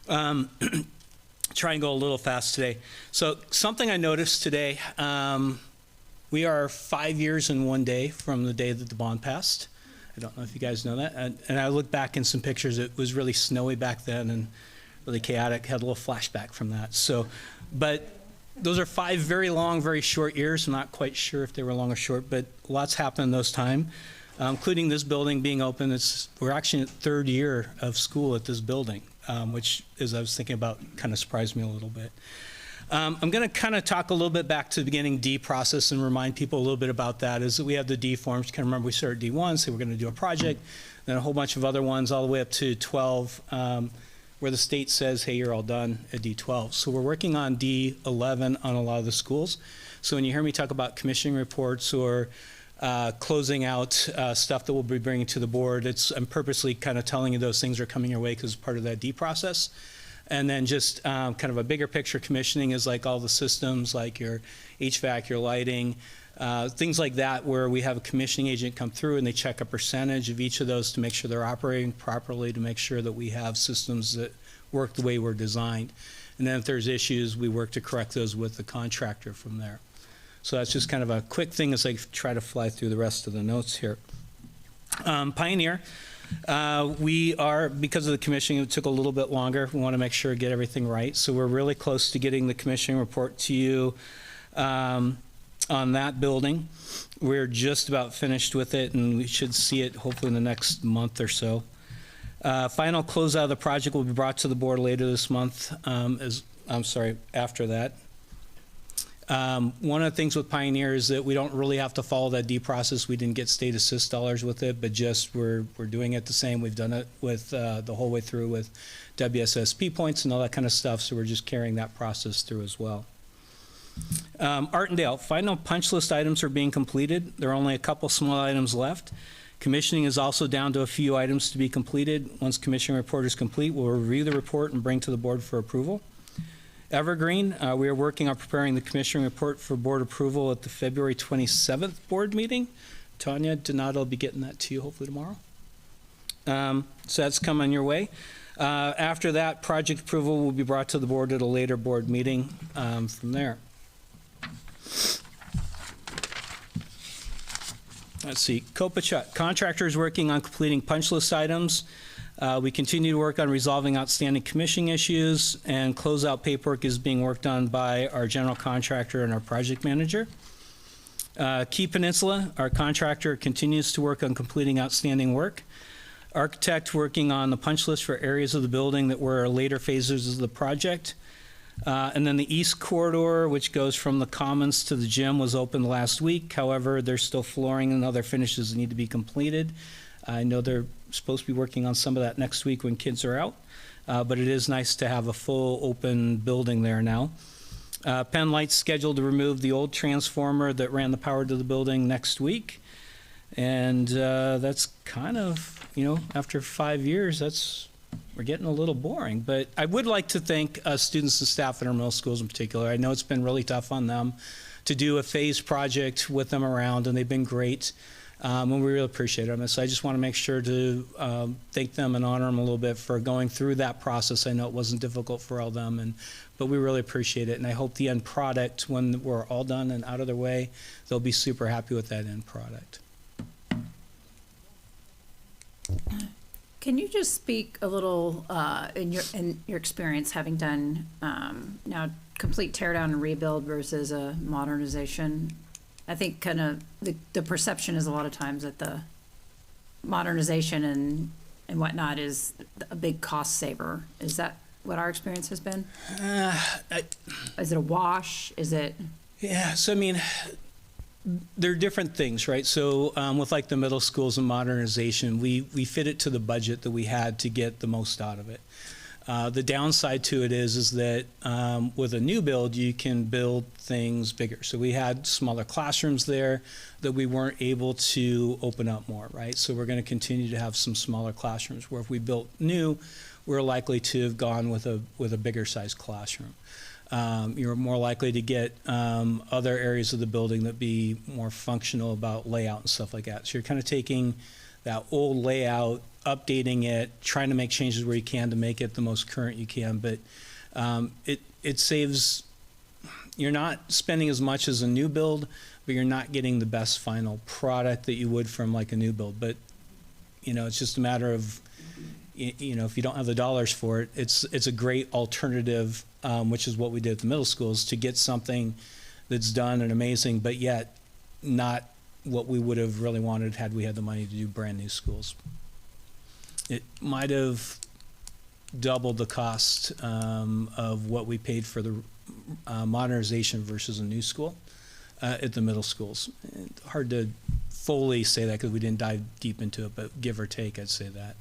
Try and go a little fast today. So something I noticed today, we are 5 years and 1 day from the day that the bond passed. I don't know if you guys know that. And I looked back in some pictures. It was really snowy back then and really chaotic. Had a little flashback from that. So, but those are 5 very long, very short years. I'm not quite sure if they were long or short, but lots happened in those time, including this building being open. We're actually in the 3rd year of school at this building, which, as I was thinking about, kind of surprised me a little bit. I'm going to kind of talk a little bit back to the beginning D process and remind people a little bit about that. Is that we have the D forms. You can remember we started D1, say we're going to do a project, then a whole bunch of other ones all the way up to 12, where the state says, hey, you're all done at D12. So we're working on D11 on a lot of the schools. So when you hear me talk about commissioning reports or closing out stuff that we'll be bringing to the board, I'm purposely kind of telling you those things are coming your way because it's part of that D process. And then just kind of a bigger picture commissioning is like all the systems, like your HVAC, your lighting, things like that, where we have a commissioning agent come through and they check a percentage of each of those to make sure they're operating properly, to make sure that we have systems that work the way we're designed. And then if there's issues, we work to correct those with the contractor from there. So that's just kind of a quick thing as I try to fly through the rest of the notes here. Pioneer. We are, because of the commissioning, it took a little bit longer. We want to make sure get everything right. So we're really close to getting the commissioning report to you on that building. We're just about finished with it, and we should see it hopefully in the next month or so. Final closeout of the project will be brought to the board later this month, as after that. One of the things with Pioneer is that we don't really have to follow that D process. We didn't get state assist dollars with it, but just we're doing it the same. We've done it with the whole way through with WSSP points and all that kind of stuff, so we're just carrying that process through as well. Artendale, final punch list items are being completed. There are only a couple small items left. Commissioning is also down to a few items to be completed. Once commissioning report is complete, we'll review the report and bring to the board for approval. Evergreen, we are working on preparing the commissioning report for board approval at the February 27th board meeting. Tanya Donato will be getting that to you hopefully tomorrow. So that's coming your way. After that, project approval will be brought to the board at a later board meeting from there. Let's see, Kopachuk, contractors working on completing punch list items. We continue to work on resolving outstanding commissioning issues, and closeout paperwork is being worked on by our general contractor and our project manager. Key Peninsula, our contractor, continues to work on completing outstanding work. Architect working on the punch list for areas of the building that were later phases of the project. And then the east corridor, which goes from the commons to the gym, was opened last week. However, there's still flooring and other finishes that need to be completed. I know they're supposed to be working on some of that next week when kids are out, but it is nice to have a full open building there now. Penn Light's scheduled to remove the old transformer that ran the power to the building next week. And that's kind of, after 5 years, we're getting a little boring. But I would like to thank students and staff in our middle schools in particular. I know it's been really tough on them to do a phased project with them around, and they've been great. And we really appreciate them. So I just want to make sure to thank them and honor them a little bit for going through that process. I know it wasn't difficult for all of them, but we really appreciate it. And I hope the end product, when we're all done and out of their way, they'll be super happy with that end product. Can you just speak a little in your experience having done now complete tear down and rebuild versus a modernization? I think kind of the perception is a lot of times that the modernization and whatnot is a big cost saver. Is that what our experience has been? Is it a wash? Is it? Yeah, so I mean, there are different things, right? So with like the middle schools and modernization, we fit it to the budget that we had to get the most out of it. The downside to it is that with a new build, you can build things bigger. So we had smaller classrooms there that we weren't able to open up more, right? So we're going to continue to have some smaller classrooms where if we built new, we're likely to have gone with a bigger size classroom. You're more likely to get other areas of the building that be more functional about layout and stuff like that. So you're kind of taking that old layout, updating it, trying to make changes where you can to make it the most current you can. But it saves, you're not spending as much as a new build, but you're not getting the best final product that you would from like a new build. But, it's just a matter of, if you don't have the dollars for it, it's a great alternative, which is what we did at the middle schools, to get something that's done and amazing, but yet not what we would have really wanted had we had the money to do brand new schools. It might have doubled the cost of what we paid for the modernization versus a new school at the middle schools. Hard to fully say that because we didn't dive deep into it, but give or take, I'd say that.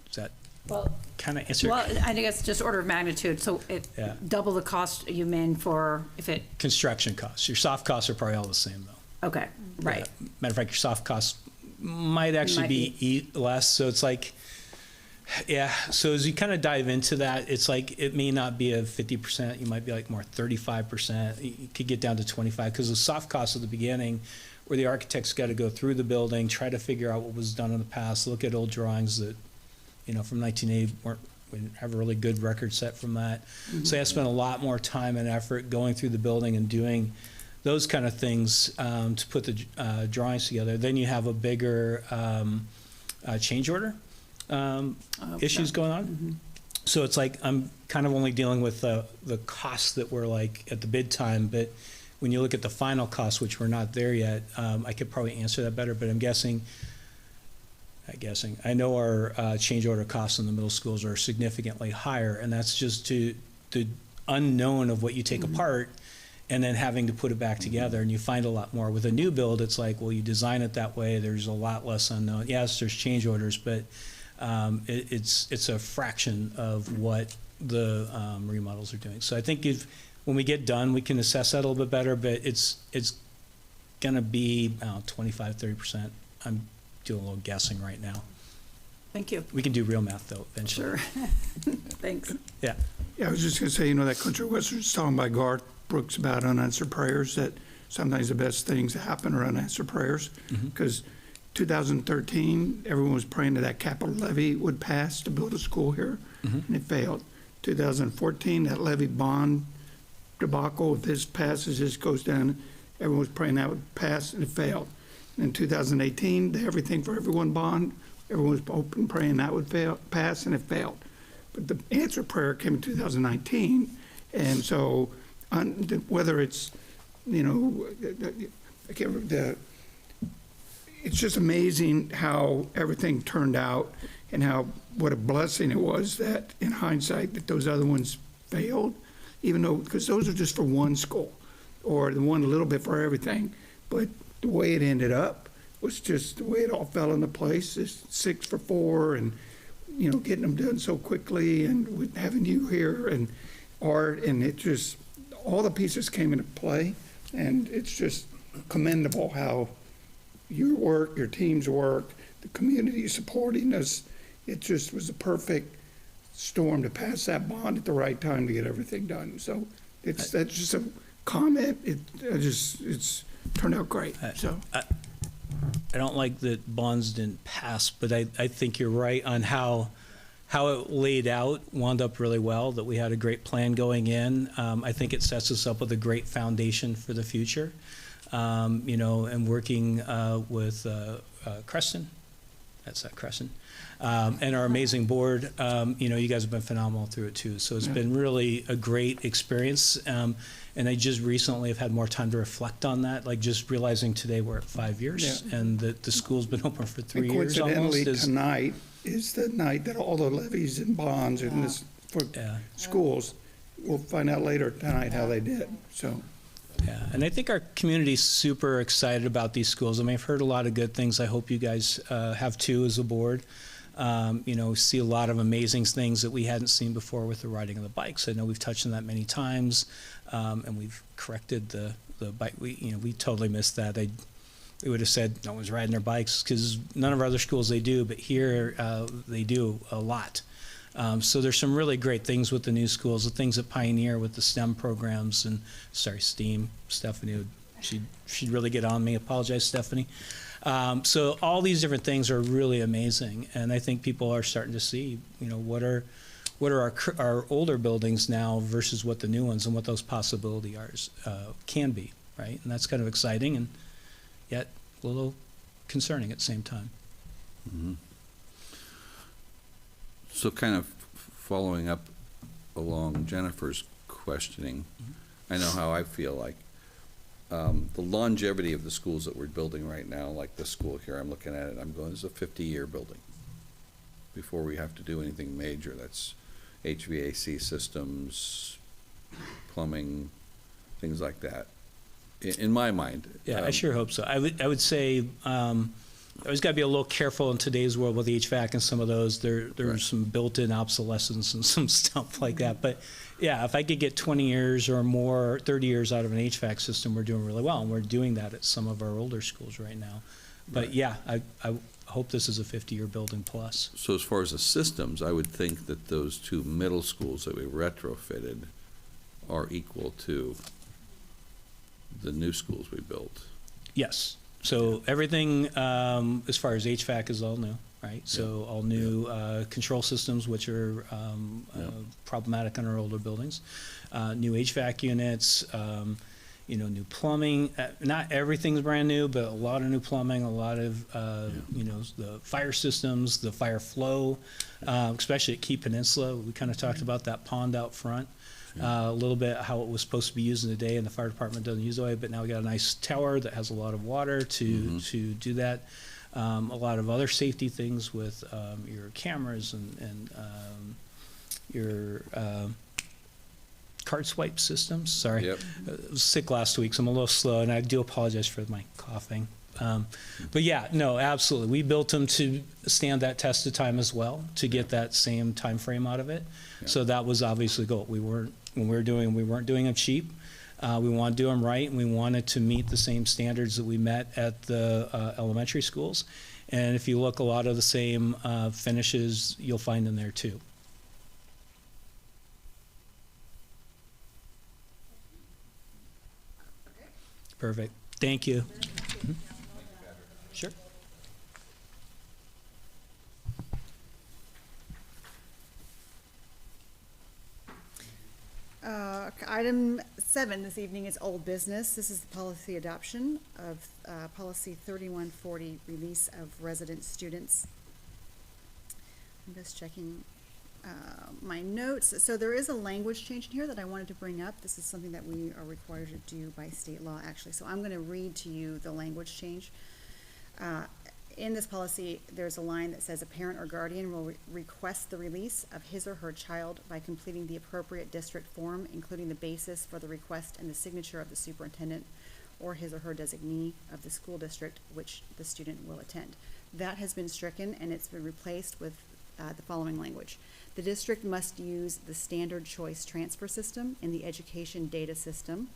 Does that kind of answer? Well, I think it's just order of magnitude. So double the cost you mean for if it construction costs. Your soft costs are probably all the same though. Okay, right. Matter of fact, your soft costs might actually be less. So it's like, so as you kind of dive into that, it's like it may not be a 50%. You might be like more 35%. You could get down to 25 because the soft costs at the beginning, where the architects got to go through the building, try to figure out what was done in the past, look at old drawings that, from 1980 we didn't have a really good record set from that. Mm-hmm. So I spent a lot more time and effort going through the building and doing those kind of things to put the drawings together. Then you have a bigger change order issues going on. Mm-hmm. So it's like I'm kind of only dealing with the costs that were like at the bid time, but when you look at the final costs, which we're not there yet, I could probably answer that better, but I'm guessing guessing. I know our change order costs in the middle schools are significantly higher, and that's just to the unknown of what you take apart and then having to put it back together, and you find a lot more. With a new build, it's like, well, you design it that way, there's a lot less unknown. Yes, there's change orders, but it's a fraction of what the remodels are doing. So I think when we get done, we can assess that a little bit better, but it's gonna be 25, 30%. I'm doing a little guessing right now. Thank you. We can do real math though eventually. Sure. Thanks. Yeah. Yeah, I was just gonna say, you know, that country western song by Garth Brooks about unanswered prayers, that sometimes the best things that happen are unanswered prayers. Because 2013, everyone was praying that capital levy would pass to build a school here, and it failed. 2014, that levy bond debacle, if this passes, this goes down, everyone was praying that would pass, and it failed. In 2018, the Everything for Everyone bond, everyone was hoping, praying that would pass, and it failed. But the answer prayer came in 2019, and so whether it's, you know, it's just amazing how everything turned out, and what a blessing it was that, in hindsight, that those other ones failed, even though, because those are just for one school, or the one a little bit for everything. But the way it ended up was just the way it all fell into place. It's 6 for 4, and, you know, getting them done so quickly, and with having you here and Art, and it just, all the pieces came into play, and it's just commendable how your work, your team's work, the community supporting us, it just was a perfect storm to pass that bond at the right time to get everything done. So that's just a comment. It's turned out great. So I don't like that bonds didn't pass, but I think you're right on how it laid out, wound up really well, that we had a great plan going in. I think it sets us up with a great foundation for the future. You know, and working with Creston, and our amazing board, you know, you guys have been phenomenal through it too. So it's been really a great experience. And I just recently have had more time to reflect on that, like just realizing today we're at 5 years, and that the school's been open for 3 years almost. Coincidentally, tonight is the night that all the levies and bonds in this for schools. We'll find out later tonight how they did. So. Yeah, and I think our community's super excited about these schools. I mean, I've heard a lot of good things. I hope you guys have too as a board. You know, see a lot of amazing things that we hadn't seen before with the riding of the bikes. I know we've touched on that many times, and we've corrected the bike. We totally missed that. We would have said no one's riding their bikes because none of our other schools they do, but here they do a lot. So there's some really great things with the new schools, the things that Pioneer with the STEM programs and, STEAM, Stephanie, she'd really get on me. Apologize, Stephanie. So all these different things are really amazing. And I think people are starting to see, you know, what are our older buildings now versus what the new ones and what those possibilities can be, right? And that's kind of exciting and yet a little concerning at the same time. Mm-hmm. So kind of following up along Jennifer's questioning, I know how I feel like the longevity of the schools that we're building right now, like this school here, I'm looking at it, I'm going, this is a 50-year building before we have to do anything major. That's HVAC systems, plumbing, things like that, in my mind. Yeah, I sure hope so. I would say always got to be a little careful in today's world with HVAC and some of those. There's some built-in obsolescence and some stuff like that. But yeah, if I could get 20 years or more, 30 years out of an HVAC system, we're doing really well. And we're doing that at some of our older schools right now. But yeah, I hope this is a 50-year building plus. So as far as the systems, I would think that those 2 middle schools that we retrofitted are equal to the new schools we built. Yes. So everything as far as HVAC is all new, right? So all new control systems, which are problematic in our older buildings, new HVAC units, you know, new plumbing. Not everything's brand new, but a lot of new plumbing, a lot of, you know, the fire systems, the fire flow, especially at Key Peninsula. We kind of talked about that pond out front. A little bit how it was supposed to be used in the day, and the fire department doesn't use it, but now we got a nice tower that has a lot of water to do that. a lot of other safety things with your cameras and your card swipe systems. Sorry. Yep. I was sick last week, so I'm a little slow, and I do apologize for my coughing. But yeah, no, absolutely. We built them to stand that test of time as well, to get that same time frame out of it. Yeah. So that was obviously the goal. We weren't doing them cheap. We want to do them right, and we wanted to meet the same standards that we met at the elementary schools. And if you look, a lot of the same finishes you'll find in there too. Perfect. Thank you. Mhm. Sure. Item 7 this evening is old business. This is the policy adoption of policy 3140, release of resident students. I'm just checking my notes. So there is a language change in here that I wanted to bring up. This is something that we are required to do by state law, actually. So I'm going to read to you the language change. In this policy, there's a line that says a parent or guardian will request the release of his or her child by completing the appropriate district form, including the basis for the request and the signature of the superintendent or his or her designee of the school district which the student will attend. That has been stricken, and it's been replaced with the following language. The district must use the standard choice transfer system in the education data system,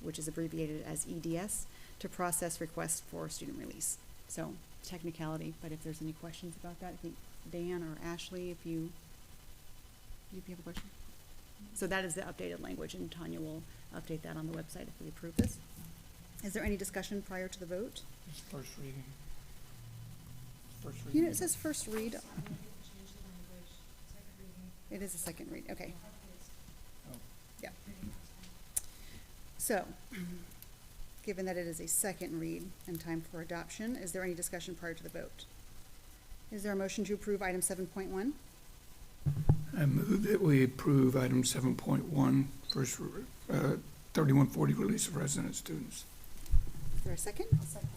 which is abbreviated as EDS, to process requests for student release. So, technicality, but if there's any questions about that, I think Dan or Ashley, if you have a question. So that is the updated language, and Tanya will update that on the website if we approve this. Is there any discussion prior to the vote? It's first reading. First reading. You know, it says first read. It is a second read, okay. Yeah. So, given that it is a second read and time for adoption, is there any discussion prior to the vote? Is there a motion to approve item 7.1? I move that we approve item 7.1, first 3140, release of resident students. Is there a second? I'll second.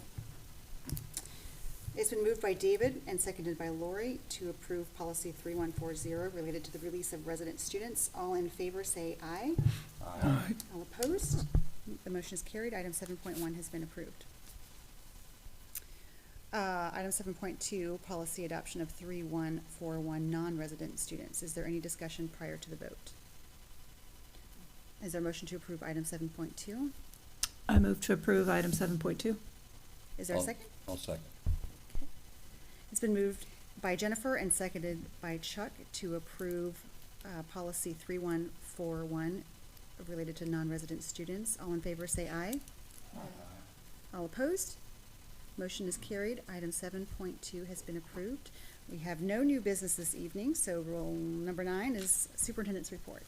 It's been moved by David and seconded by Lori to approve policy 3140 related to the release of resident students. All in favor say aye. Aye. All opposed? The motion is carried. Item 7.1 has been approved. Item 7.2, policy adoption of 3141 non-resident students. Is there any discussion prior to the vote? Is there a motion to approve item 7.2? I move to approve item 7.2. Is there a second? I'll second. Okay. It's been moved by Jennifer and seconded by Chuck to approve policy 3141 related to non-resident students. All in favor say aye. Aye. All opposed? Motion is carried. Item 7.2 has been approved. We have no new business this evening, so rule number 9 is superintendent's report.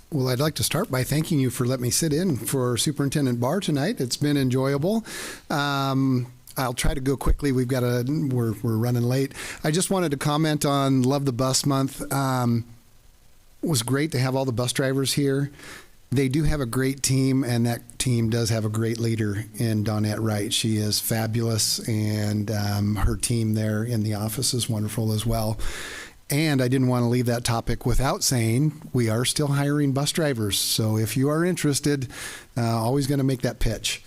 Well, I'd like to start by thanking you for letting me sit in for Superintendent Barr tonight. It's been enjoyable. I'll try to go quickly. We're running late. I just wanted to comment on Love the Bus Month. It was great to have all the bus drivers here. They do have a great team, and that team does have a great leader in Dawnette Wright. She is fabulous, and her team there in the office is wonderful as well. And I didn't want to leave that topic without saying we are still hiring bus drivers. So if you are interested, always going to make that pitch.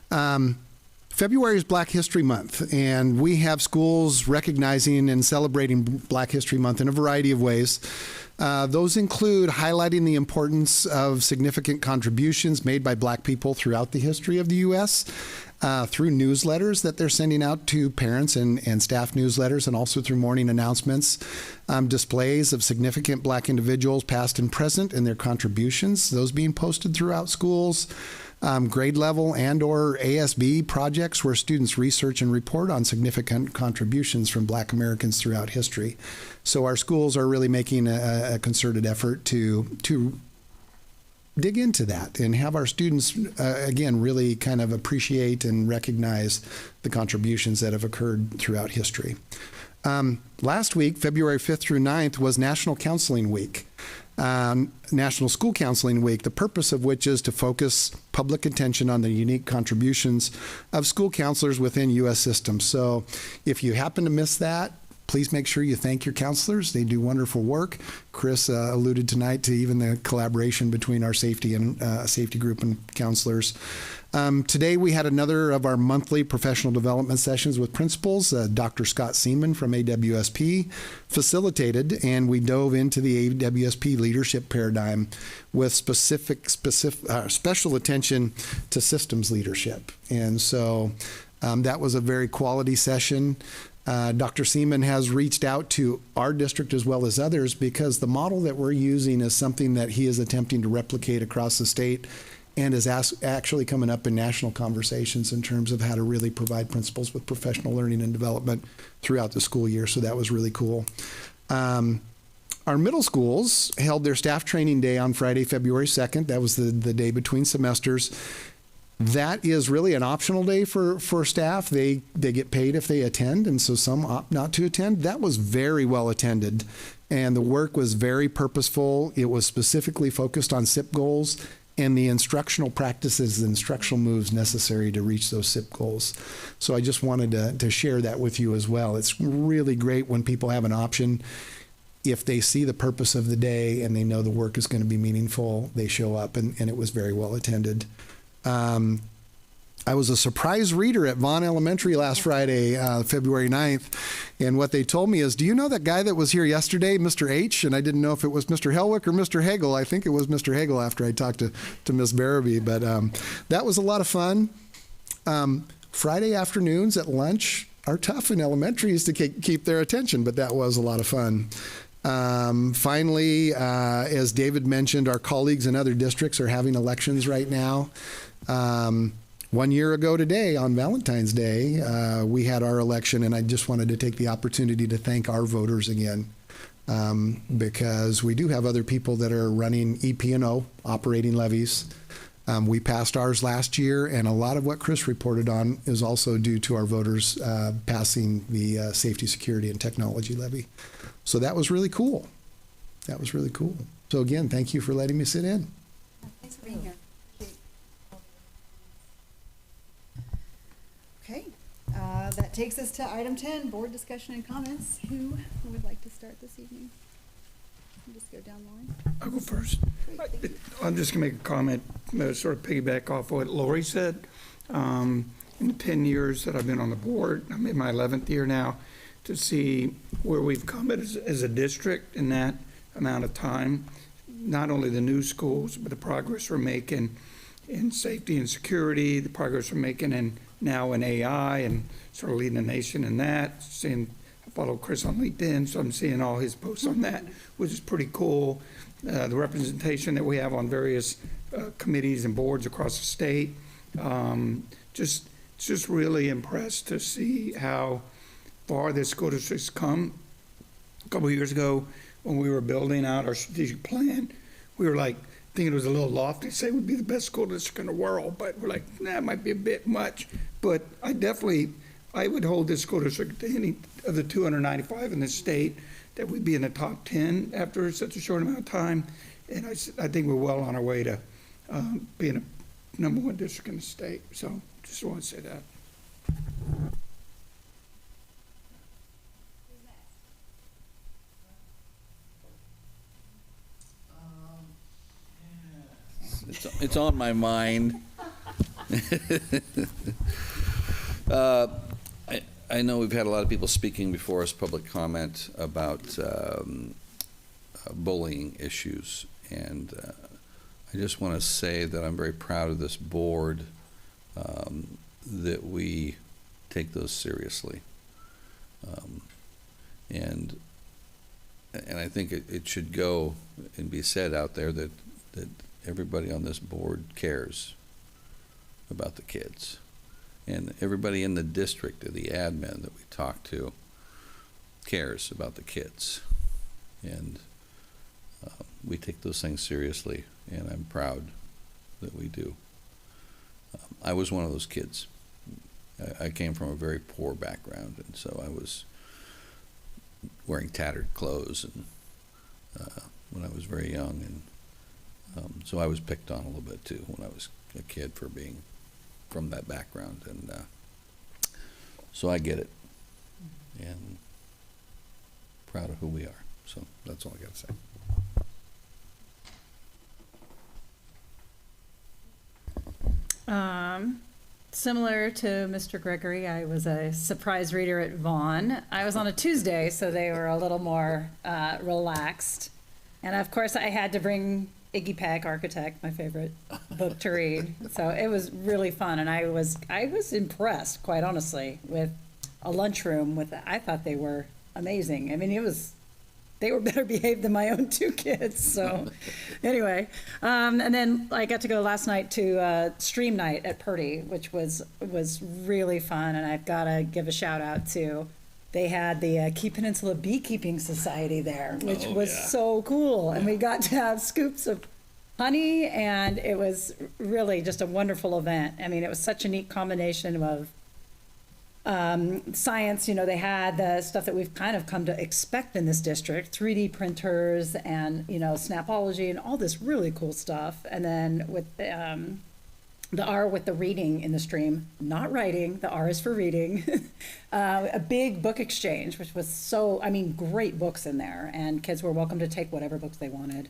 February is Black History Month, and we have schools recognizing and celebrating Black History Month in a variety of ways. Those include highlighting the importance of significant contributions made by Black people throughout the history of the U.S., through newsletters that they're sending out to parents and staff newsletters, and also through morning announcements, displays of significant Black individuals past and present and their contributions, those being posted throughout schools, grade level and or ASB projects where students research and report on significant contributions from Black Americans throughout history. So our schools are really making a concerted effort to dig into that and have our students, again, really kind of appreciate and recognize the contributions that have occurred throughout history. Last week, February 5th through 9th, was National Counseling Week. National School Counseling Week, the purpose of which is to focus public attention on the unique contributions of school counselors within U.S. systems. So if you happen to miss that, please make sure you thank your counselors. They do wonderful work. Chris alluded tonight to even the collaboration between our safety and safety group and counselors. Today we had another of our monthly professional development sessions with principals. Dr. Scott Seaman from AWSP facilitated, and we dove into the AWSP leadership paradigm with special attention to systems leadership. And so that was a very quality session. Dr. Seaman has reached out to our district as well as others because the model that we're using is something that he is attempting to replicate across the state and is actually coming up in national conversations in terms of how to really provide principals with professional learning and development throughout the school year. So that was really cool. Our middle schools held their staff training day on Friday, February 2nd. That was the day between semesters. That is really an optional day for staff. They get paid if they attend, and so some opt not to attend. That was very well attended, and the work was very purposeful. It was specifically focused on SIP goals and the instructional practices, the instructional moves necessary to reach those SIP goals. So I just wanted to share that with you as well. It's really great when people have an option. If they see the purpose of the day and they know the work is going to be meaningful, they show up, and it was very well attended. I was a surprise reader at Vaughn Elementary last Friday, February 9th, and what they told me is, do you know that guy that was here yesterday, Mr. H? And I didn't know if it was Mr. Helwick or Mr. Hagel. I think it was Mr. Hagel after I talked to Ms. Barabee, but that was a lot of fun. Friday afternoons at lunch are tough in elementaries to keep their attention, but that was a lot of fun. Finally, as David mentioned, our colleagues in other districts are having elections right now. 1 year ago today, on Valentine's Day, we had our election, and I just wanted to take the opportunity to thank our voters again, because we do have other people that are running EP&O, operating levies. We passed ours last year, and a lot of what Chris reported on is also due to our voters passing the safety, security, and technology levy. So that was really cool. That was really cool. So again, thank you for letting me sit in. Thanks for being here. Okay, that takes us to item 10, board discussion and comments. Who would like to start this evening? I'll just go down the line. I'll go first. Great, I'm just gonna make a comment, sort of piggyback off what Lori said. In the 10 years that I've been on the board, I'm in my 11th year now, to see where we've come as a district in that amount of time. Not only the new schools, but the progress we're making in safety and security, the progress we're making now in AI, and sort of leading the nation in that. I follow Chris on LinkedIn, so I'm seeing all his posts on that, which is pretty cool. The representation that we have on various committees and boards across the state. Just really impressed to see how far this school district's come. A couple of years ago, when we were building out our strategic plan, we were like thinking it was a little lofty to say it would be the best school district in the world, but we're like, nah, it might be a bit much. But I would hold this school district to any of the 295 in the state, that we'd be in the top 10 after such a short amount of time. And I think we're well on our way to being a #1 district in the state. So just want to say that. It's on my mind. I know we've had a lot of people speaking before us, public comment about bullying issues, and I just want to say that I'm very proud of this board, that we take those seriously, and I think it should go and be said out there that everybody on this board cares about the kids, and everybody in the district, the admin that we talk to, cares about the kids, and we take those things seriously, and I'm proud that we do. I was one of those kids. I came from a very poor background, and so I was wearing tattered clothes and when I was very young, and so I was picked on a little bit too when I was a kid for being from that background, and so I get it, and proud of who we are. So that's all I got to say. Similar to Mr. Gregory, I was a surprise reader at Vaughan. I was on a Tuesday, so they were a little more relaxed. And of course, I had to bring Iggy Peck, Architect, my favorite book to read. So it was really fun, and I was impressed, quite honestly, with a lunchroom. I thought they were amazing. I mean, they were better behaved than my own two kids. So anyway, and then I got to go last night to stream night at Purdy, which was really fun. And I've got to give a shout out to, they had the Key Peninsula Beekeeping Society there, which was so cool. And we got to have scoops of honey, and it was really just a wonderful event. I mean, it was such a neat combination of science. You know, they had the stuff that we've kind of come to expect in this district, 3D printers and, you know, Snapology and all this really cool stuff. And then with the R with the reading in the stream, not writing, the R is for reading, a big book exchange, which was great books in there, and kids were welcome to take whatever books they wanted.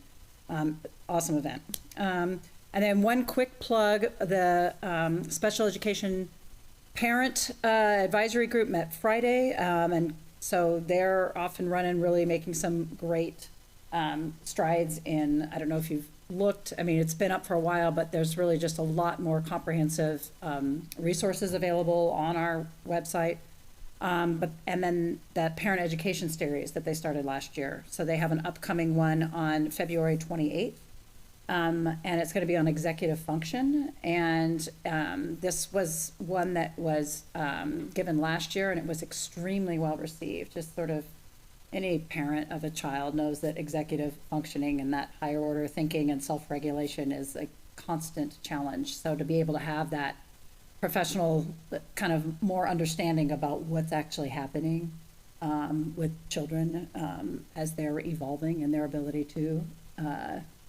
Awesome event. And then one quick plug, the special education parent advisory group met Friday, and so they're off and running, really making some great strides in, I don't know if you've looked, I mean, it's been up for a while, but there's really just a lot more comprehensive resources available on our website. And then that parent education series that they started last year. So they have an upcoming one on February 28th. And it's going to be on executive function. And this was one that was given last year, and it was extremely well received. Just sort of any parent of a child knows that executive functioning and that higher order thinking and self-regulation is a constant challenge. So to be able to have that professional kind of more understanding about what's actually happening with children as they're evolving and their ability to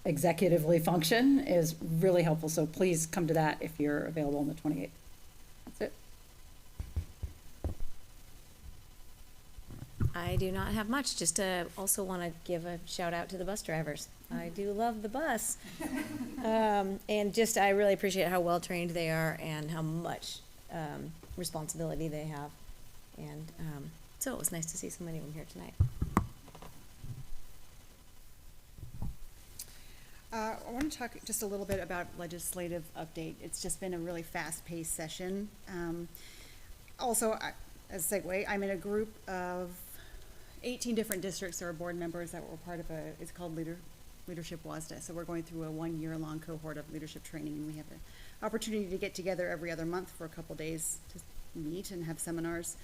executively function is really helpful. So please come to that if you're available on the 28th. That's it. I do not have much. Just also want to give a shout out to the bus drivers. I do love the bus. And just I really appreciate how well trained they are and how much responsibility they have. And so it was nice to see so many of them here tonight. I want to talk just a little bit about legislative update. It's just been a really fast-paced session. Also, as a segue, I'm in a group of 18 different districts. There are board members that were part of it's called Leadership WASDA. So we're going through a 1-year-long cohort of leadership training, and we have an opportunity to get together every other month for a couple days to meet and have seminars.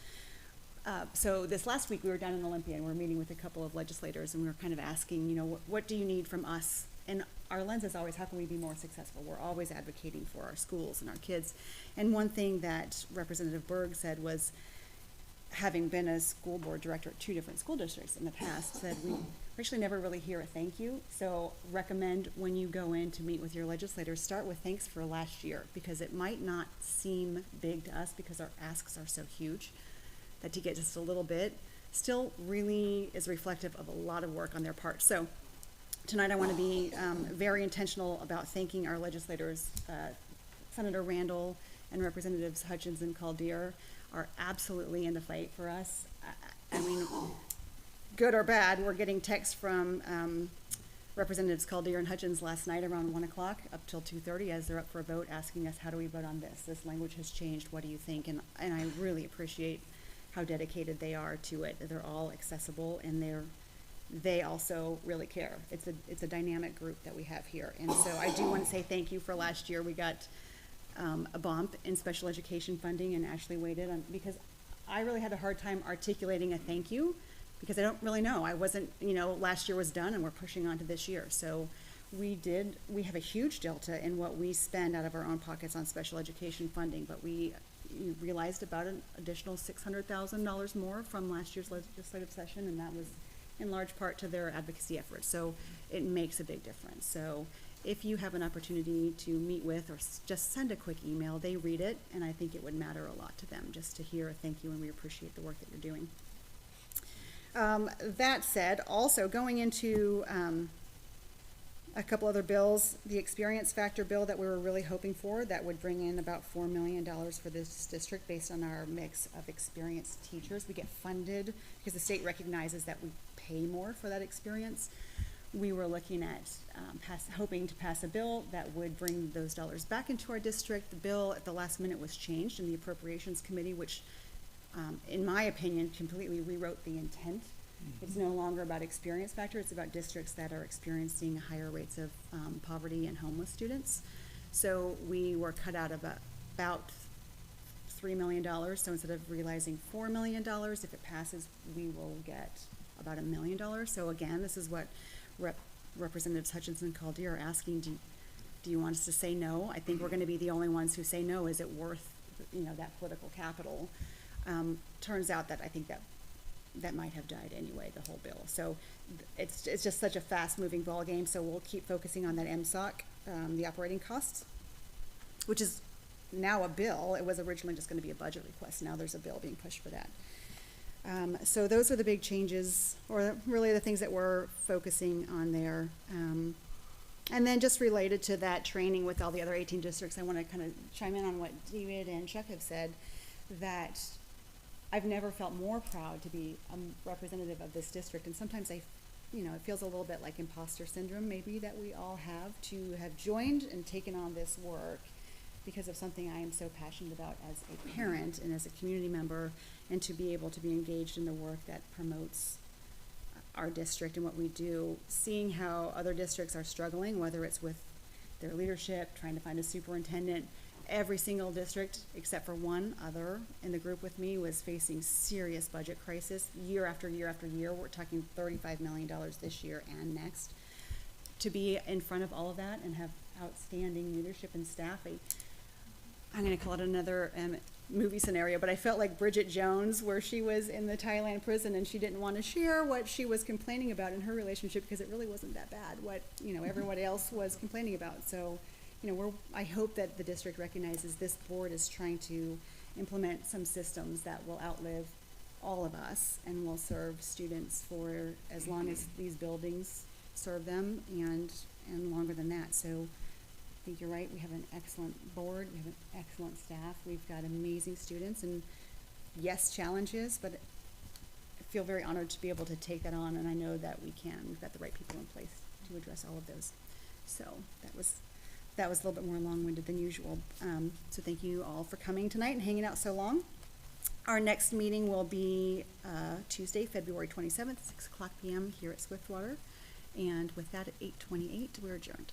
So this last week we were down in Olympia, and we're meeting with a couple of legislators, and we were kind of asking, you know, what do you need from us? And our lens is always, how can we be more successful? We're always advocating for our schools and our kids. And one thing that Representative Berg said was, having been a school board director at 2 different school districts in the past, said we actually never really hear a thank you. So recommend when you go in to meet with your legislators, start with thanks for last year, because it might not seem big to us because our asks are so huge that to get just a little bit still really is reflective of a lot of work on their part. So tonight I want to be very intentional about thanking our legislators. Senator Randall and Representatives Hutchins and Caldeer are absolutely in the fight for us. I mean, good or bad, we're getting texts from Representatives Caldeer and Hutchins last night around 1 o'clock up till 2:30 as they're up for a vote, asking us, how do we vote on this? This language has changed, what do you think? And I really appreciate how dedicated they are to it. They're all accessible, and they also really care. It's a dynamic group that we have here. And so I do want to say thank you for last year. We got a bump in special education funding, and Ashley waited on, because I really had a hard time articulating a thank you, because I don't really know. I wasn't, last year was done and we're pushing on to this year. So we have a huge delta in what we spend out of our own pockets on special education funding, but we realized about an additional $600,000 more from last year's legislative session, and that was in large part to their advocacy efforts. So it makes a big difference. So if you have an opportunity to meet with or just send a quick email, they read it, and I think it would matter a lot to them just to hear a thank you, and we appreciate the work that you're doing. That said, also going into a couple other bills, the experience factor bill that we were really hoping for, that would bring in about $4 million for this district based on our mix of experienced teachers. We get funded because the state recognizes that we pay more for that experience. We were looking at hoping to pass a bill that would bring those dollars back into our district. The bill at the last minute was changed in the Appropriations Committee, which in my opinion completely rewrote the intent. It's no longer about experience factor, it's about districts that are experiencing higher rates of poverty and homeless students. So we were cut out of about $3 million, so instead of realizing $4 million, if it passes, we will get about $1 million. So again, this is what Representatives Hutchinson called here, asking, do you want us to say no? I think we're gonna be the only ones who say no. Is it worth, that political capital? Turns out that I think that might have died anyway, the whole bill. So it's just such a fast-moving ballgame, so we'll keep focusing on that MSOC, the operating costs, which is now a bill. It was originally just gonna be a budget request. Now there's a bill being pushed for that. So those are the big changes, or really the things that we're focusing on there. And then just related to that training with all the other 18 districts, I wanna kind of chime in on what David and Chuck have said, that I've never felt more proud to be a representative of this district, and sometimes it feels a little bit like imposter syndrome maybe that we all have, to have joined and taken on this work because of something I am so passionate about as a parent and as a community member, and to be able to be engaged in the work that promotes our district and what we do, seeing how other districts are struggling, whether it's with their leadership, trying to find a superintendent. Every single district, except for one other in the group with me, was facing serious budget crisis year after year after year. We're talking $35 million this year and next. To be in front of all of that and have outstanding leadership and staff, I'm going to call it another movie scenario, but I felt like Bridget Jones, where she was in the Thailand prison and she didn't want to share what she was complaining about in her relationship because it really wasn't that bad, what everybody else was complaining about. So I hope that the district recognizes this board is trying to implement some systems that will outlive all of us and will serve students for as long as these buildings serve them, and longer than that. So I think you're right, we have an excellent board, we have an excellent staff, we've got amazing students, and yes, challenges, but I feel very honored to be able to take that on, and I know that we can. We've got the right people in place to address all of those. So that was a little bit more long-winded than usual. So thank you all for coming tonight and hanging out so long. Our next meeting will be Tuesday, February 27th, 6:00 p.m. here at Swiftwater. And with that, at 8:28, we're adjourned.